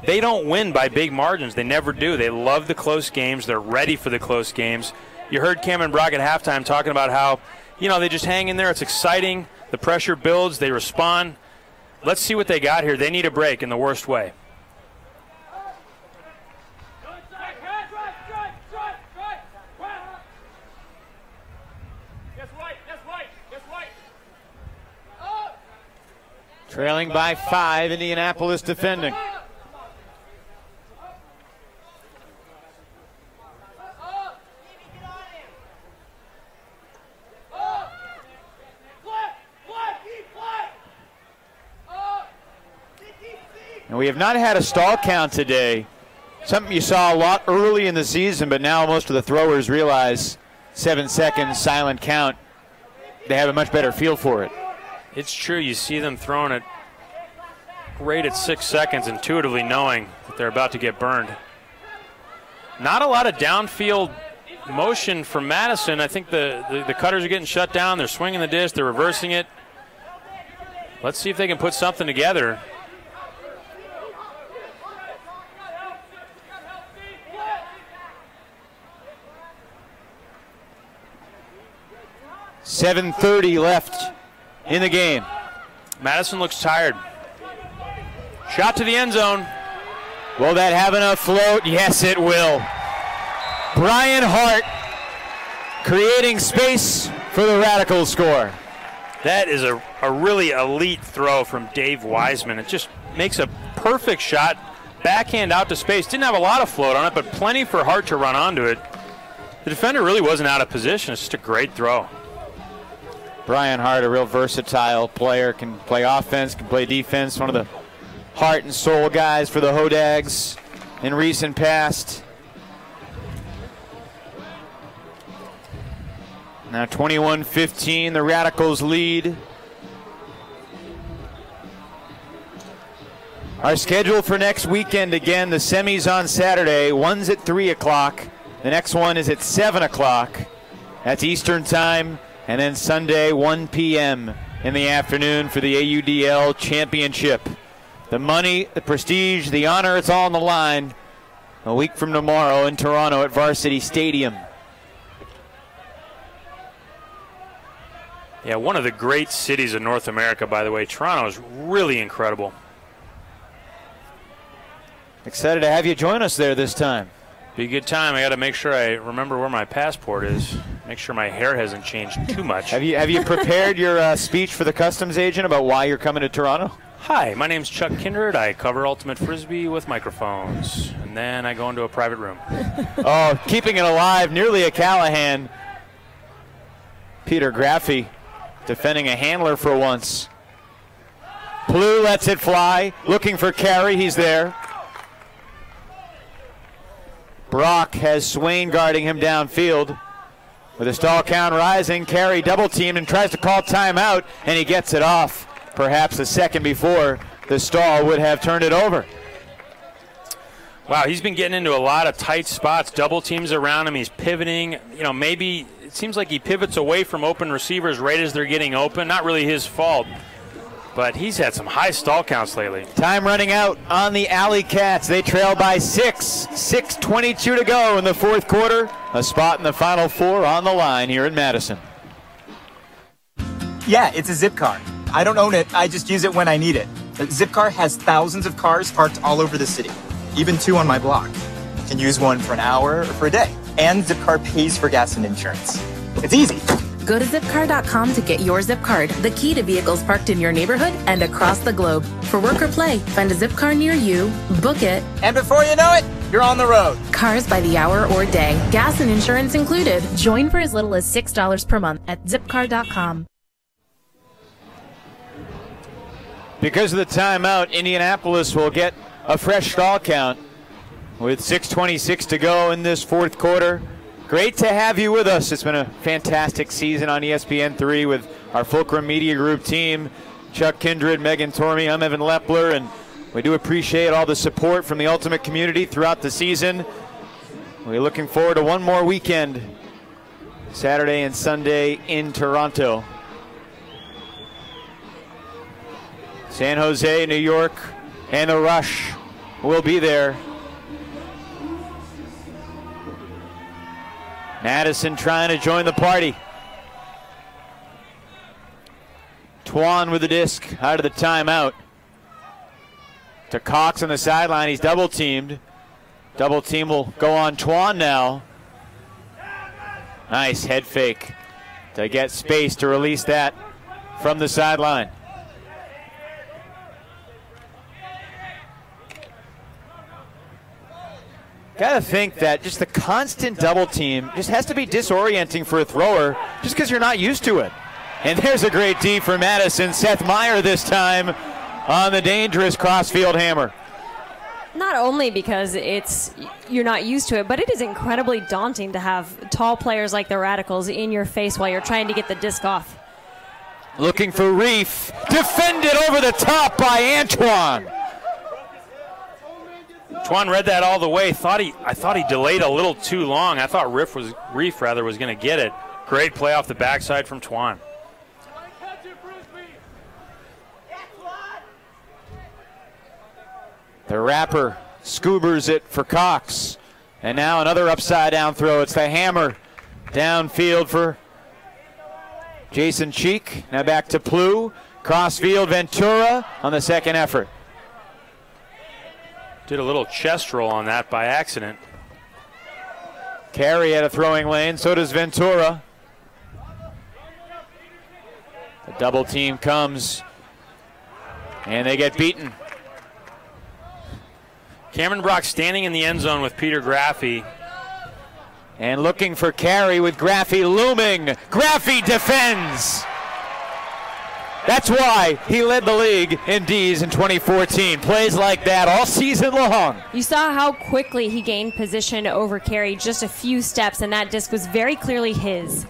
They don't win by big margins. They never do. They love the close games. They're ready for the close games. You heard Cameron Brock at halftime talking about how, you know, they just hang in there. It's exciting. The pressure builds. They respond. Let's see what they got here. They need a break in the worst way. Trailing by 5, Indianapolis defending. And we have not had a stall count today. Something you saw a lot early in the season, but now most of the throwers realize 7 seconds silent count. They have a much better feel for it. It's true. You see them throwing it right at 6 seconds, intuitively knowing that they're about to get burned. Not a lot of downfield motion from Madison. I think the cutters are getting shut down. They're swinging the disc. They're reversing it. Let's see if they can put something together. .7:30 left in the game. Madison looks tired. Shot to the end zone. Will that have enough float? Yes, it will. Brian Hart creating space for the Radicals score. That is a really elite throw from Dave Wiseman. It just makes a perfect shot. Backhand out to space. Didn't have a lot of float on it, but plenty for Hart to run onto it. The defender really wasn't out of position. It's just a great throw. Brian Hart, a real versatile player, can play offense, can play defense. One of the heart and soul guys for the Hodags in recent past. Now 21-15, the Radicals lead. Our schedule for next weekend, again, the semis on Saturday. One's at 3 o'clock. The next one is at 7 o'clock. That's Eastern time. And then Sunday, 1 p.m. in the afternoon for the AUDL Championship. The money, the prestige, the honor, it's all on the line a week from tomorrow in Toronto at Varsity Stadium. Yeah, one of the great cities of North America, by the way. Toronto is really incredible. Excited to have you join us there this time. Be a good time. I got to make sure I remember where my passport is. Make sure my hair hasn't changed too much. Have you prepared your speech for the customs agent about why you're coming to Toronto? Hi, my name's Chuck Kindred. I cover Ultimate Frisbee with microphones. And then I go into a private room. Oh, keeping it alive, nearly a Callahan. Peter Graffey defending a handler for once. Blue lets it fly, looking for Carey. He's there. Brock has Swain guarding him downfield. With a stall count rising, Carey double teamed and tries to call timeout, and he gets it off. Perhaps a second before the stall would have turned it over. Wow, he's been getting into a lot of tight spots, double teams around him. He's pivoting. You know, maybe it seems like he pivots away from open receivers right as they're getting open. Not really his fault. but he's had some high stall counts lately. Time running out on the AlleyCats. They trail by 6. 6:22 to go in the fourth quarter. A spot in the Final Four on the line here in Madison. Yeah, it's a zip car. I don't own it, I just use it when I need it. Zipcar has thousands of cars parked all over the city, even 2 on my block. You can use one for an hour or for a day. And Zipcar pays for gas and insurance. It's easy. Go to zipcar.com to get your zip card, the key to vehicles parked in your neighborhood and across the globe. For work or play, find a Zipcar near you, book it, and before you know it, you're on the road. Cars by the hour or day, gas and insurance included. Join for as little as $6 per month at zipcar.com. Because of the timeout, Indianapolis will get a fresh stall count with 6:26 to go in this fourth quarter. Great to have you with us. It's been a fantastic season on ESPN3 with our Fulcrum Media Group team, Chuck Kindred, Megan Tormey. I'm Evan Lepler, and we do appreciate all the support from the Ultimate community throughout the season. We're looking forward to one more weekend, Saturday and Sunday in Toronto. San Jose, New York, and the Rush will be there. Madison trying to join the party. Twan with the disc out of the timeout. To Cox on the sideline. He's double teamed. Double team will go on Twan now. Nice head fake to get space to release that from the sideline. Gotta think that just the constant double team just has to be disorienting for a thrower just because you're not used to it. And there's a great D for Madison. Seth Meyer this time on the dangerous crossfield hammer. Not only because you're not used to it, but it is incredibly daunting to have tall players like the Radicals in your face while you're trying to get the disc off. Looking for Reef. Defended over the top by Antoine. Twan read that all the way. I thought he delayed a little too long. I thought Reef was going to get it. Great play off the backside from Twan. The rapper scoobers it for Cox. And now another upside down throw. It's the hammer downfield for Jason Cheek. Now back to Plu. Crossfield Ventura on the second effort. Did a little chest roll on that by accident. Carey at a throwing lane, so does Ventura. The double team comes, and they get beaten. Cameron Brock standing in the end zone with Peter Graffey. And looking for Carey with Graffey looming. Graffey defends. That's why he led the league in D's in 2014. Plays like that all season long. You saw how quickly he gained position over Carey, just a few steps, and that disc was very clearly his.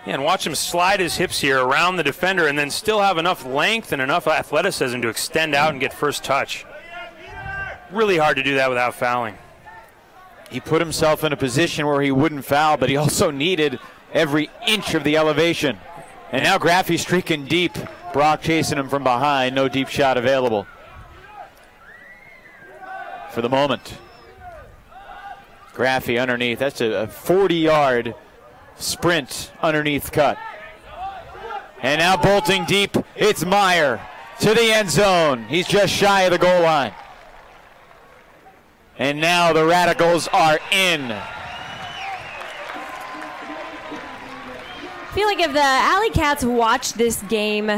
Yeah, and watch him slide his hips here around the defender and then still have enough length and enough athleticism to extend out and get first touch. Really hard to do that without fouling. He put himself in a position where he wouldn't foul, but he also needed every inch of the elevation. And now Graffey streaking deep. Brock chasing him from behind. No deep shot available for the moment. Graffey underneath. That's a 40-yard sprint underneath cut. And now bolting deep. It's Meyer to the end zone. He's just shy of the goal line. And now the Radicals are in. I feel like if the AlleyCats watch this game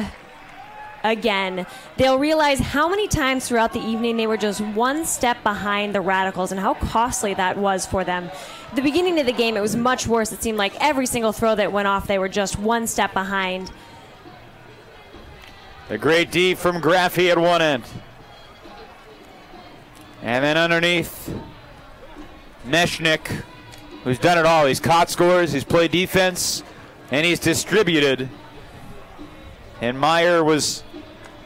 again, they'll realize how many times throughout the evening they were just one step behind the Radicals and how costly that was for them. At the beginning of the game, it was much worse. It seemed like every single throw that went off, they were just one step behind. A great D from Graffey at one end. And then underneath, Neshnik, who's done it all. He's caught scores, he's played defense, and he's distributed. And Meyer was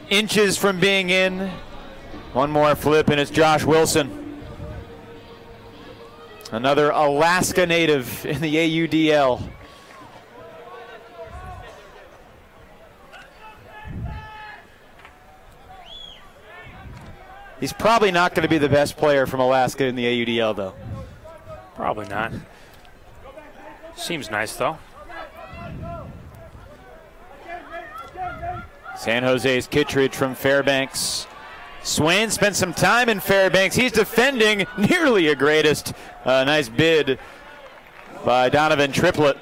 inches from being in. One more flip, and it's Josh Wilson. Another Alaska native in the AUDL. He's probably not going to be the best player from Alaska in the AUDL, though. Probably not. Seems nice, though. San Jose's Kittredge from Fairbanks. Swain spent some time in Fairbanks. He's defending nearly a greatest. Nice bid by Donovan Triplett.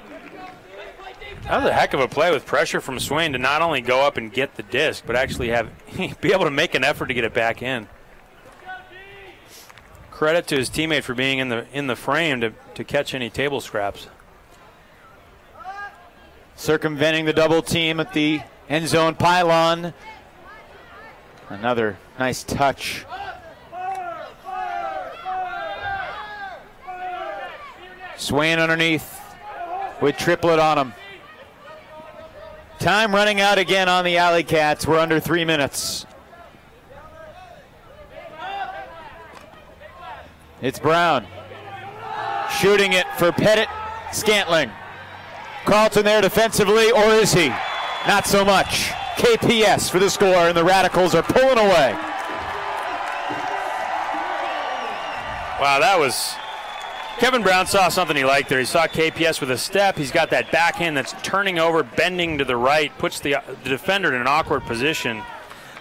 That was a heck of a play with pressure from Swain to not only go up and get the disc, but actually be able to make an effort to get it back in. Credit to his teammate for being in the frame to catch any table scraps. Circumventing the double team at the end zone pylon. Another nice touch. Swain underneath with Triplett on him. Time running out again on the AlleyCats. We're under 3 minutes. It's Brown. Shooting it for Pettit. Scantling. Carlton there defensively, or is he? Not so much. KPS for the score, and the Radicals are pulling away. Wow, that was... Kevin Brown saw something he liked there. He saw KPS with a step. He's got that backhand that's turning over, bending to the right, puts the defender in an awkward position.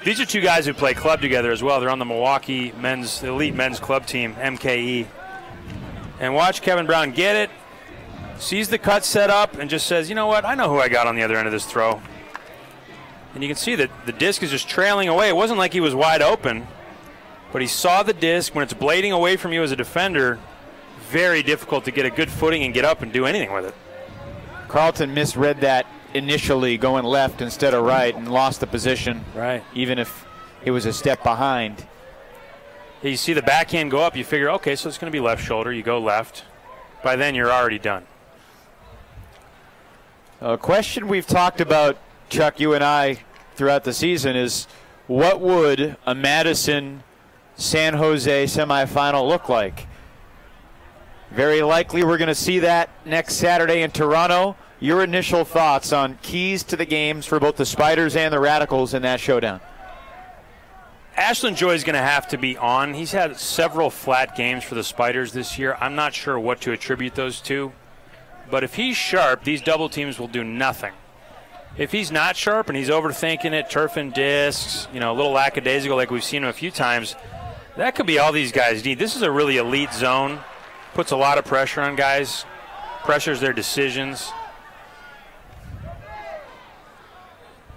These are two guys who play club together as well. They're on the Milwaukee elite men's club team, MKE. And watch Kevin Brown get it, sees the cut set up, and just says, you know what, I know who I got on the other end of this throw. And you can see that the disc is just trailing away. It wasn't like he was wide open, but he saw the disc. When it's blading away from you as a defender, very difficult to get a good footing and get up and do anything with it. Carlton misread that initially, going left instead of right, and lost the position. Right. Even if it was a step behind. You see the backhand go up, you figure, okay, so it's going to be left shoulder. You go left. By then, you're already done. A question we've talked about, Chuck, you and I, throughout the season is, what would a Madison-San Jose semifinal look like? Very likely we're going to see that next Saturday in Toronto. Your initial thoughts on keys to the games for both the Spiders and the Radicals in that showdown? Ashland Joy is going to have to be on. He's had several flat games for the Spiders this year. I'm not sure what to attribute those to. But if he's sharp, these double teams will do nothing. If he's not sharp and he's overthinking it, turfing discs, a little lackadaisical like we've seen him a few times, that could be all these guys need. This is a really elite zone. Puts a lot of pressure on guys. Pressures their decisions.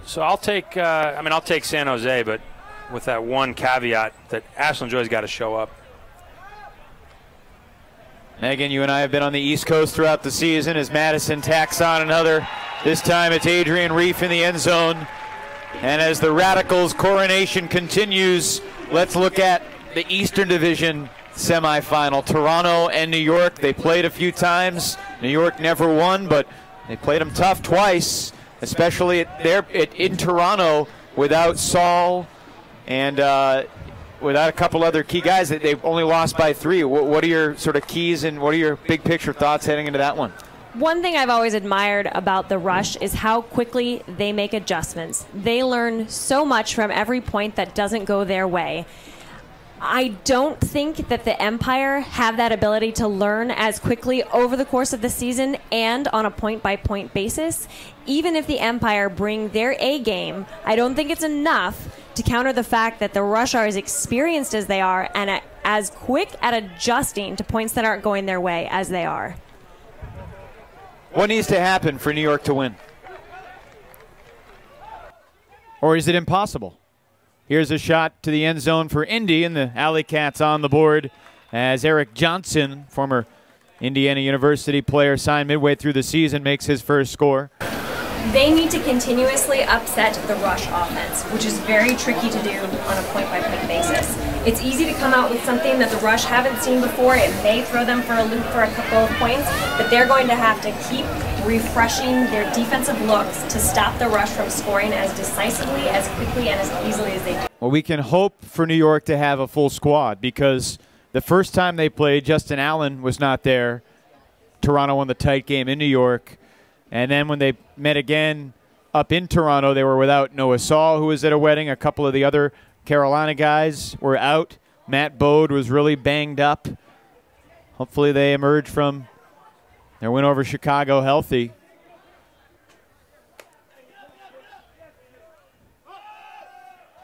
So I'll take San Jose, but with that one caveat that Ashland Joy's got to show up. Megan, you and I have been on the East Coast throughout the season as Madison tacks on another. This time it's Adrian Reef in the end zone. And as the Radicals' coronation continues, let's look at the Eastern Division semifinal. Toronto and New York, they played a few times. New York never won, but they played them tough twice, especially in Toronto without Saul and without a couple other key guys. They've only lost by 3. What are your sort of keys and what are your big picture thoughts heading into that one? One thing I've always admired about the Rush is how quickly they make adjustments. They learn so much from every point that doesn't go their way. I don't think that the Empire have that ability to learn as quickly over the course of the season and on a point-by-point basis. Even if the Empire bring their A game, I don't think it's enough to counter the fact that the Rush are as experienced as they are and as quick at adjusting to points that aren't going their way as they are. What needs to happen for New York to win? Or is it impossible? Here's a shot to the end zone for Indy, and the AlleyCats on the board as Eric Johnson, former Indiana University player, signed midway through the season, makes his first score. They need to continuously upset the Rush offense, which is very tricky to do on a point-by-point basis. It's easy to come out with something that the Rush haven't seen before. It may throw them for a loop for a couple of points, but they're going to have to keep refreshing their defensive looks to stop the Rush from scoring as decisively, as quickly, and as easily as they do. Well, we can hope for New York to have a full squad because the first time they played, Justin Allen was not there. Toronto won the tight game in New York. And then when they met again up in Toronto, they were without Noah Saul, who was at a wedding, a couple of the other Carolina guys were out. Matt Bode was really banged up. Hopefully they emerge from their win over Chicago healthy.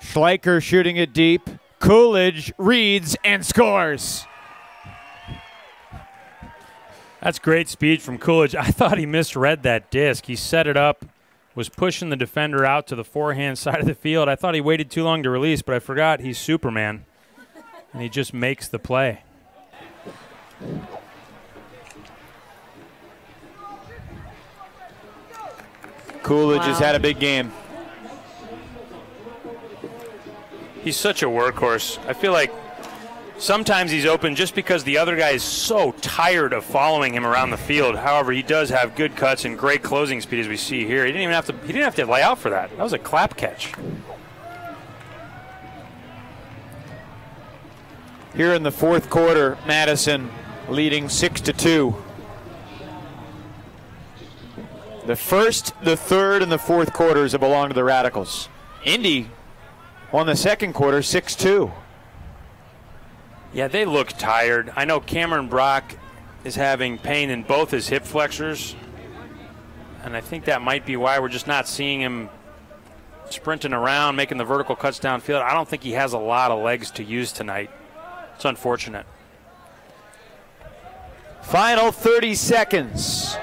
Schleicher shooting it deep. Coolidge reads and scores. That's great speed from Coolidge. I thought he misread that disc. He set it up, was pushing the defender out to the forehand side of the field. I thought he waited too long to release, but I forgot he's Superman, and he just makes the play. Coolidge has had a big game. He's such a workhorse. I feel like sometimes he's open just because the other guy is so tired of following him around the field. However, he does have good cuts and great closing speed, as we see here. He didn't have to lay out for that. That was a clap catch. Here in the fourth quarter, Madison leading 6-2. The first, the third, and the fourth quarters have belonged to the Radicals. Indy won the second quarter 6-2. Yeah, they look tired. I know Cameron Brock is having pain in both his hip flexors, and I think that might be why we're just not seeing him sprinting around, making the vertical cuts downfield. I don't think he has a lot of legs to use tonight. It's unfortunate. Final 30 seconds.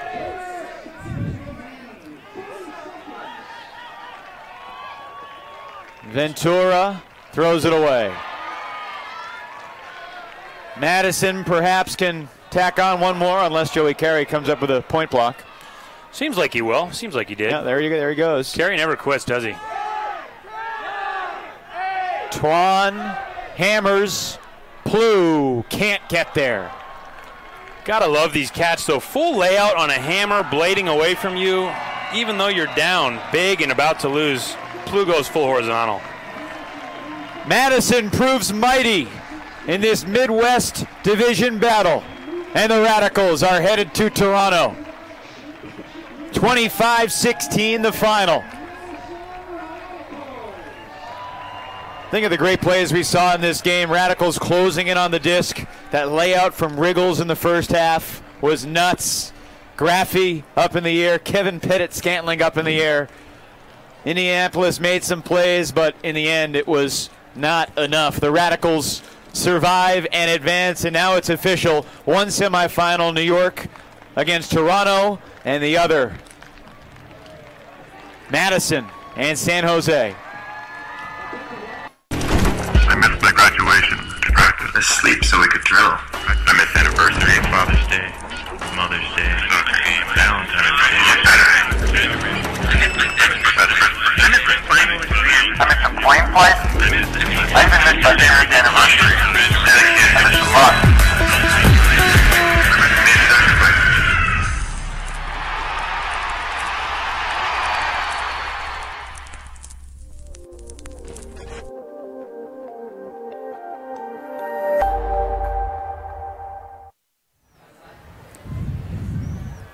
Ventura throws it away. Madison perhaps can tack on one more unless Joey Carey comes up with a point block. Seems like he will. Seems like he did. Yeah, there he goes. Carey never quits, does he? Twan hammers. Plu can't get there. Gotta love these cats, though. Full layout on a hammer, blading away from you. Even though you're down big and about to lose, Plu goes full horizontal. Madison proves mighty in this Midwest Division battle, and the Radicals are headed to Toronto. 25-16 the final. Think of the great plays we saw in this game. Radicals closing in on the disc. That layout from Riggles in the first half was nuts. Graffy up in the air. Kevin Pettit-Scantling up in the air. Indianapolis made some plays, but in the end it was not enough. The Radicals survive and advance, and now it's official. One semifinal, New York against Toronto, and the other, Madison and San Jose. I missed my graduation, practice, asleep so we could drill. I missed anniversary, Father's Day, Mother's Day, soccer game, Valentine's Day, Saturday. I missed some coin flight. I even missed my parents' anniversary. I missed a lot.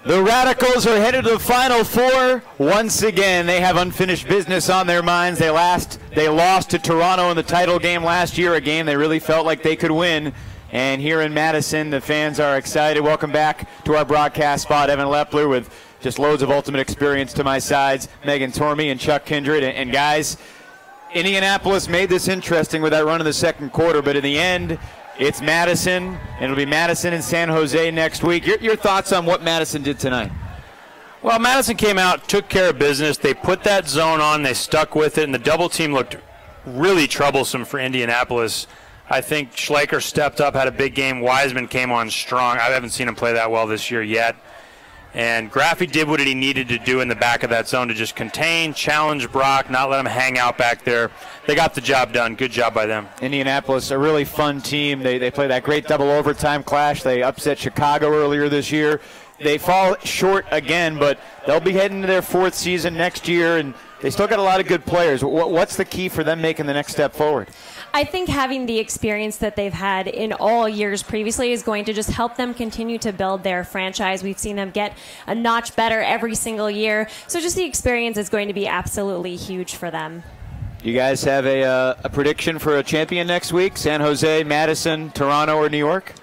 The Radicals are headed to the Final Four. Once again, they have unfinished business on their minds. They lost to Toronto in the title game last year, a game they really felt like they could win. And here in Madison, the fans are excited. Welcome back to our broadcast spot. Evan Lepler with just loads of ultimate experience to my sides. Megan Tormey and Chuck Kindred. And guys, Indianapolis made this interesting with that run in the second quarter, but in the end, it's Madison, and it'll be Madison and San Jose next week. Your thoughts on what Madison did tonight? Well, Madison came out, took care of business. They put that zone on. They stuck with it, and the double team looked really troublesome for Indianapolis. I think Schleicher stepped up, had a big game. Wiseman came on strong. I haven't seen him play that well this year yet. And Graffy did what he needed to do in the back of that zone to just contain, challenge Brock, not let him hang out back there. They got the job done. Good job by them. Indianapolis, a really fun team. They play that great double overtime clash. They upset Chicago earlier this year. They fall short again, but they'll be heading to their fourth season next year, and they still got a lot of good players. What's the key for them making the next step forward? I think having the experience that they've had in all years previously is going to just help them continue to build their franchise. We've seen them get a notch better every single year. So just the experience is going to be absolutely huge for them. You guys have a prediction for a champion next week? San Jose, Madison, Toronto, or New York?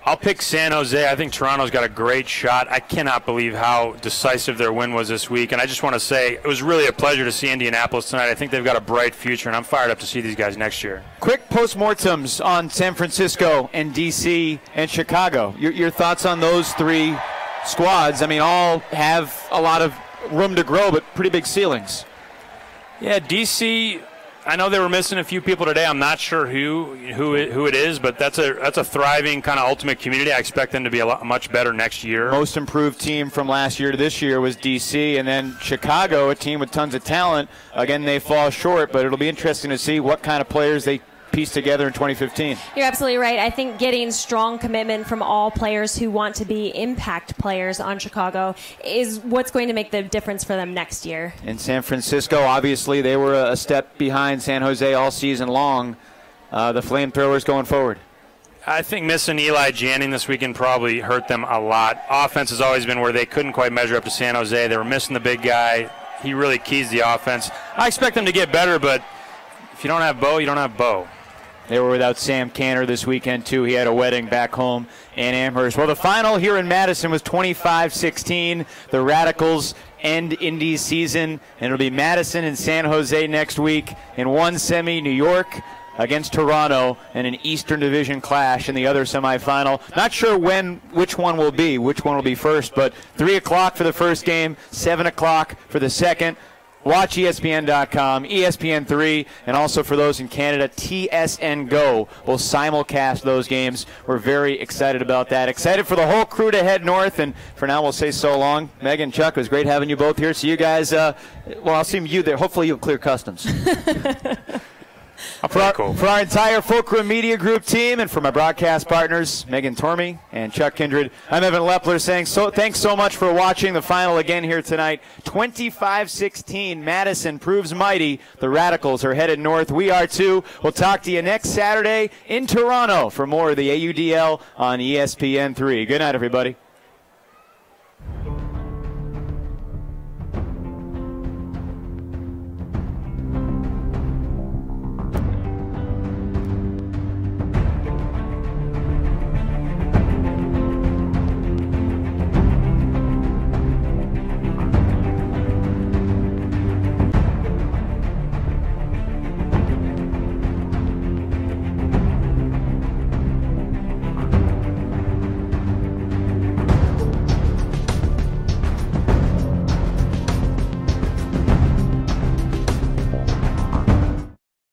I'll pick San Jose. I think Toronto's got a great shot. I cannot believe how decisive their win was this week. And I just want to say it was really a pleasure to see Indianapolis tonight. I think they've got a bright future, and I'm fired up to see these guys next year. Quick postmortems on San Francisco and D.C. and Chicago. Your thoughts on those three squads? I mean, all have a lot of room to grow, but pretty big ceilings. Yeah, D.C., I know they were missing a few people today. I'm not sure who it is, but that's a thriving kind of ultimate community. I expect them to be much better next year. Most improved team from last year to this year was D.C., and then Chicago, a team with tons of talent. Again, they fall short, but it'll be interesting to see what kind of players they piece together in 2015. You're absolutely right. I think getting strong commitment from all players who want to be impact players on Chicago is what's going to make the difference for them next year. In San Francisco, obviously, they were a step behind San Jose all season long. The Flamethrowers going forward. I think missing Eli Janning this weekend probably hurt them a lot. Offense has always been where they couldn't quite measure up to San Jose. They were missing the big guy. He really keys the offense. I expect them to get better, but if you don't have Bo, you don't have Bo. They were without Sam Canner this weekend, too. He had a wedding back home in Amherst. Well, the final here in Madison was 25-16. The Radicals end Indy's season, and it'll be Madison and San Jose next week in one semi, New York against Toronto, and an Eastern Division clash in the other semifinal. Not sure which one will be first, but 3 o'clock for the first game, 7 o'clock for the second. Watch ESPN.com, ESPN3, and also for those in Canada, TSN Go will simulcast those games. We're very excited about that. Excited for the whole crew to head north, and for now we'll say so long. Megan, Chuck, it was great having you both here. So you guys, well, I'll see you there. Hopefully you'll clear customs. For our entire Fulcrum Media Group team and for my broadcast partners, Megan Tormey and Chuck Kindred, I'm Evan Lepler saying thanks so much for watching the final again here tonight. 25-16, Madison proves mighty. The Radicals are headed north. We are too. We'll talk to you next Saturday in Toronto for more of the AUDL on ESPN3. Good night, everybody.